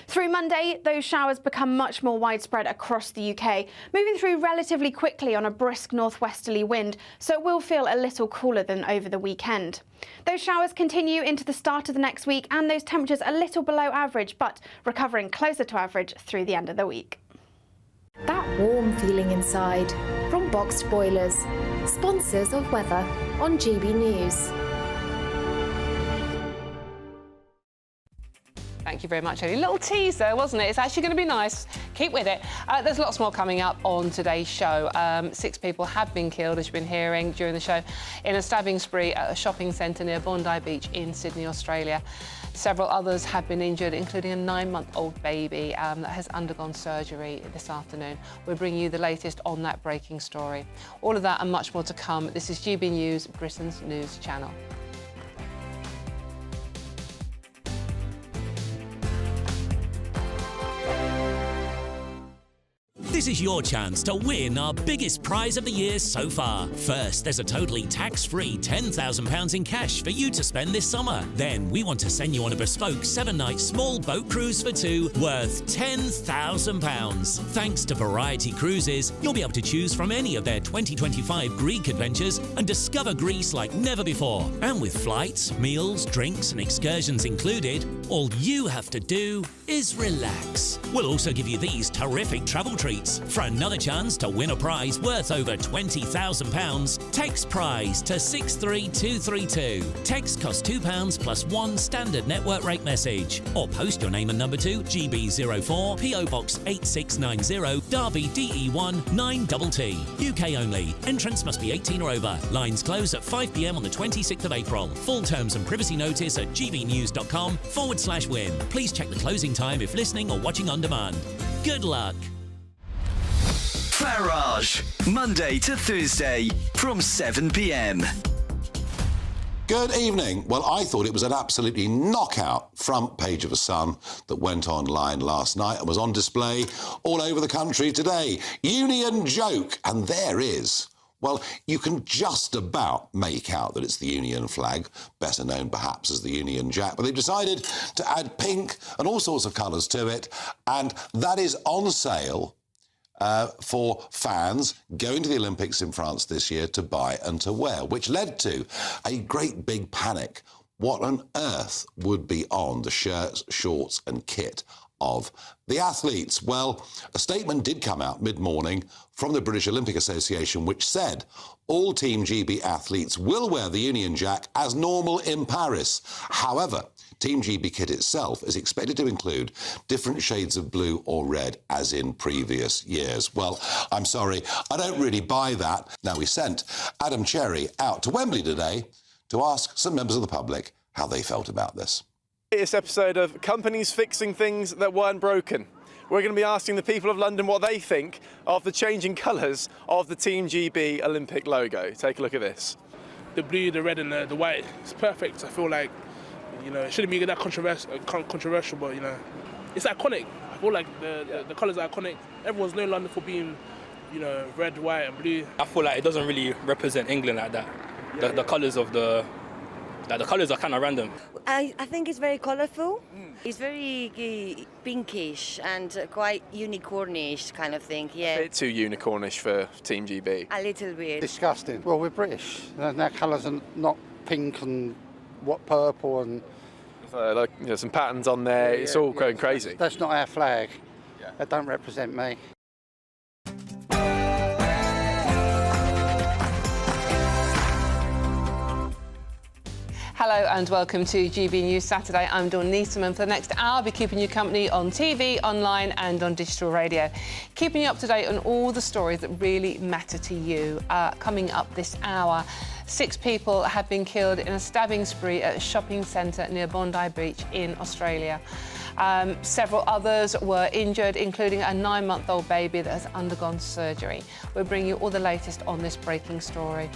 [SPEAKER 16] Through Monday, those showers become much more widespread across the UK, moving through relatively quickly on a brisk northwesterly wind, so it will feel a little cooler than over the weekend. Those showers continue into the start of the next week, and those temperatures a little below average, but recovering closer to average through the end of the week.
[SPEAKER 4] That warm feeling inside from Boxed Boilers, sponsors of weather on GB News.
[SPEAKER 10] Thank you very much, Ellie. Little teaser, wasn't it? It's actually going to be nice. Keep with it. There's lots more coming up on today's show. 6 people have been killed, as you've been hearing during the show, in a stabbing spree at a shopping centre near Bondi Beach in Sydney, Australia. Several others have been injured, including a 9-month-old baby that has undergone surgery this afternoon. We'll bring you the latest on that breaking story. All of that and much more to come. This is GB News, Britain's news channel.
[SPEAKER 5] This is your chance to win our biggest prize of the year so far. First, there's a totally tax-free £10,000 in cash for you to spend this summer. Then, we want to send you on a bespoke 7-night small boat cruise for 2 worth £10,000. Thanks to Variety Cruises, you'll be able to choose from any of their 2025 Greek adventures and discover Greece like never before. And with flights, meals, drinks and excursions included, all you have to do is relax. We'll also give you these terrific travel treats. For another chance to win a prize worth over £20,000, text prize to 63232. Text costs £2 plus 1 standard network rate message. Or post your name and number to GB04 PO Box 8690 Derby DE1 9TT. UK only. Entrance must be 18 or over. Lines close at 5 p.m. on the 26th of April. Full terms and privacy notice at gbnews.com/win. Please check the closing time if listening or watching on demand. Good luck.
[SPEAKER 14] Farage, Monday to Thursday from 7 p.m.
[SPEAKER 21] Good evening. Well, I thought it was an absolutely knockout front page of a Sun that went online last night and was on display all over the country today. Union joke, and there is. Well, you can just about make out that it's the Union flag, better known perhaps as the Union Jack, but they've decided to add pink and all sorts of colours to it, and that is on sale for fans going to the Olympics in France this year to buy and to wear, which led to a great big panic. What on earth would be on the shirts, shorts and kit of the athletes? Well, a statement did come out mid-morning from the British Olympic Association, which said all Team GB athletes will wear the Union Jack as normal in Paris. However, Team GB kit itself is expected to include different shades of blue or red as in previous years. Well, I'm sorry, I don't really buy that. Now, we sent Adam Cherry out to Wembley today to ask some members of the public how they felt about this.
[SPEAKER 6] This episode of Companies Fixing Things That Weren't Broken. We're going to be asking the people of London what they think of the changing colours of the Team GB Olympic logo. Take a look at this.
[SPEAKER 2] the blue, the red and the white. It's perfect. I feel like, you know, it shouldn't be that controversial, but, you know, it's iconic. I feel like the colours are iconic. Everyone's known London for being, you know, red, white and blue.
[SPEAKER 7] I feel like it doesn't really represent England like that. The colours of the colours are kind of random.
[SPEAKER 8] I think it's very colourful. It's very pinkish and quite unicornish kind of thing, yeah.
[SPEAKER 6] A bit too unicornish for Team GB.
[SPEAKER 8] A little bit.
[SPEAKER 12] Disgusting. Well, we're British. Their colours are not pink and purple and...
[SPEAKER 6] like, you know, some patterns on there, it's all going crazy.
[SPEAKER 12] That's not our flag. That don't represent me.
[SPEAKER 10] Hello and welcome to GB News Saturday. I'm Dawn Newsroom, and for the next hour I'll be keeping you company on TV, online and on digital radio. Keeping you up to date on all the stories that really matter to you. Coming up this hour, 6 people have been killed in a stabbing spree at a shopping centre near Bondi Beach in Australia. Several others were injured, including a 9-month-old baby that has undergone surgery. We'll bring you all the latest on this breaking story.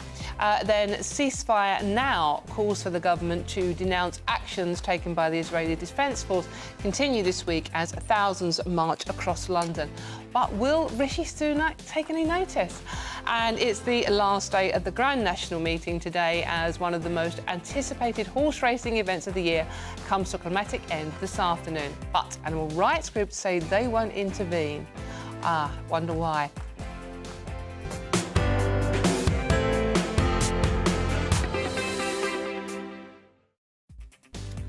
[SPEAKER 10] Then Ceasefire Now calls for the government to denounce actions taken by the Israeli Defence Force continue this week as thousands march across London. But will Rishi Sunak take any notice? And it's the last day of the Grand National meeting today as one of the most anticipated horse racing events of the year comes to a climatic end this afternoon. But animal rights groups say they won't intervene. Wonder why.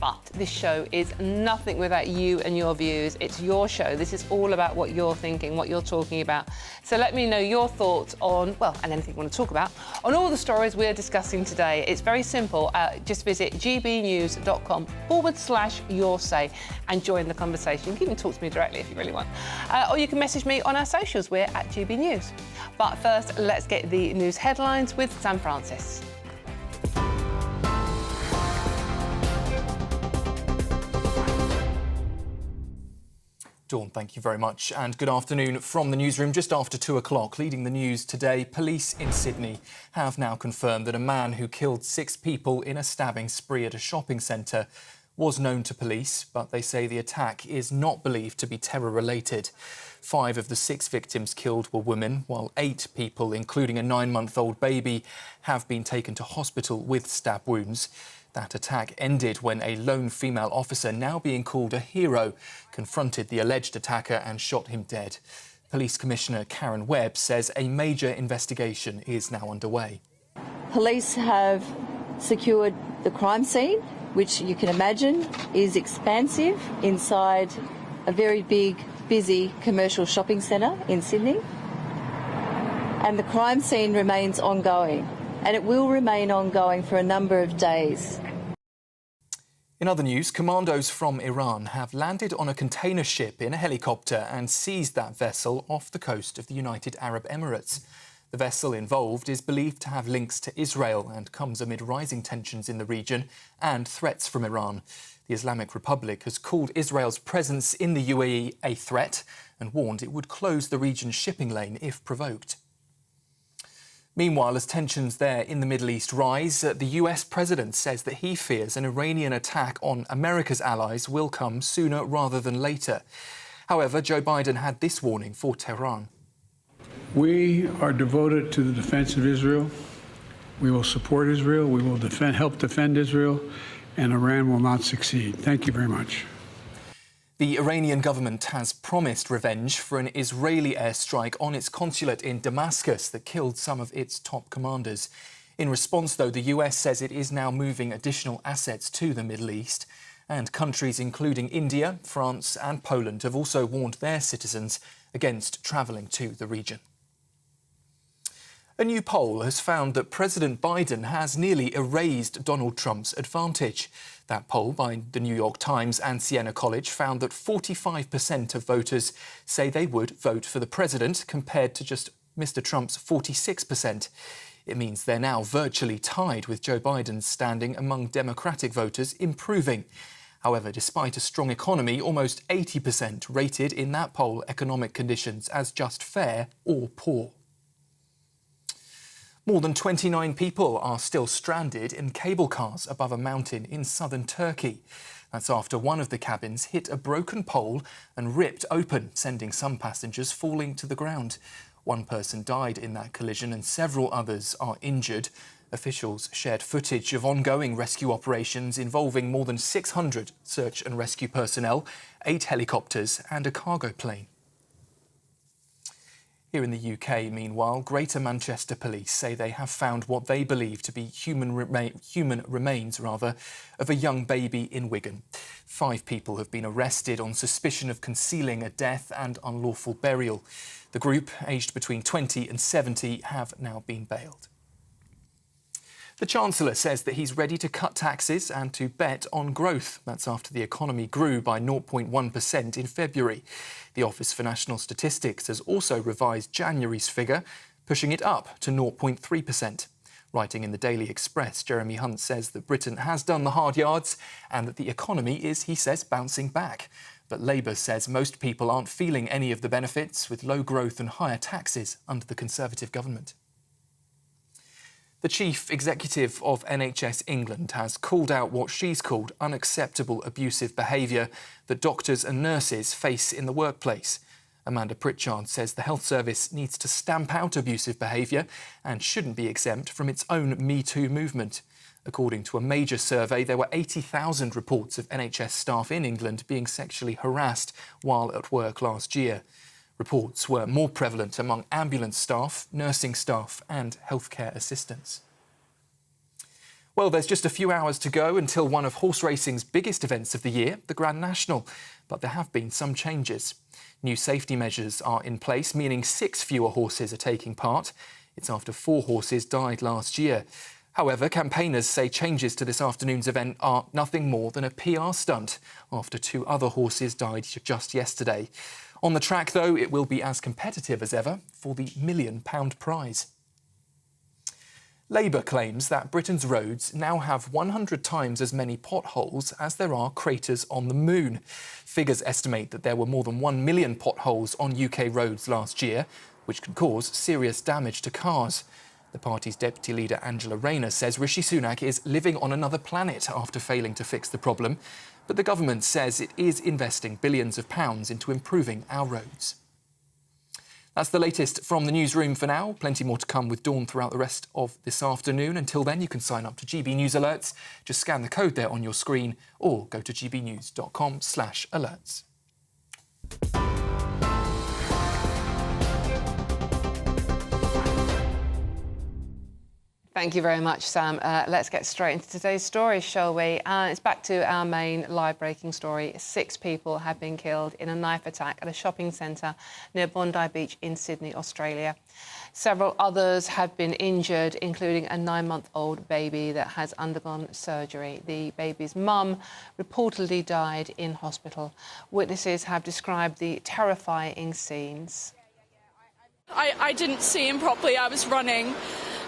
[SPEAKER 10] But this show is nothing without you and your views. It's your show. This is all about what you're thinking, what you're talking about. So let me know your thoughts on, well, and anything you want to talk about, on all the stories we're discussing today. It's very simple. Just visit gbnews.com/yoursay and join the conversation. You can even talk to me directly if you really want. Or you can message me on our socials. We're at GB News. But first, let's get the news headlines with Sam Francis.
[SPEAKER 20] Dawn, thank you very much, and good afternoon from the newsroom. Just after 2 o'clock, leading the news today, police in Sydney have now confirmed that a man who killed 6 people in a stabbing spree at a shopping centre was known to police, but they say the attack is not believed to be terror-related. 5 of the 6 victims killed were women, while 8 people, including a 9-month-old baby, have been taken to hospital with stab wounds. That attack ended when a lone female officer, now being called a hero, confronted the alleged attacker and shot him dead. Police Commissioner Karen Webb says a major investigation is now underway.
[SPEAKER 22] Police have secured the crime scene, which you can imagine is expansive inside a very big, busy commercial shopping centre in Sydney. And the crime scene remains ongoing. And it will remain ongoing for a number of days.
[SPEAKER 20] In other news, commandos from Iran have landed on a container ship in a helicopter and seized that vessel off the coast of the United Arab Emirates. The vessel involved is believed to have links to Israel and comes amid rising tensions in the region and threats from Iran. The Islamic Republic has called Israel's presence in the UAE a threat and warned it would close the region's shipping lane if provoked. Meanwhile, as tensions there in the Middle East rise, the US president says that he fears an Iranian attack on America's allies will come sooner rather than later. However, Joe Biden had this warning for Tehran.
[SPEAKER 25] We are devoted to the defense of Israel. We will support Israel. We will help defend Israel, and Iran will not succeed. Thank you very much.
[SPEAKER 20] The Iranian government has promised revenge for an Israeli airstrike on its consulate in Damascus that killed some of its top commanders. In response, though, the US says it is now moving additional assets to the Middle East. And countries including India, France and Poland have also warned their citizens against travelling to the region. A new poll has found that President Biden has nearly erased Donald Trump's advantage. That poll by the New York Times and Siena College found that 45% of voters say they would vote for the president, compared to just Mr. Trump's 46%. It means they're now virtually tied, with Joe Biden's standing among Democratic voters improving. However, despite a strong economy, almost 80% rated in that poll economic conditions as just fair or poor. More than 29 people are still stranded in cable cars above a mountain in southern Turkey. That's after one of the cabins hit a broken pole and ripped open, sending some passengers falling to the ground. One person died in that collision and several others are injured. Officials shared footage of ongoing rescue operations involving more than 600 search and rescue personnel, 8 helicopters and a cargo plane. Here in the UK, meanwhile, Greater Manchester Police say they have found what they believe to be human remains of a young baby in Wigan. 5 people have been arrested on suspicion of concealing a death and unlawful burial. The group, aged between 20 and 70, have now been bailed. The Chancellor says that he's ready to cut taxes and to bet on growth. That's after the economy grew by 0.1% in February. The Office for National Statistics has also revised January's figure, pushing it up to 0.3%. Writing in the Daily Express, Jeremy Hunt says that Britain has done the hard yards and that the economy is, he says, bouncing back. But Labour says most people aren't feeling any of the benefits, with low growth and higher taxes under the Conservative government. The Chief Executive of NHS England has called out what she's called unacceptable abusive behaviour that doctors and nurses face in the workplace. Amanda Pritchard says the health service needs to stamp out abusive behaviour and shouldn't be exempt from its own Me Too movement. According to a major survey, there were 80,000 reports of NHS staff in England being sexually harassed while at work last year. Reports were more prevalent among ambulance staff, nursing staff and healthcare assistants. Well, there's just a few hours to go until one of horse racing's biggest events of the year, the Grand National, but there have been some changes. New safety measures are in place, meaning 6 fewer horses are taking part. It's after 4 horses died last year. However, campaigners say changes to this afternoon's event are nothing more than a PR stunt after 2 other horses died just yesterday. On the track, though, it will be as competitive as ever for the £1 million prize. Labour claims that Britain's roads now have 100 times as many potholes as there are craters on the moon. Figures estimate that there were more than 1 million potholes on UK roads last year, which can cause serious damage to cars. The party's deputy leader Angela Rayner says Rishi Sunak is living on another planet after failing to fix the problem. But the government says it is investing billions of pounds into improving our roads. That's the latest from the newsroom for now. Plenty more to come with Dawn throughout the rest of this afternoon. Until then, you can sign up to GB News Alerts. Just scan the code there on your screen or go to gbnews.com/alerts.
[SPEAKER 10] Thank you very much, Sam. Let's get straight into today's story, shall we? It's back to our main live-breaking story. 6 people have been killed in a knife attack at a shopping centre near Bondi Beach in Sydney, Australia. Several others have been injured, including a 9-month-old baby that has undergone surgery. The baby's mum reportedly died in hospital. Witnesses have described the terrifying scenes.
[SPEAKER 1] I didn't see him properly. I was running.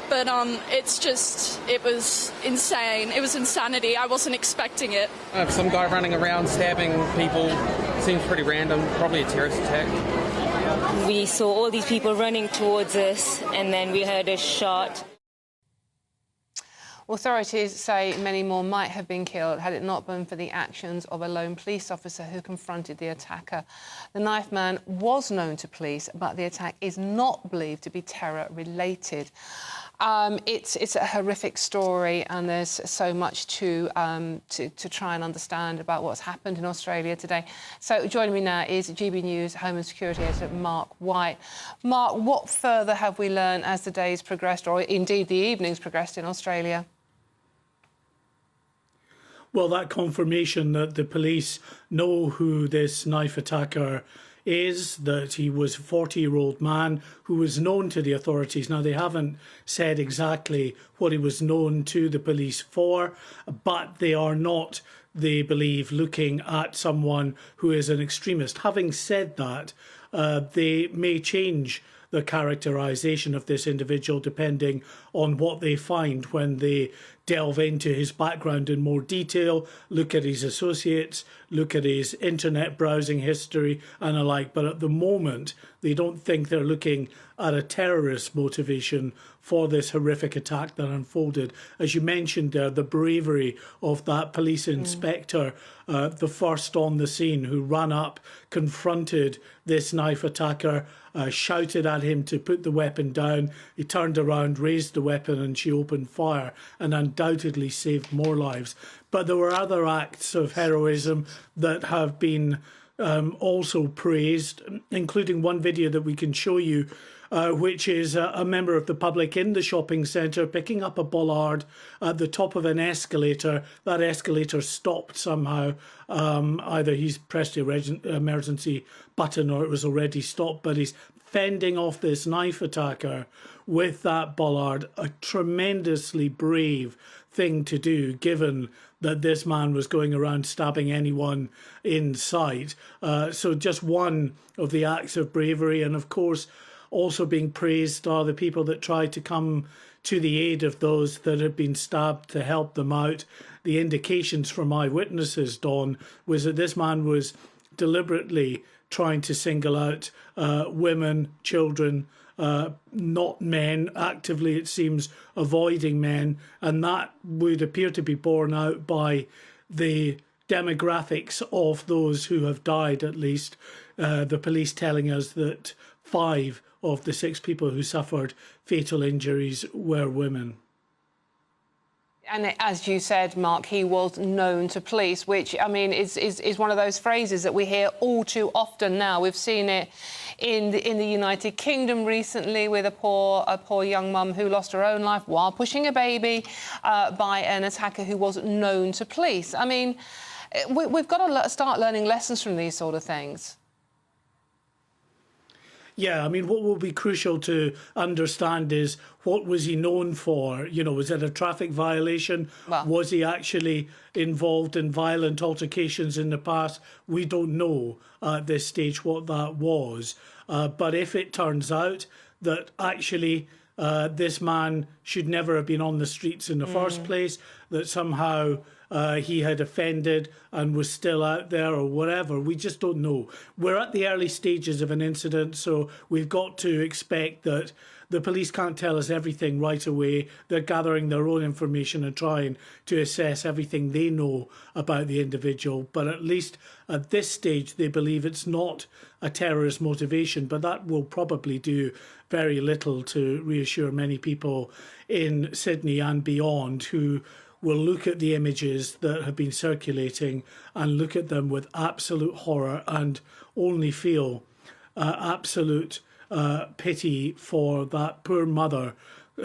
[SPEAKER 1] But it was insane. It was insanity. I wasn't expecting it.
[SPEAKER 3] Some guy running around stabbing people seems pretty random, probably a terrorist attack.
[SPEAKER 9] We saw all these people running towards us and then we heard a shot.
[SPEAKER 10] Authorities say many more might have been killed had it not been for the actions of a lone police officer who confronted the attacker. The knife man was known to police, but the attack is not believed to be terror-related. It's a horrific story, and there's so much to try and understand about what's happened in Australia today. So joining me now is GB News Home and Security Editor Mark White. Mark, what further have we learned as the days progressed, or indeed the evenings progressed in Australia?
[SPEAKER 13] Well, that confirmation that the police know who this knife attacker is, that he was a 40-year-old man who was known to the authorities. Now, they haven't said exactly what he was known to the police for, but they are not, they believe, looking at someone who is an extremist. Having said that, they may change the characterisation of this individual depending on what they find when they delve into his background in more detail, look at his associates, look at his internet browsing history and the like. But at the moment, they don't think they're looking at a terrorist motivation for this horrific attack that unfolded. As you mentioned there, the bravery of that police inspector, the first on the scene, who ran up, confronted this knife attacker, shouted at him to put the weapon down. He turned around, raised the weapon, and she opened fire and undoubtedly saved more lives. But there were other acts of heroism that have been also praised, including one video that we can show you, which is a member of the public in the shopping centre picking up a bollard at the top of an escalator. That escalator stopped somehow. Either he's pressed the emergency button or it was already stopped, but he's fending off this knife attacker with that bollard. A tremendously brave thing to do, given that this man was going around stabbing anyone in sight. So just one of the acts of bravery. And of course, also being praised are the people that tried to come to the aid of those that had been stabbed to help them out. The indications from eyewitnesses, Dawn, was that this man was deliberately trying to single out women, children, not men, actively, it seems, avoiding men. And that would appear to be borne out by the demographics of those who have died, at least. The police telling us that 5 of the 6 people who suffered fatal injuries were women.
[SPEAKER 10] And as you said, Mark, he was known to police, which, I mean, is one of those phrases that we hear all too often now. We've seen it in the United Kingdom recently with a poor young mum who lost her own life while pushing a baby by an attacker who was known to police. I mean, we've got to start learning lessons from these sort of things.
[SPEAKER 13] Yeah, I mean, what will be crucial to understand is what was he known for? You know, was it a traffic violation?
[SPEAKER 10] Well,
[SPEAKER 13] was he actually involved in violent altercations in the past? We don't know at this stage what that was. But if it turns out that actually this man should never have been on the streets in the first place, that somehow he had offended and was still out there or whatever, we just don't know. We're at the early stages of an incident, so we've got to expect that the police can't tell us everything right away. They're gathering their own information and trying to assess everything they know about the individual. But at least at this stage, they believe it's not a terrorist motivation. But that will probably do very little to reassure many people in Sydney and beyond who will look at the images that have been circulating and look at them with absolute horror and only feel absolute pity for that poor mother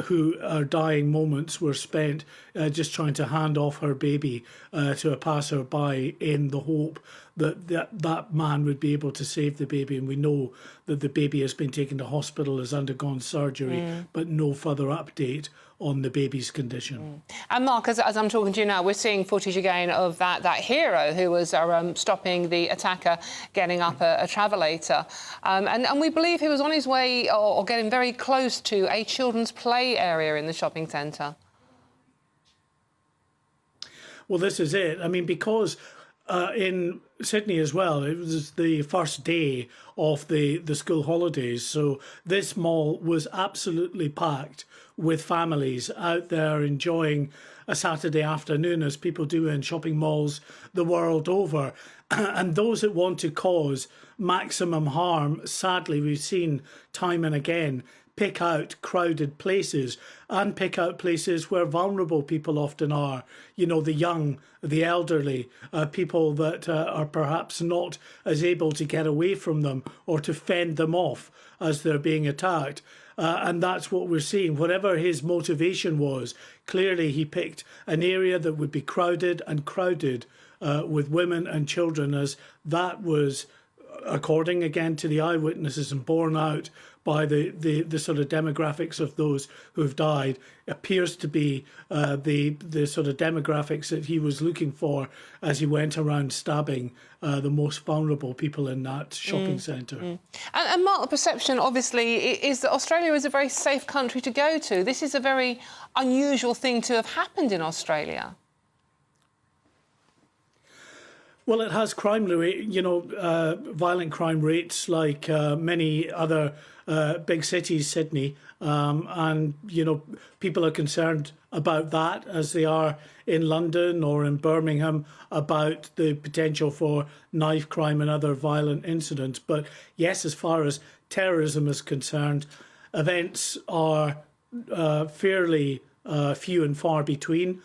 [SPEAKER 13] who her dying moments were spent just trying to hand off her baby to a passerby in the hope that that man would be able to save the baby. And we know that the baby has been taken to hospital, has undergone surgery, but no further update on the baby's condition.
[SPEAKER 10] And Mark, as I'm talking to you now, we're seeing footage again of that hero who was stopping the attacker getting up a travelator. And we believe he was on his way or getting very close to a children's play area in the shopping centre.
[SPEAKER 13] Well, this is it. I mean, because in Sydney as well, it was the first day of the school holidays. So this mall was absolutely packed with families out there enjoying a Saturday afternoon, as people do in shopping malls the world over. And those that want to cause maximum harm, sadly, we've seen time and again, pick out crowded places and pick out places where vulnerable people often are. You know, the young, the elderly, people that are perhaps not as able to get away from them or to fend them off as they're being attacked. And that's what we're seeing. Whatever his motivation was, clearly he picked an area that would be crowded with women and children, as that was according again to the eyewitnesses and borne out by the sort of demographics of those who have died, appears to be the sort of demographics that he was looking for as he went around stabbing the most vulnerable people in that shopping centre.
[SPEAKER 10] And Mark, the perception obviously is that Australia is a very safe country to go to. This is a very unusual thing to have happened in Australia.
[SPEAKER 13] Well, it has crime rate, violent crime rates like many other big cities, Sydney, and people are concerned about that as they are in London or in Birmingham about the potential for knife crime and other violent incidents. But yes, as far as terrorism is concerned, events are fairly few and far between.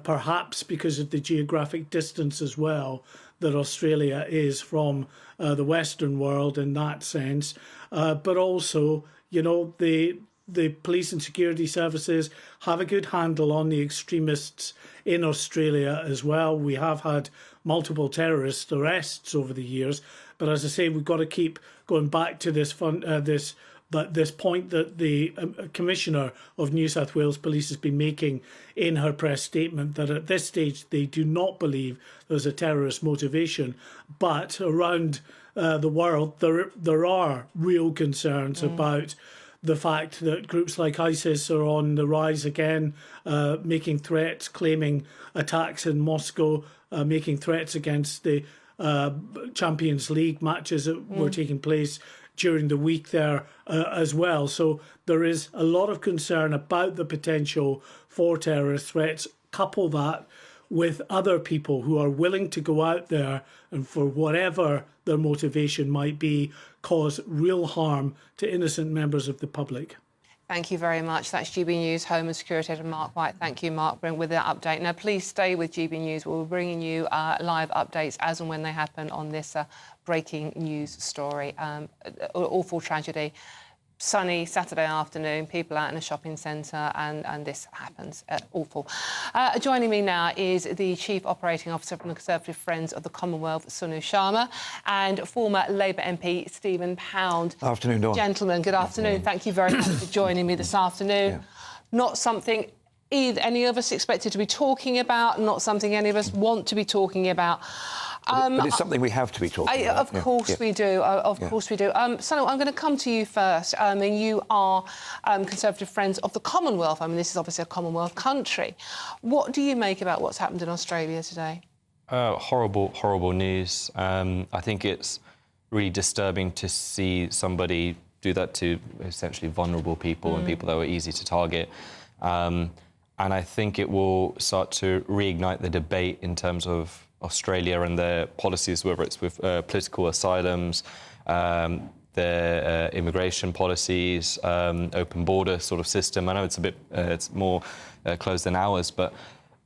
[SPEAKER 13] Perhaps because of the geographic distance as well that Australia is from the Western world in that sense. But also, the police and security services have a good handle on the extremists in Australia as well. We have had multiple terrorist arrests over the years. But as I say, we've got to keep going back to this this point that the Commissioner of New South Wales Police has been making in her press statement, that at this stage they do not believe there's a terrorist motivation. But around the world, there are real concerns about the fact that groups like ISIS are on the rise again, making threats, claiming attacks in Moscow, making threats against the Champions League matches that were taking place during the week there as well. So there is a lot of concern about the potential for terrorist threats. Couple that with other people who are willing to go out there and, for whatever their motivation might be, cause real harm to innocent members of the public.
[SPEAKER 10] Thank you very much. That's GB News Home and Security Editor Mark White. Thank you, Mark, with that update. Now, please stay with GB News. We'll be bringing you live updates as and when they happen on this breaking news story. Awful tragedy. Sunny Saturday afternoon, people out in a shopping centre, and this happens. Awful. Joining me now is the Chief Operating Officer from the Conservative Friends of the Commonwealth, Sonu Sharma, and former Labour MP Stephen Pound.
[SPEAKER 11] Afternoon, Dawn.
[SPEAKER 10] Gentlemen, good afternoon. Thank you very much for joining me this afternoon. Yeah. Not something any of us expected to be talking about, not something any of us want to be talking about.
[SPEAKER 11] But it's something we have to be talking about.
[SPEAKER 10] Of course we do. Of course we do. Sonu, I'm going to come to you first. You are Conservative Friends of the Commonwealth. I mean, this is obviously a Commonwealth country. What do you make about what's happened in Australia today?
[SPEAKER 15] Horrible, horrible news. I think it's really disturbing to see somebody do that to essentially vulnerable people and people that were easy to target. And I think it will start to reignite the debate in terms of Australia and their policies, whether it's with political asylums, their immigration policies, open border sort of system. I know it's a bit, it's more closed than ours, but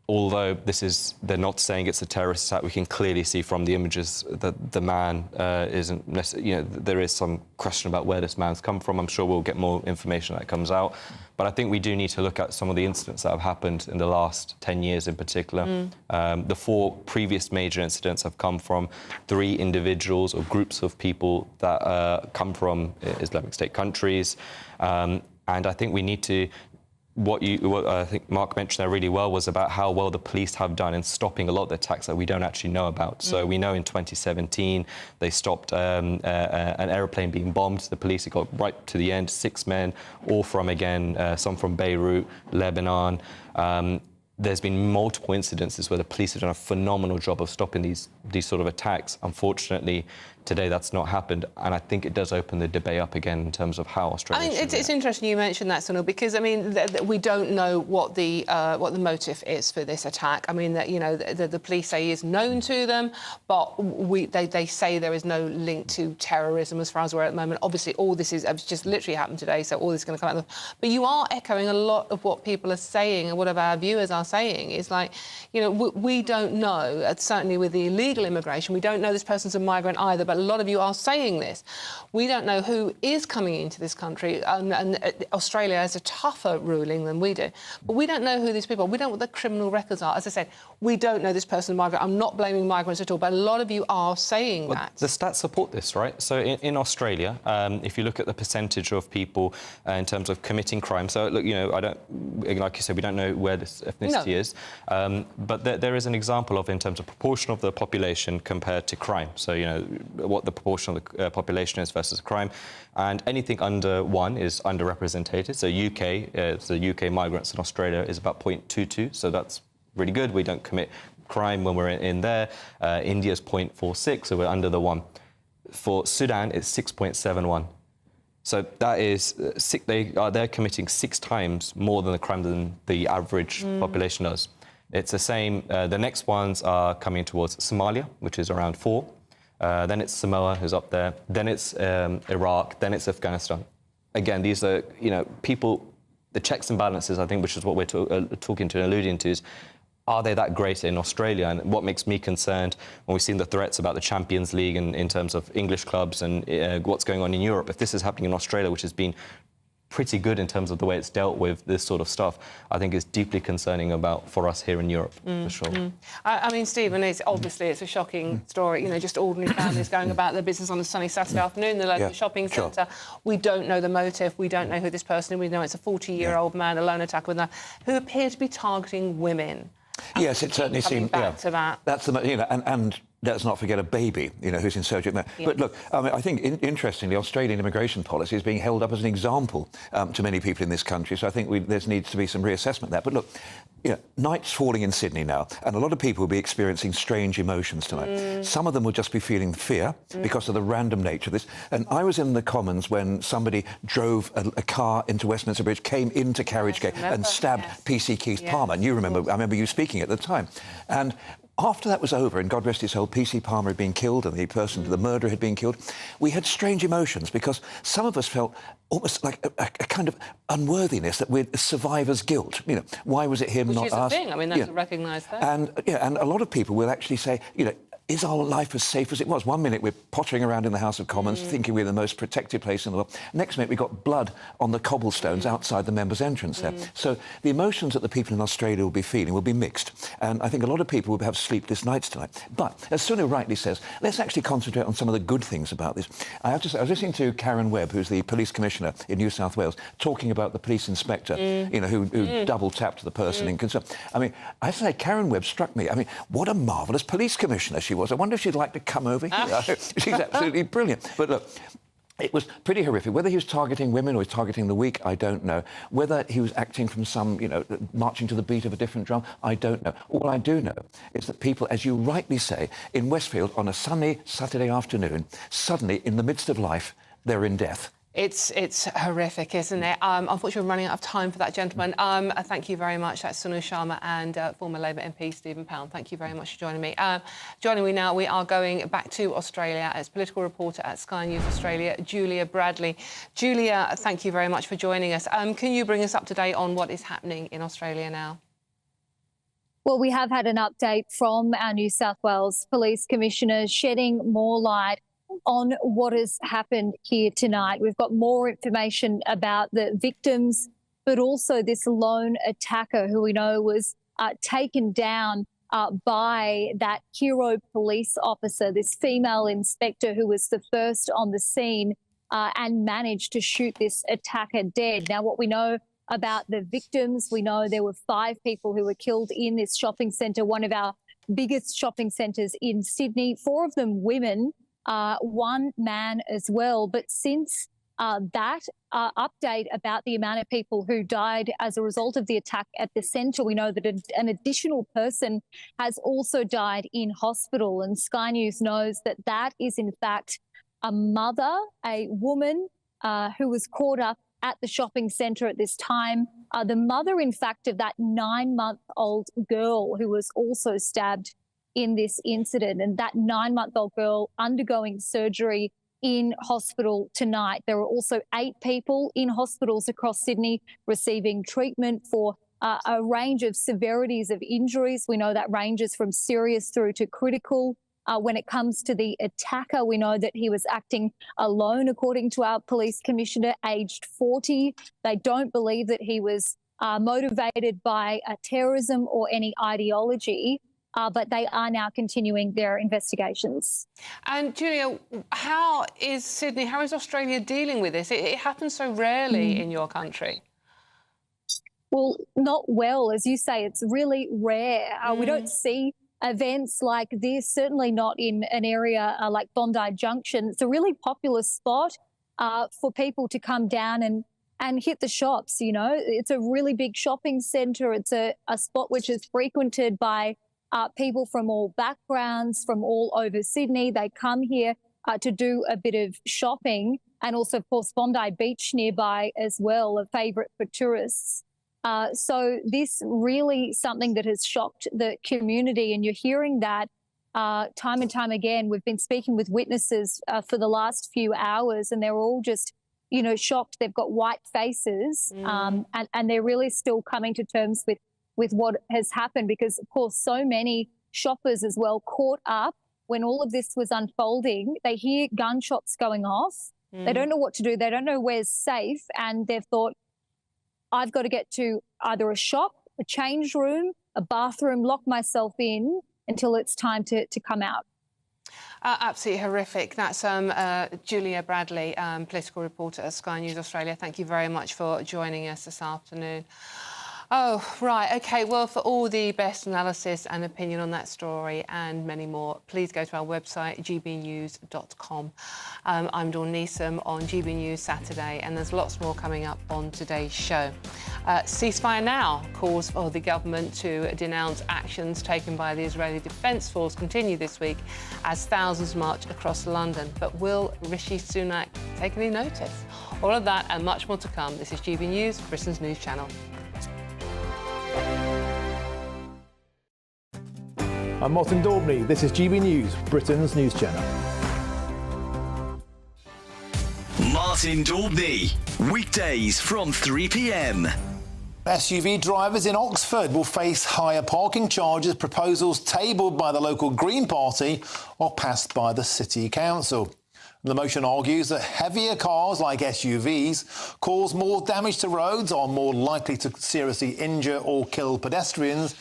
[SPEAKER 15] although they're not saying it's a terrorist attack, we can clearly see from the images that the man isn't necessarily, there is some question about where this man's come from. I'm sure we'll get more information that comes out. But I think we do need to look at some of the incidents that have happened in the last 10 years in particular. The 4 previous major incidents have come from 3 individuals or groups of people that come from Islamic State countries. And I think we need to... What I think Mark mentioned there really well was about how well the police have done in stopping a lot of the attacks that we don't actually know about. So we know in 2017 they stopped an aeroplane being bombed. The police got right to the end, 6 men, all from, again, some from Beirut, Lebanon. There's been multiple incidences where the police have done a phenomenal job of stopping these sort of attacks. Unfortunately, today that's not happened, and I think it does open the debate up again in terms of how Australia.
[SPEAKER 10] I mean, it's interesting you mentioned that, Sonu, because I mean we don't know what the motive is for this attack. I mean, the police say he is known to them, but they say there is no link to terrorism as far as we're at the moment. Obviously, all this is just literally happened today, so all this is going to come out. But you are echoing a lot of what people are saying and what our viewers are saying. Is like, we don't know. Certainly with the illegal immigration, we don't know this person's a migrant either. But but a lot of you are saying this. We don't know who is coming into this country, and Australia has a tougher ruling than we do. But we don't know who these people are. We don't know what their criminal records are. As I said, we don't know this person, migrant. I'm not blaming migrants at all, but a lot of you are saying that.
[SPEAKER 15] The stats support this, right? So in Australia, if you look at the percentage of people in terms of committing crime, so look, you know, I don't, like you said, we don't know where this ethnicity is, but there is an example of in terms of proportion of the population compared to crime. So, you know, what the proportion of the population is versus crime, and anything under 1 is underrepresented. So the UK migrants in Australia is about 0.22, so that's really good. We don't commit crime when we're in there. India's 0.46, so we're under the 1. For Sudan, it's 6.71. So that is they're committing 6 times more than the crime than the average population does. It's the same. The next ones are coming towards Somalia, which is around 4. Then it's Samoa, who's up there. Then it's Iraq. Then it's Afghanistan. Again, these are, you know, people. The checks and balances, I think, which is what we're talking to and alluding to, is are they that great in Australia? And what makes me concerned when we've seen the threats about the Champions League and in terms of English clubs and what's going on in Europe, if this is happening in Australia, which has been pretty good in terms of the way it's dealt with this sort of stuff, I think is deeply concerning for us here in Europe, for sure.
[SPEAKER 10] I mean, Stephen, it's a shocking story. You know, just ordinary families going about their business on a sunny Saturday afternoon in the local shopping centre. We don't know the motive. We don't know who this person is. We know it's a 40-year-old man, a lone attacker with who appeared to be targeting women.
[SPEAKER 11] Yes, it certainly seemed.
[SPEAKER 10] Back to that.
[SPEAKER 11] That's the, you know, and let's not forget a baby, you know, who's in surgery. Yeah. But look, I mean, I think interestingly, Australian immigration policy is being held up as an example to many people in this country. So I think there needs to be some reassessment there. But look, you know, night's falling in Sydney now, and a lot of people will be experiencing strange emotions tonight. Some of them will just be feeling fear because of the random nature of this. And I was in the Commons when somebody drove a car into Westminster Bridge, came into Carriagegate and stabbed PC Keith Palmer. And you remember, I remember you speaking at the time. And after that was over, and God rest his soul, PC Palmer had been killed and the murderer had been killed, we had strange emotions because some of us felt almost like a kind of unworthiness that we're survivor's guilt. You know, why was it him, not us? Which is
[SPEAKER 10] a thing. I mean, that's a recognised thing.
[SPEAKER 11] And a lot of people will actually say, you know, is our life as safe as it was? 1 minute we're pottering around in the House of Commons thinking we're the most protected place in the world. Next minute we've got blood on the cobblestones outside the members' entrance there. So the emotions that the people in Australia will be feeling will be mixed. And I think a lot of people will have sleepless nights tonight. But, as Sunu rightly says, let's actually concentrate on some of the good things about this. I have to say, I was listening to Karen Webb, who's the police commissioner in New South Wales, talking about the police inspector, you know, who double-tapped the person in concern. I mean, I have to say, Karen Webb struck me. I mean, what a marvellous police commissioner she was. I wonder if she'd like to come over here. She's absolutely brilliant. But look, it was pretty horrific. Whether he was targeting women or he was targeting the weak, I don't know. Whether he was acting from some, you know, marching to the beat of a different drum, I don't know. All I do know is that people, as you rightly say, in Westfield on a sunny Saturday afternoon, suddenly, in the midst of life, they're in death.
[SPEAKER 10] It's horrific, isn't it? Unfortunately, we're running out of time for that, gentleman. Thank you very much. That's Sunu Sharma and former Labour MP Stephen Pound. Thank you very much for joining me. Joining me now, we are going back to Australia as political reporter at Sky News Australia, Julia Bradley. Julia, thank you very much for joining us. Can you bring us up to date on what is happening in Australia now?
[SPEAKER 17] Well, we have had an update from our New South Wales Police Commissioner shedding more light on what has happened here tonight. We've got more information about the victims, but also this lone attacker who we know was taken down by that hero police officer, this female inspector who was the first on the scene and managed to shoot this attacker dead. Now, what we know about the victims, we know there were 5 people who were killed in this shopping centre, one of our biggest shopping centres in Sydney, 4 of them women, 1 man as well. But since that update about the amount of people who died as a result of the attack at the centre, we know that an additional person has also died in hospital. And Sky News knows that that is in fact a mother, a woman who was caught up at the shopping centre at this time. The mother, in fact, of that 9-month-old girl who was also stabbed in this incident, and that 9-month-old girl undergoing surgery in hospital tonight. There are also 8 people in hospitals across Sydney receiving treatment for a range of severities of injuries. We know that ranges from serious through to critical. When it comes to the attacker, we know that he was acting alone, according to our police commissioner, aged 40. They don't believe that he was motivated by terrorism or any ideology, but they are now continuing their investigations.
[SPEAKER 10] And Julia, how is Sydney, how is Australia dealing with this? It happens so rarely in your country.
[SPEAKER 17] Well, not well, as you say, it's really rare. We don't see events like this, certainly not in an area like Bondi Junction. It's a really popular spot for people to come down and hit the shops, you know. It's a really big shopping centre. It's a spot which is frequented by people from all backgrounds, from all over Sydney. They come here to do a bit of shopping, and also, of course, Bondi Beach nearby as well, a favourite for tourists. So this really something that has shocked the community, and you're hearing that time and time again. We've been speaking with witnesses for the last few hours, and they're all just, you know, shocked. They've got white faces, and they're really still coming to terms with what has happened, because, of course, so many shoppers as well caught up when all of this was unfolding. They hear gunshots going off. They don't know what to do. They don't know where's safe, and they've thought, I've got to get to either a shop, a change room, a bathroom, lock myself in until it's time to come out.
[SPEAKER 10] Absolutely horrific. That's Julia Bradley, political reporter at Sky News Australia. Thank you very much for joining us this afternoon. Oh, right, OK. Well, for all the best analysis and opinion on that story and many more, please go to our website, gbnews.com. I'm Dawn Newsroom on GB News Saturday, and there's lots more coming up on today's show. Ceasefire now calls for the government to denounce actions taken by the Israeli Defence Force continue this week as thousands march across London. But will Rishi Sunak take any notice? All of that and much more to come. This is GB News, Britain's news channel.
[SPEAKER 16] I'm Martin Daubney. This is GB News, Britain's news channel.
[SPEAKER 14] Martin Daubney, weekdays from 3 p.m.
[SPEAKER 18] SUV drivers in Oxford will face higher parking charges, proposals tabled by the local Green Party or passed by the City Council. The motion argues that heavier cars like SUVs cause more damage to roads, are more likely to seriously injure or kill pedestrians,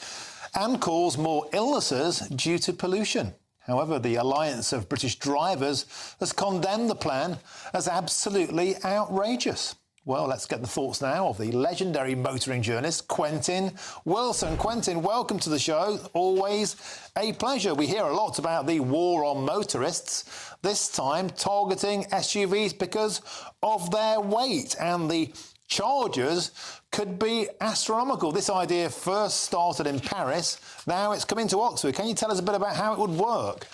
[SPEAKER 18] and cause more illnesses due to pollution. However, the Alliance of British Drivers has condemned the plan as absolutely outrageous. Well, let's get the thoughts now of the legendary motoring journalist, Quentin Wilson. Quentin, welcome to the show. Always a pleasure. We hear a lot about the war on motorists, this time targeting SUVs because of their weight, and the charges could be astronomical. This idea first started in Paris. Now it's coming to Oxford. Can you tell us a bit about how it would work?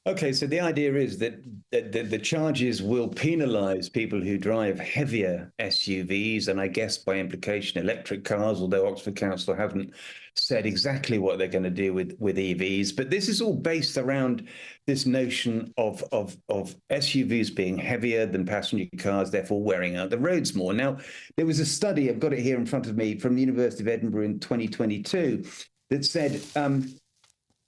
[SPEAKER 19] OK, so the idea is that the charges will penalise people who drive heavier SUVs, and I guess by implication electric cars, although Oxford Council haven't said exactly what they're going to do with EVs. But this is all based around this notion of SUVs being heavier than passenger cars, therefore wearing out the roads more. Now, there was a study, I've got it here in front of me, from the University of Edinburgh in 2022 that said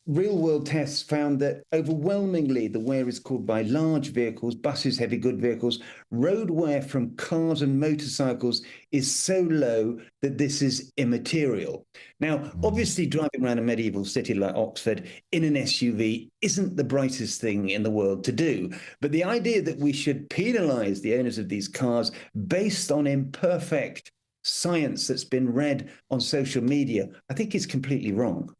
[SPEAKER 19] real-world tests found that overwhelmingly the wear is caused by large vehicles, buses, heavy good vehicles. Road wear from cars and motorcycles is so low that this is immaterial. Now, obviously, driving around a medieval city like Oxford in an SUV isn't the brightest thing in the world to do. But the idea that we should penalise the owners of these cars based on imperfect science that's been read on social media, I think is completely wrong.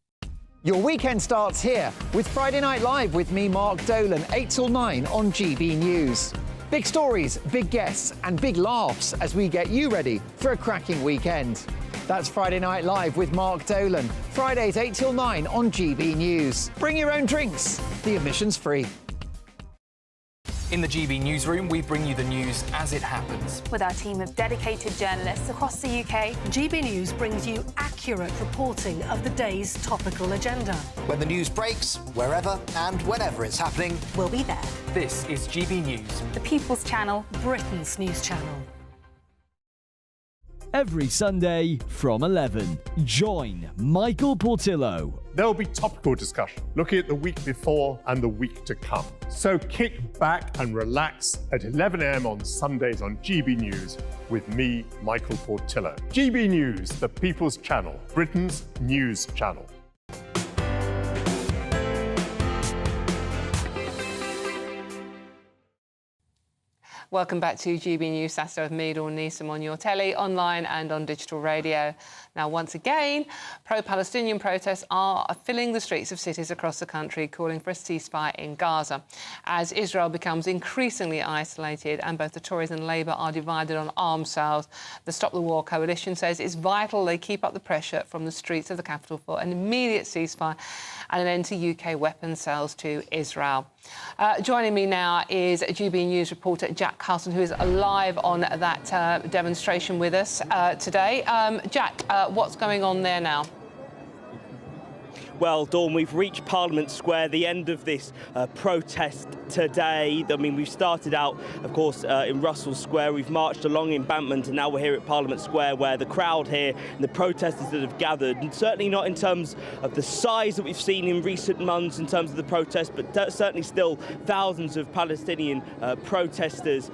[SPEAKER 23] Your weekend starts here with Friday Night Live with me, Mark Dolan, 8 till 9 on GB News. Big stories, big guests and big laughs as we get you ready for a cracking weekend. That's Friday Night Live with Mark Dolan, Fridays 8 till 9 on GB News. Bring your own drinks, the admission's free.
[SPEAKER 20] In the GB Newsroom, we bring you the news as it happens.
[SPEAKER 24] With our team of dedicated journalists across the UK, GB News brings you accurate reporting of the day's topical agenda.
[SPEAKER 26] When the news breaks, wherever and whenever it's happening,
[SPEAKER 24] we'll be there.
[SPEAKER 20] This is GB News,
[SPEAKER 24] the People's Channel, Britain's news channel.
[SPEAKER 2] every Sunday from 11. Join Michael Portillo.
[SPEAKER 4] There will be topical discussion, looking at the week before and the week to come. So kick back and relax at 11 a.m. on Sundays on GB News with me, Michael Portillo. GB News, the People's Channel, Britain's news channel.
[SPEAKER 10] Welcome back to GB News Saturday with me, Dawn Neeson, on your telly, online and on digital radio. Now, once again, pro-Palestinian protests are filling the streets of cities across the country, calling for a ceasefire in Gaza. As Israel becomes increasingly isolated and both the Tories and Labour are divided on arms sales, the Stop the War coalition says it's vital they keep up the pressure from the streets of the capital for an immediate ceasefire and an end to UK weapons sales to Israel. Joining me now is GB News reporter Jack Carson, who is live on that demonstration with us today. Jack, what's going on there now?
[SPEAKER 5] Well, Dawn, we've reached Parliament Square, the end of this protest today. I mean, we've started out, of course, in Russell Square. We've marched along Embankment, and now we're here at Parliament Square, where the crowd here and the protesters that have gathered, and certainly not in terms of the size that we've seen in recent months in terms of the protest, but certainly still thousands of Palestinian protesters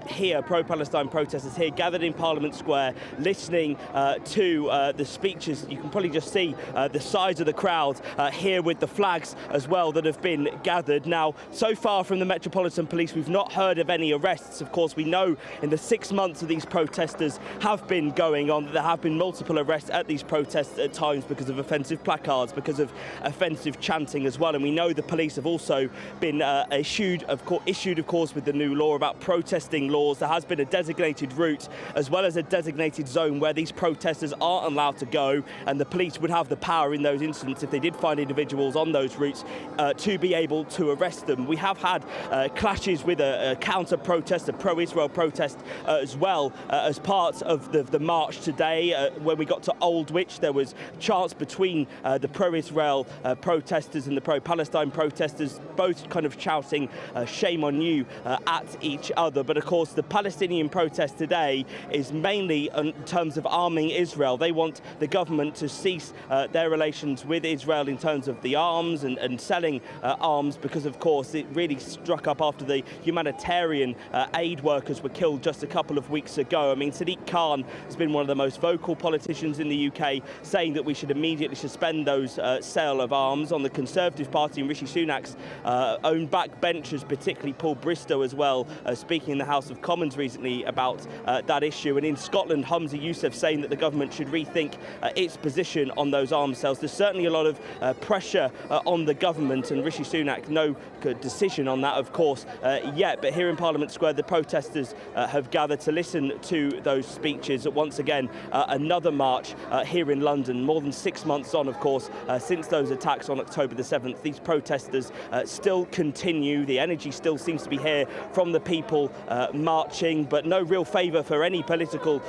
[SPEAKER 5] here, pro-Palestine protesters here, gathered in Parliament Square, listening to the speeches. You can probably just see the size of the crowd here with the flags as well that have been gathered. Now, so far from the Metropolitan Police, we've not heard of any arrests. Of course, we know in the 6 months of these protesters have been going on, there have been multiple arrests at these protests at times because of offensive placards, because of offensive chanting as well. And we know the police have also been issued, of course, with the new law about protesting laws. There has been a designated route as well as a designated zone where these protesters aren't allowed to go, and the police would have the power in those incidents, if they did find individuals on those routes, to be able to arrest them. We have had clashes with a counter-protest, a pro-Israel protest as well, as part of the march today. When we got to Aldwych, there was chants between the pro-Israel protesters and the pro-Palestine protesters, both kind of shouting shame on you at each other. But of course, the Palestinian protest today is mainly in terms of arming Israel. They want the government to cease their relations with Israel in terms of the arms and selling arms, because of course it really struck up after the humanitarian aid workers were killed just a couple of weeks ago. I mean, Sadiq Khan has been one of the most vocal politicians in the UK, saying that we should immediately suspend those sale of arms. On the Conservative Party and Rishi Sunak's own backbenchers, particularly Paul Bristow as well, speaking in the House of Commons recently about that issue. And in Scotland, Humza Yousaf saying that the government should rethink its position on those arms sales. There's certainly a lot of pressure on the government, and Rishi Sunak, no decision on that, of course, yet. But here in Parliament Square, the protesters have gathered to listen to those speeches. Once again, another march here in London, more than 6 months on, of course, since those attacks on October the 7th. These protesters still continue. The energy still seems to be here from the people marching, but no real favour for any political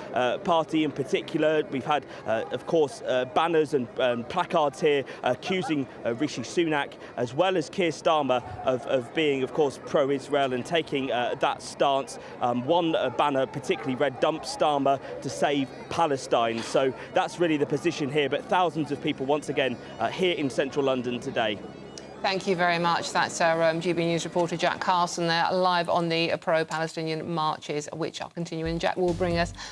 [SPEAKER 5] party in particular. We've had, of course, banners and placards here accusing Rishi Sunak as well as Keir Starmer of being, of course, pro-Israel and taking that stance. One banner particularly read, "Dump Starmer to save Palestine." So that's really the position here. But thousands of people once again here in central London today.
[SPEAKER 10] Thank you very much. That's our GB News reporter Jack Carson there, live on the pro-Palestinian marches, which are continuing. Jack will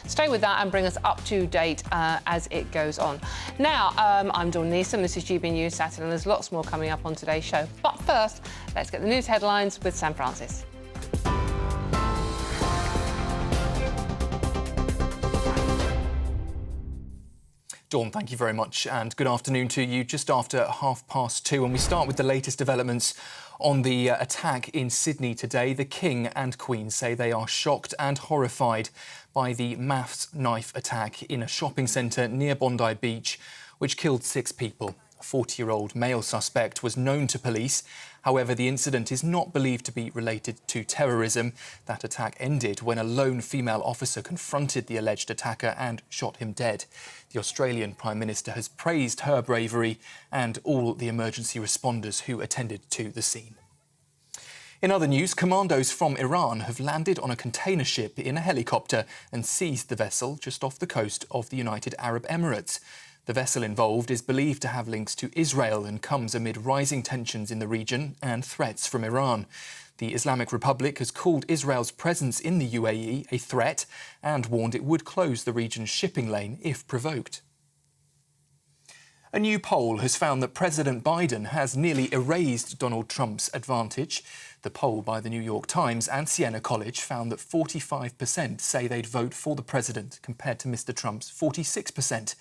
[SPEAKER 10] stay with that and bring us up to date as it goes on. Now, I'm Dawn Neeson. This is GB News Saturday, and there's lots more coming up on today's show. But first, let's get the news headlines with Sam Francis.
[SPEAKER 20] Dawn, thank you very much, and good afternoon to you. Just after 2:30, and we start with the latest developments on the attack in Sydney today. The King and Queen say they are shocked and horrified by the mass knife attack in a shopping centre near Bondi Beach, which killed 6 people. A 40-year-old male suspect was known to police. However, the incident is not believed to be related to terrorism. That attack ended when a lone female officer confronted the alleged attacker and shot him dead. The Australian Prime Minister has praised her bravery and all the emergency responders who attended to the scene. In other news, commandos from Iran have landed on a container ship in a helicopter and seized the vessel just off the coast of the United Arab Emirates. The vessel involved is believed to have links to Israel and comes amid rising tensions in the region and threats from Iran. The Islamic Republic has called Israel's presence in the UAE a threat and warned it would close the region's shipping lane if provoked. A new poll has found that President Biden has nearly erased Donald Trump's advantage. The poll by the New York Times and Siena College found that 45% say they'd vote for the president, compared to Mr. Trump's 46%.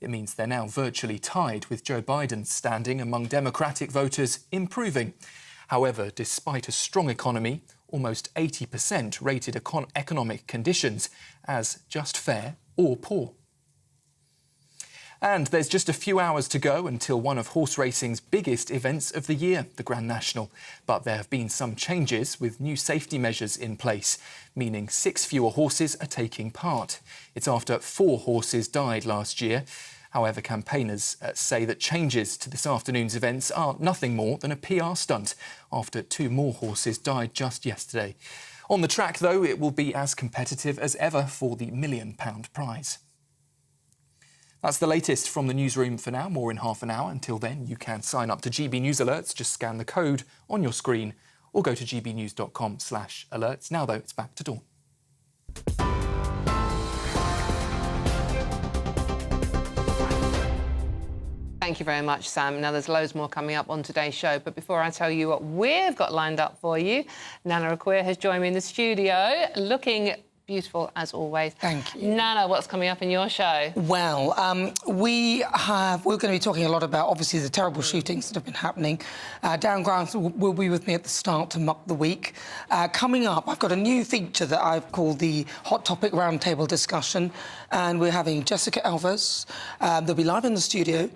[SPEAKER 20] It means they're now virtually tied, with Joe Biden's standing among Democratic voters improving. However, despite a strong economy, almost 80% rated economic conditions as just fair or poor. And there's just a few hours to go until one of horse racing's biggest events of the year, the Grand National. But there have been some changes, with new safety measures in place, meaning 6 fewer horses are taking part. It's after 4 horses died last year. However, campaigners say that changes to this afternoon's events are nothing more than a PR stunt, after 2 more horses died just yesterday. On the track, though, it will be as competitive as ever for the £1 million prize. That's the latest from the newsroom for now. More in half an hour. Until then, you can sign up to GB News Alerts. Just scan the code on your screen or go to gbnews.com/alerts. Now, though, it's back to Dawn.
[SPEAKER 10] Thank you very much, Sam. Now, there's loads more coming up on today's show. But before I tell you what we've got lined up for you, Nana Aquia has joined me in the studio, looking beautiful as always.
[SPEAKER 6] Thank you.
[SPEAKER 10] Nana, what's coming up in your show?
[SPEAKER 6] Well, we're going to be talking a lot about, obviously, the terrible shootings that have been happening. Darren Grimes will be with me at the start to muck the week. Coming up, I've got a new feature that I've called the Hot Topic Roundtable Discussion, and we're having Jessica Alves. They'll be live in the studio,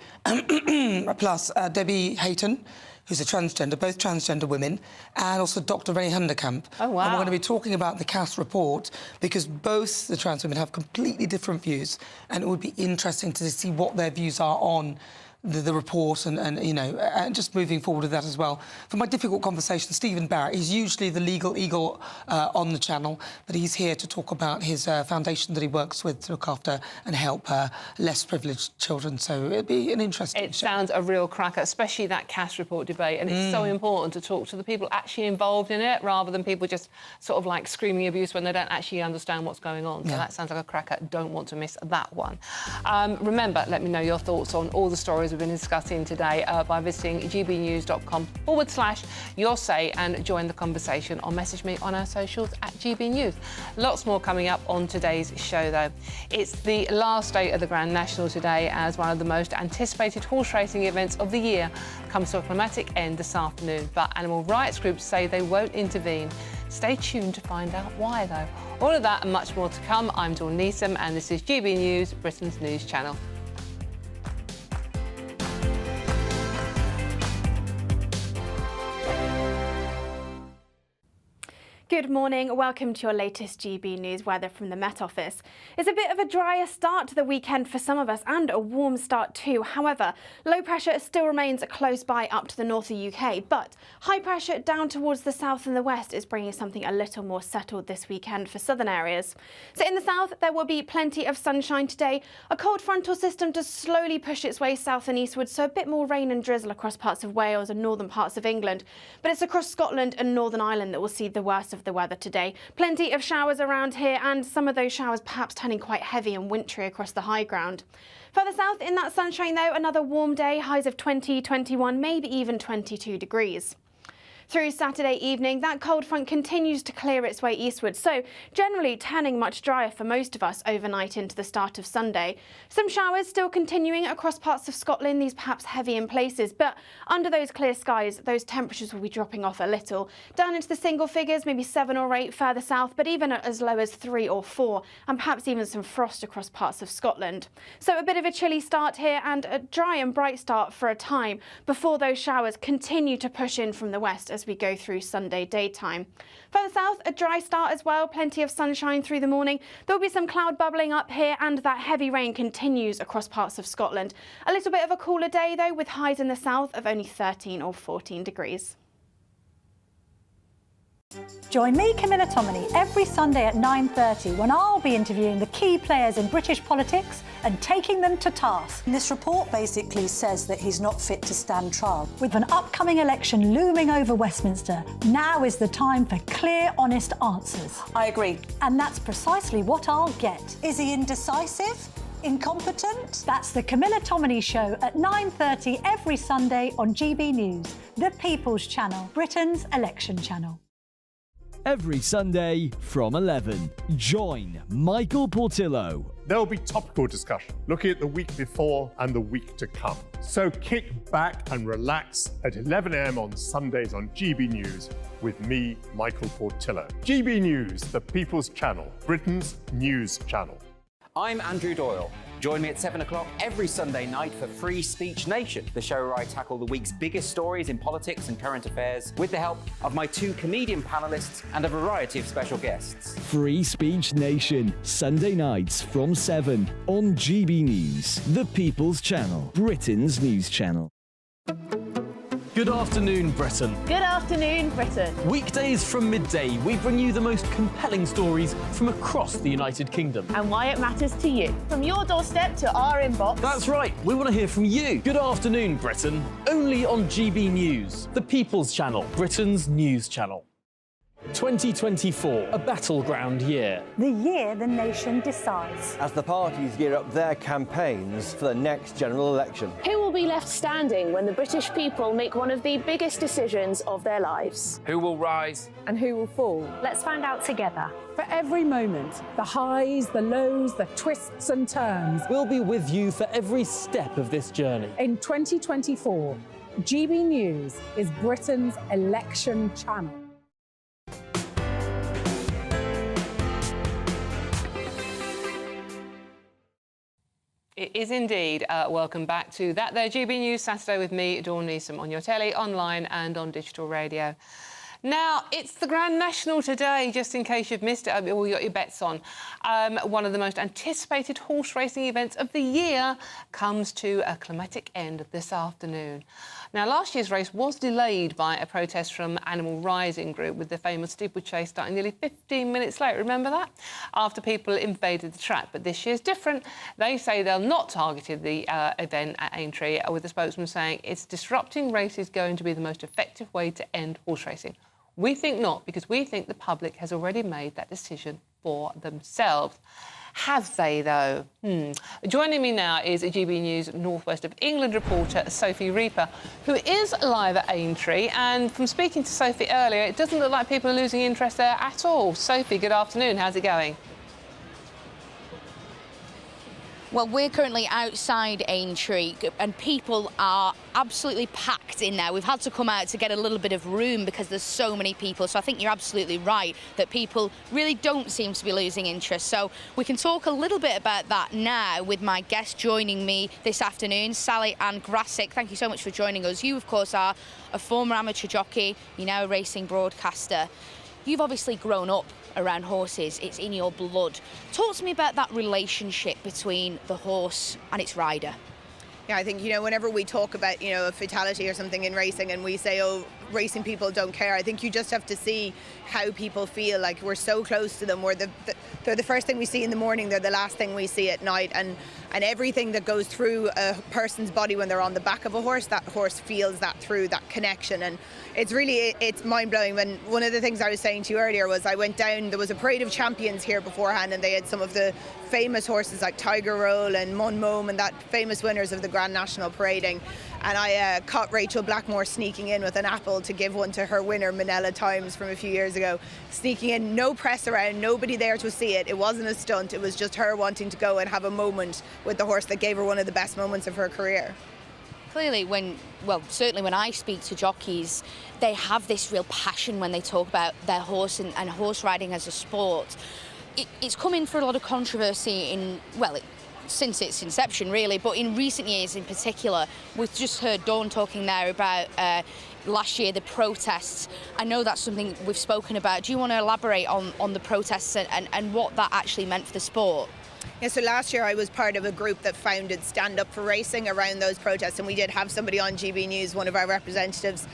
[SPEAKER 6] plus Debbie Hayton, who's a transgender, both transgender women, and also Dr. Rennie Hunderkamp.
[SPEAKER 10] Oh, wow.
[SPEAKER 6] And we're going to be talking about the Cass report, because both the trans women have completely different views, and it would be interesting to see what their views are on the report and you know, and just moving forward with that as well. For my difficult conversation, Stephen Barrett, he's usually the legal eagle on the channel, but he's here to talk about his foundation that he works with to look after and help less privileged children. So it'd be an interesting show.
[SPEAKER 10] Sounds a real cracker, especially that Cass report debate, and it's so important to talk to the people actually involved in it, rather than people just sort of like screaming abuse when they don't actually understand what's going on. So that sounds like a cracker. Don't want to miss that one. Remember, let me know your thoughts on all the stories we've been discussing today by visiting gbnews.com/your say and join the conversation, or message me on our socials at GB News. Lots more coming up on today's show, though. It's the last day of the Grand National today, as one of the most anticipated horse racing events of the year comes to a climatic end this afternoon. But animal rights groups say they won't intervene. Stay tuned to find out why, though. All of that and much more to come. I'm Dawn Neeson, and this is GB News, Britain's news channel.
[SPEAKER 7] Good morning. Welcome to your latest GB News weather from the Met Office. It's a bit of a drier start to the weekend for some of us, and a warm start too. However, low pressure still remains close by up to the north of the UK, but high pressure down towards the south and the west is bringing something a little more settled this weekend for southern areas. So in the south, there will be plenty of sunshine today. A cold frontal system does slowly push its way south and eastward, so a bit more rain and drizzle across parts of Wales and northern parts of England. But it's across Scotland and Northern Ireland that will see the worst of the weather today. Plenty of showers around here, and some of those showers perhaps turning quite heavy and wintry across the high ground. Further south in that sunshine, though, another warm day, highs of 20, 21, maybe even 22 degrees. Through Saturday evening, that cold front continues to clear its way eastward, so generally turning much drier for most of us overnight into the start of Sunday. Some showers still continuing across parts of Scotland, these perhaps heavy in places, but under those clear skies, those temperatures will be dropping off a little. Down into the single figures, maybe 7 or 8 further south, but even as low as 3 or 4, and perhaps even some frost across parts of Scotland. So a bit of a chilly start here, and a dry and bright start for a time before those showers continue to push in from the west as we go through Sunday daytime. Further south, a dry start as well, plenty of sunshine through the morning. There'll be some cloud bubbling up here, and that heavy rain continues across parts of Scotland. A little bit of a cooler day though, with highs in the south of only 13 or 14 degrees.
[SPEAKER 24] Join me, Camilla Tominey, every Sunday at 9:30 when I'll be interviewing the key players in British politics and taking them to task. This report basically says that he's not fit to stand trial. With an upcoming election looming over Westminster, now is the time for clear, honest answers. I agree. And that's precisely what I'll get. Is he indecisive? Incompetent? That's the Camilla Tominey Show at 9:30 every Sunday on GB News, the People's Channel, Britain's election channel.
[SPEAKER 2] Every Sunday from 11. Join Michael Portillo.
[SPEAKER 4] There'll be topical discussion, looking at the week before and the week to come. So kick back and relax at 11 a.m. on Sundays on GB News with me, Michael Portillo. GB News, the People's Channel, Britain's news channel.
[SPEAKER 1] I'm Andrew Doyle. Join me at 7 o'clock every Sunday night for Free Speech Nation, the show where I tackle the week's biggest stories in politics and current affairs with the help of my two comedian panellists and a variety of special guests.
[SPEAKER 2] Free Speech Nation, Sunday nights from 7 on GB News, the People's Channel, Britain's news channel.
[SPEAKER 8] Good afternoon, Britain.
[SPEAKER 12] Good afternoon, Britain.
[SPEAKER 8] Weekdays from midday, we bring you the most compelling stories from across the United Kingdom.
[SPEAKER 12] And why it matters to you. From your doorstep to our inbox.
[SPEAKER 8] That's right, we want to hear from you. Good afternoon, Britain. Only on GB News, the People's Channel, Britain's news channel. 2024, a battleground year.
[SPEAKER 24] The year the nation decides.
[SPEAKER 21] As the parties gear up their campaigns for the next general election.
[SPEAKER 12] Who will be left standing when the British people make one of the biggest decisions of their lives?
[SPEAKER 22] Who will rise?
[SPEAKER 12] And who will fall?
[SPEAKER 24] Let's find out together.
[SPEAKER 25] For every moment, the highs, the lows, the twists and turns.
[SPEAKER 8] We'll be with you for every step of this journey.
[SPEAKER 25] In 2024, GB News is Britain's election channel.
[SPEAKER 10] It is indeed. Welcome back to That There GB News Saturday with me, Dawn Newsome, on your telly, online and on digital radio. Now, it's the Grand National today, just in case you've missed it, or you got your bets on. One of the most anticipated horse racing events of the year comes to a climatic end this afternoon. Now, last year's race was delayed by a protest from Animal Rising Group, with the famous steeplechase starting nearly 15 minutes late. Remember that? After people invaded the track. But this year's different. They say they'll not target the event at Aintree, with the spokesman saying it's disrupting races going to be the most effective way to end horse racing. We think not, because we think the public has already made that decision for themselves. Have they, though? Joining me now is a GB News North West of England reporter, Sophie Reaper, who is live at Aintree. And from speaking to Sophie earlier, it doesn't look like people are losing interest there at all. Sophie, good afternoon. How's it going?
[SPEAKER 27] Well, we're currently outside Aintree and people are absolutely packed in there. We've had to come out to get a little bit of room because there's so many people. So I think you're absolutely right that people really don't seem to be losing interest. So we can talk a little bit about that now with my guest joining me this afternoon, Sally Ann Grassick. Thank you so much for joining us. You, of course, are a former amateur jockey. You're now a racing broadcaster. You've obviously grown up around horses. It's in your blood. Talk to me about that relationship between the horse and its rider.
[SPEAKER 28] Yeah, I think, whenever we talk about, a fatality or something in racing and we say, oh, racing people don't care, I think you just have to see how people feel. Like, we're so close to them. They're the first thing we see in the morning. They're the last thing we see at night. And everything that goes through a person's body when they're on the back of a horse, that horse feels that through, that connection. And it's mind-blowing. When one of the things I was saying to you earlier was I went down, there was a parade of champions here beforehand, and they had some of the famous horses like Tiger Roll and Mon Mome and that famous winners of the Grand National parading. And I caught Rachel Blackmore sneaking in with an apple to give one to her winner, Manila Times, from a few years ago. Sneaking in, no press around, nobody there to see it. It wasn't a stunt. It was just her wanting to go and have a moment with the horse that gave her one of the best moments of her career.
[SPEAKER 27] Clearly, certainly when I speak to jockeys, they have this real passion when they talk about their horse and horse riding as a sport. It's come in for a lot of controversy since its inception, really, but in recent years in particular. We've just heard Dawn talking there about last year, the protests. I know that's something we've spoken about. Do you want to elaborate on the protests and what that actually meant for the sport?
[SPEAKER 28] Yeah, so last year I was part of a group that founded Stand Up for Racing around those protests, and we did have somebody on GB News, one of our representatives,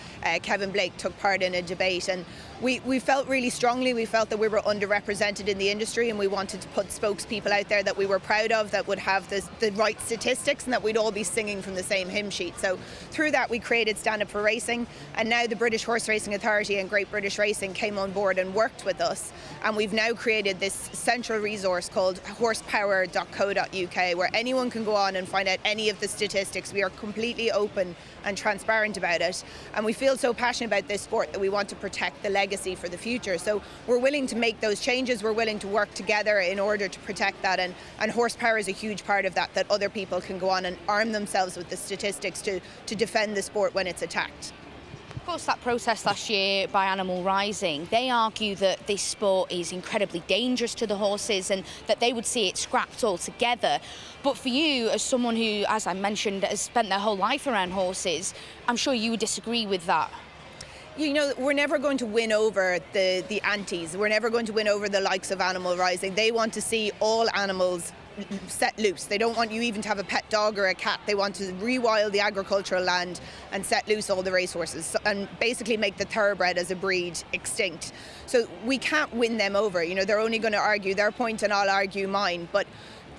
[SPEAKER 28] Kevin Blake, took part in a debate, and we felt really strongly, we felt that we were underrepresented in the industry, and we wanted to put spokespeople out there that we were proud of, that would have the right statistics, and that we'd all be singing from the same hymn sheet. So through that we created Stand Up for Racing, and now the British Horse Racing Authority and Great British Racing came on board and worked with us, and we've now created this central resource called horsepower.co.uk, where anyone can go on and find out any of the statistics. We are completely open and transparent about it, and we feel so passionate about this sport that we want to protect the legacy for the future. So we're willing to make those changes, we're willing to work together in order to protect that, and horsepower is a huge part of that other people can go on and arm themselves with the statistics to defend the sport when it's attacked.
[SPEAKER 27] Of course, that protest last year by Animal Rising, they argue that this sport is incredibly dangerous to the horses and that they would see it scrapped altogether. But for you, as someone who, as I mentioned, has spent their whole life around horses, I'm sure you would disagree with that.
[SPEAKER 28] You know, we're never going to win over the antis. We're never going to win over the likes of Animal Rising. They want to see all animals set loose. They don't want you even to have a pet dog or a cat. They want to rewild the agricultural land and set loose all the racehorses and basically make the thoroughbred as a breed extinct. So we can't win them over. You know, they're only going to argue their point and I'll argue mine, but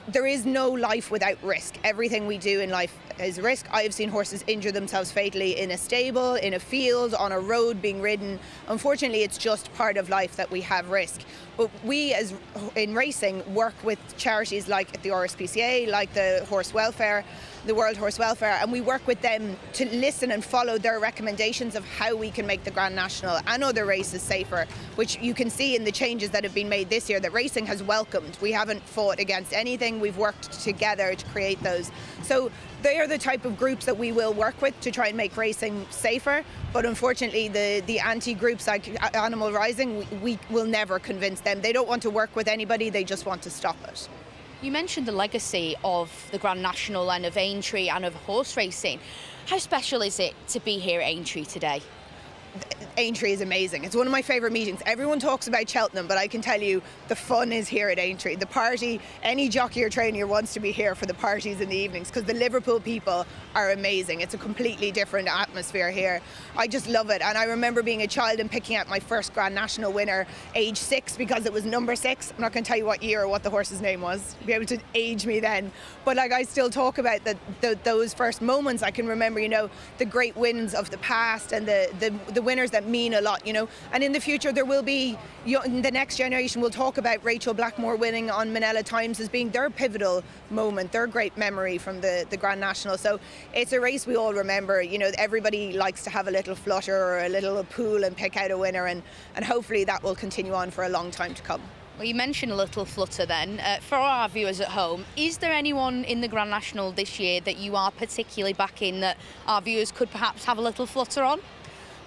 [SPEAKER 28] there is no life without risk. Everything we do in life is risk. I have seen horses injure themselves fatally in a stable, in a field, on a road being ridden. Unfortunately, it's just part of life that we have risk. But we, as in racing, work with charities like the RSPCA, like the Horse Welfare, the World Horse Welfare, and we work with them to listen and follow their recommendations of how we can make the Grand National and other races safer, which you can see in the changes that have been made this year that racing has welcomed. We haven't fought against anything, we've worked together to create those. So they are the type of groups that we will work with to try and make racing safer, but unfortunately the anti-groups like Animal Rising, we will never convince them. They don't want to work with anybody, they just want to stop it.
[SPEAKER 27] You mentioned the legacy of the Grand National and of Aintree and of horse racing. How special is it to be here at Aintree today?
[SPEAKER 28] Aintree is amazing. It's one of my favourite meetings. Everyone talks about Cheltenham, but I can tell you the fun is here at Aintree. The party, any jockey or trainer wants to be here for the parties in the evenings because the Liverpool people are amazing. It's a completely different atmosphere here. I just love it. And I remember being a child and picking out my first Grand National winner, age 6, because it was number 6. I'm not going to tell you what year or what the horse's name was. You'll be able to age me then. But like I still talk about those first moments. I can remember, you know, the great wins of the past and the winners that mean a lot, you know. And in the future there will be, the next generation will talk about Rachel Blackmore winning on Manila Times as being their pivotal moment, their great memory from the Grand National. So it's a race we all remember. You know, everybody likes to have a little flutter or a little pool and pick out a winner, and hopefully that will continue on for a long time to come.
[SPEAKER 27] Well, you mentioned a little flutter then. For our viewers at home, is there anyone in the Grand National this year that you are particularly backing that our viewers could perhaps have a little flutter on?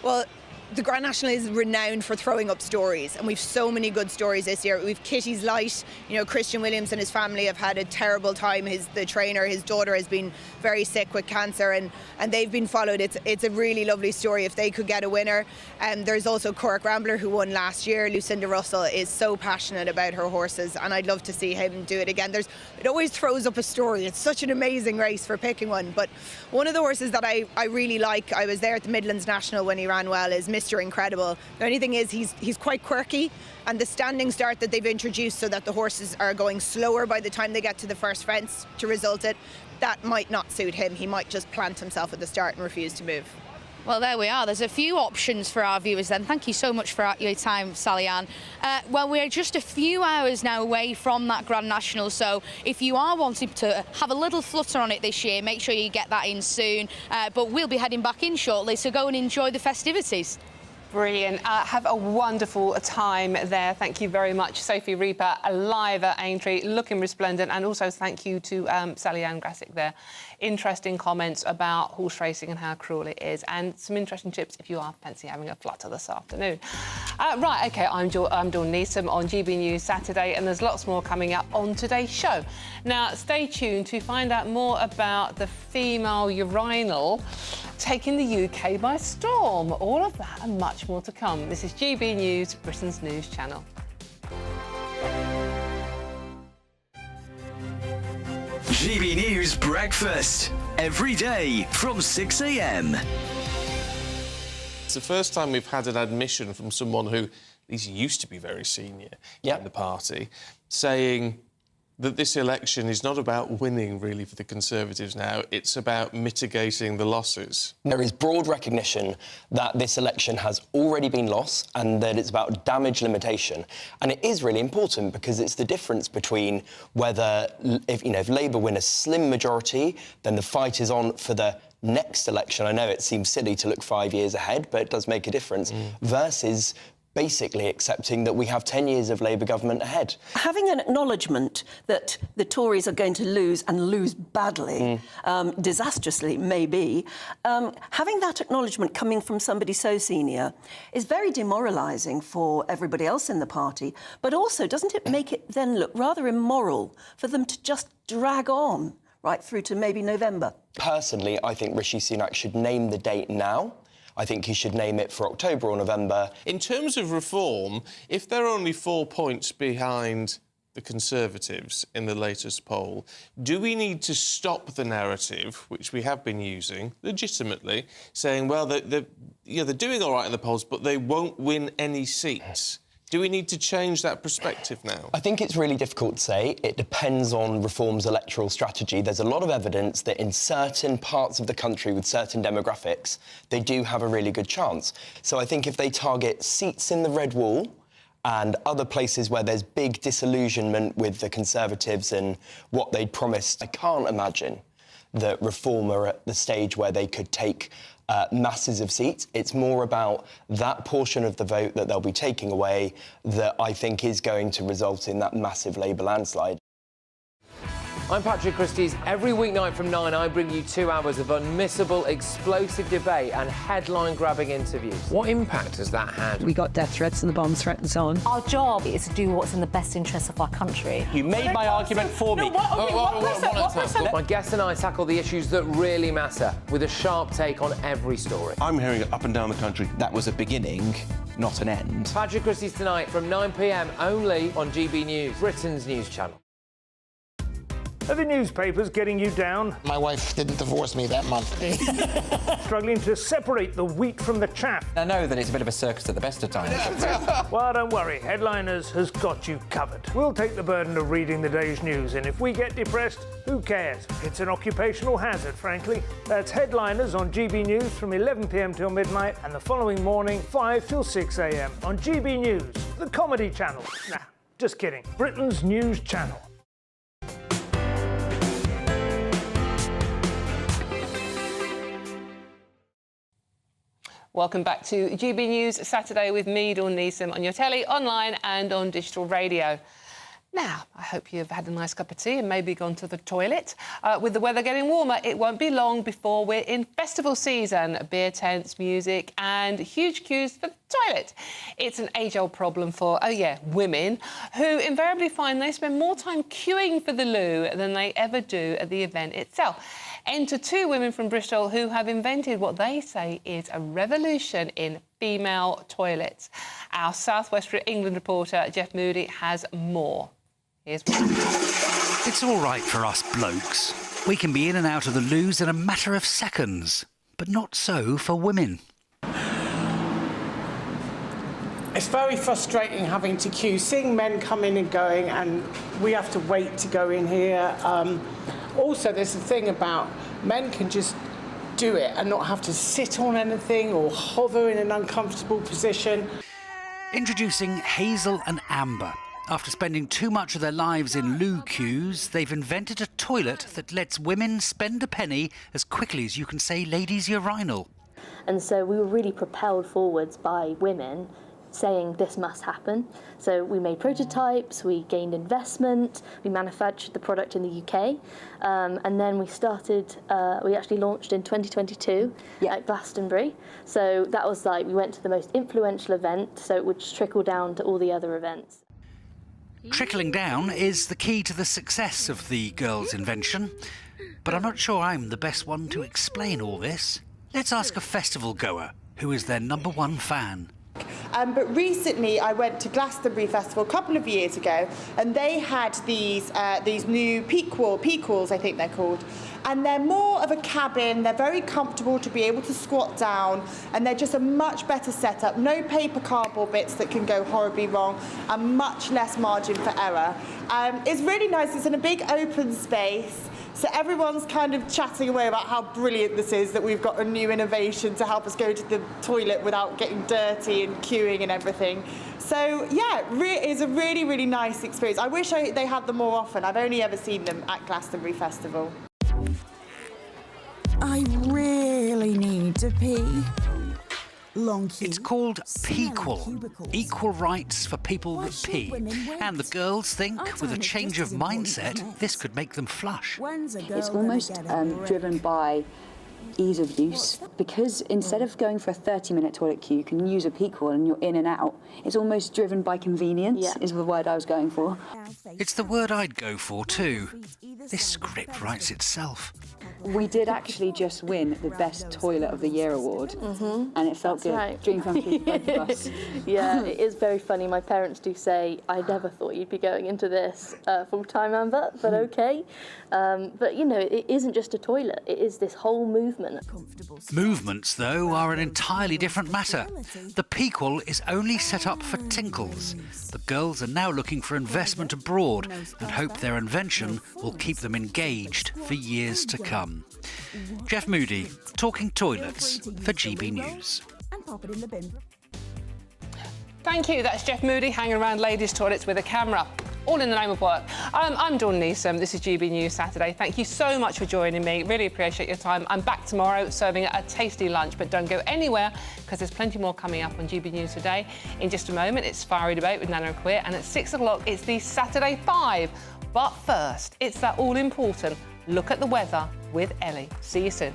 [SPEAKER 28] Well, the Grand National is renowned for throwing up stories, and we've so many good stories this year. We've Kitty's Light, you know, Christian Williams and his family have had a terrible time. The trainer, his daughter, has been very sick with cancer, and they've been followed. It's a really lovely story if they could get a winner. There's also Cork Rambler, who won last year. Lucinda Russell is so passionate about her horses, and I'd love to see him do it again. It always throws up a story. It's such an amazing race for picking one. But one of the horses that I really like, I was there at the Midlands National when he ran well, is Mr. Incredible. The only thing is he's quite quirky, and the standing start that they've introduced so that the horses are going slower by the time they get to the first fence to result it, that might not suit him. He might just plant himself at the start and refuse to move.
[SPEAKER 27] Well, there we are. There's a few options for our viewers then. Thank you so much for your time, Sally Ann. Well, we're just a few hours now away from that Grand National, so if you are wanting to have a little flutter on it this year, make sure you get that in soon. But we'll be heading back in shortly, so go and enjoy the festivities.
[SPEAKER 10] Brilliant. Have a wonderful time there. Thank you very much, Sophie Reaper, live at Aintree, looking resplendent. And also thank you to Sally Ann Grassick there. Interesting comments about horse racing and how cruel it is, and some interesting tips if you are fancy having a flutter this afternoon. Right, OK, I'm Dawn Newsroom on GB News Saturday, and there's lots more coming up on today's show. Now, stay tuned to find out more about the female urinal taking the UK by storm. All of that and much more to come. This is GB News, Britain's news channel.
[SPEAKER 14] GB News Breakfast. Every day from 6 a.m.
[SPEAKER 3] It's the first time we've had an admission from someone who at least used to be very senior in the party, saying that this election is not about winning, really, for the Conservatives now. It's about mitigating the losses.
[SPEAKER 9] There is broad recognition that this election has already been lost and that it's about damage limitation. And it is really important because it's the difference between whether, if Labour win a slim majority, then the fight is on for the next election. I know it seems silly to look 5 years ahead, but it does make a difference, versus basically accepting that we have 10 years of Labour government ahead.
[SPEAKER 11] Having an acknowledgement that the Tories are going to lose and lose badly, disastrously maybe, having that acknowledgement coming from somebody so senior is very demoralising for everybody else in the party, but also doesn't it make it then look rather immoral for them to just drag on right through to maybe November?
[SPEAKER 9] Personally, I think Rishi Sunak should name the date now. I think he should name it for October or November.
[SPEAKER 3] In terms of reform, if they're only 4 points behind the Conservatives in the latest poll, do we need to stop the narrative, which we have been using legitimately, saying, well, they're doing all right in the polls, but they won't win any seats? Do we need to change that perspective now?
[SPEAKER 9] I think it's really difficult to say. It depends on Reform's electoral strategy. There's a lot of evidence that in certain parts of the country with certain demographics, they do have a really good chance. So I think if they target seats in the Red Wall and other places where there's big disillusionment with the Conservatives and what they'd promised, I can't imagine that Reform are at the stage where they could take masses of seats. It's more about that portion of the vote that they'll be taking away that I think is going to result in that massive Labour landslide.
[SPEAKER 13] I'm Patrick Christie's. Every weeknight from 9, I bring you 2 hours of unmissable, explosive debate and headline-grabbing interviews. What impact has that had?
[SPEAKER 15] We got death threats and the bomb threat and so on.
[SPEAKER 24] Our job is to do what's in the best interest of our country.
[SPEAKER 9] You made my argument for me.
[SPEAKER 13] My guest and I tackle the issues that really matter with a sharp take on every story.
[SPEAKER 16] I'm hearing it up and down the country. That was a beginning, not an end.
[SPEAKER 13] Patrick Christie's tonight from 9 p.m. only on GB News, Britain's news channel.
[SPEAKER 17] Are the newspapers getting you down?
[SPEAKER 22] My wife didn't divorce me that month.
[SPEAKER 17] Struggling to separate the wheat from the chaff?
[SPEAKER 1] I know that it's a bit of a circus at the best of times.
[SPEAKER 17] Well, don't worry. Headliners has got you covered. We'll take the burden of reading the day's news, and if we get depressed, who cares? It's an occupational hazard, frankly. That's Headliners on GB News from 11 p.m. till midnight, and the following morning, 5 till 6 a.m. on GB News, the comedy channel. Nah, just kidding. Britain's news channel.
[SPEAKER 10] Welcome back to GB News Saturday with me, Dawn Neeson, on your telly, online and on digital radio. Now, I hope you've had a nice cup of tea and maybe gone to the toilet. With the weather getting warmer, it won't be long before we're in festival season. Beer tents, music and huge queues for the toilet. It's an age-old problem for, women, who invariably find they spend more time queuing for the loo than they ever do at the event itself. Enter 2 women from Bristol who have invented what they say is a revolution in female toilets. Our South West England reporter, Jeff Moody, has more. Here's one.
[SPEAKER 29] It's all right for us blokes. We can be in and out of the loos in a matter of seconds, but not so for women.
[SPEAKER 30] It's very frustrating having to queue, seeing men come in and going, and we have to wait to go in here. Also, there's the thing about men can just do it and not have to sit on anything or hover in an uncomfortable position.
[SPEAKER 29] Introducing Hazel and Amber. After spending too much of their lives in loo queues, they've invented a toilet that lets women spend a penny as quickly as you can say ladies urinal.
[SPEAKER 12] And so we were really propelled forwards by women saying this must happen. So we made prototypes, we gained investment, we manufactured the product in the UK, and then we actually launched in 2022 at Glastonbury. So that was we went to the most influential event, so it would trickle down to all the other events.
[SPEAKER 29] Trickling down is the key to the success of the girls' invention, but I'm not sure I'm the best one to explain all this. Let's ask a festival goer who is their #1 fan.
[SPEAKER 2] But recently I went to Glastonbury Festival a couple of years ago, and they had these new peak walls, I think they're called. And they're more of a cabin, they're very comfortable to be able to squat down, and they're just a much better setup. No paper cardboard bits that can go horribly wrong, and much less margin for error. It's really nice, it's in a big open space, so everyone's kind of chatting away about how brilliant this is, that we've got a new innovation to help us go to the toilet without getting dirty and queuing and everything. So yeah, it's a really, really nice experience. I wish they had them more often. I've only ever seen them at Glastonbury Festival.
[SPEAKER 4] I really need to pee. Long queue.
[SPEAKER 29] It's called Pequal, equal rights for people that pee. And the girls think, with a change of mindset, this could make them flush.
[SPEAKER 5] It's almost driven by ease of use, because instead of going for a 30-minute toilet queue, you can use a Pequal and you're in and out. It's almost driven by convenience, is the word I was going for.
[SPEAKER 29] It's the word I'd go for too. This script writes itself.
[SPEAKER 5] We did actually just win the Best Toilet of the Year award, and it felt good.
[SPEAKER 12] Right.
[SPEAKER 5] Dream come true for both of us.
[SPEAKER 12] Yeah, it is very funny. My parents do say, I never thought you'd be going into this full-time, Amber, but okay. But, you know, it isn't just a toilet. It is this whole movement.
[SPEAKER 29] Movements, though, are an entirely different matter. The Pequal is only set up for tinkles. The girls are now looking for investment abroad and hope their invention will keep them engaged for years to come. Jeff Moody, talking toilets for GB News.
[SPEAKER 10] Thank you. That's Jeff Moody hanging around ladies' toilets with a camera. All in the name of work. I'm Dawn Newsroom. This is GB News Saturday. Thank you so much for joining me. Really appreciate your time. I'm back tomorrow serving a tasty lunch, but don't go anywhere because there's plenty more coming up on GB News Today. In just a moment, it's Fiery Debate with Nana and Queer, and at 6 o'clock, it's the Saturday 5. But first, it's that all-important look at the weather with Ellie. See you soon.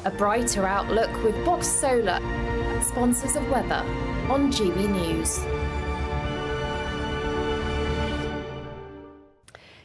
[SPEAKER 6] A brighter outlook with Box Solar, sponsors of weather on GB News.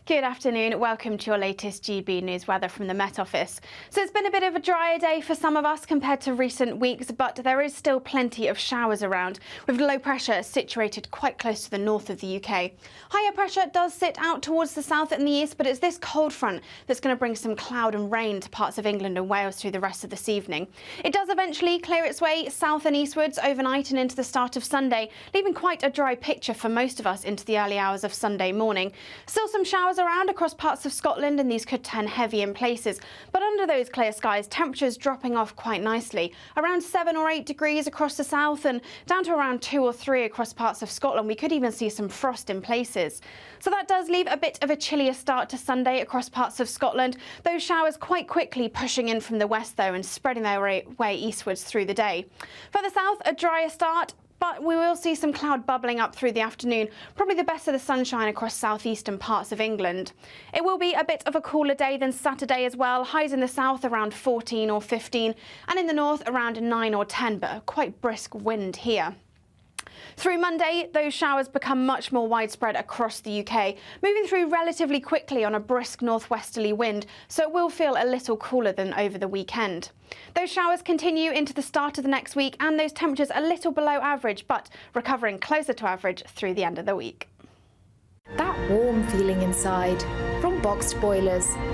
[SPEAKER 7] Good afternoon, welcome to your latest GB News weather from the Met Office. So it's been a bit of a drier day for some of us compared to recent weeks, but there is still plenty of showers around, with low pressure situated quite close to the north of the UK. Higher pressure does sit out towards the south and the east, but it's this cold front that's going to bring some cloud and rain to parts of England and Wales through the rest of this evening. It does eventually clear its way south and eastwards overnight and into the start of Sunday, leaving quite a dry picture for most of us into the early hours of Sunday morning. Still some showers around across parts of Scotland, and these could turn heavy in places. But under those clear skies, temperatures dropping off quite nicely. Around 7 or 8 degrees across the south and down to around 2 or 3 across parts of Scotland. We could even see some frost in places. So that does leave a bit of a chillier start to Sunday across parts of Scotland. Those showers quite quickly pushing in from the west, though, and spreading their way eastwards through the day. Further south, a drier start, but we will see some cloud bubbling up through the afternoon, probably the best of the sunshine across southeastern parts of England. It will be a bit of a cooler day than Saturday as well, highs in the south around 14 or 15, and in the north around 9 or 10, but a quite brisk wind here. Through Monday, those showers become much more widespread across the UK, moving through relatively quickly on a brisk northwesterly wind, so it will feel a little cooler than over the weekend. Those showers continue into the start of the next week, and those temperatures a little below average, but recovering closer to average through the end of the week.
[SPEAKER 6] That warm feeling inside from Boxed Boilers.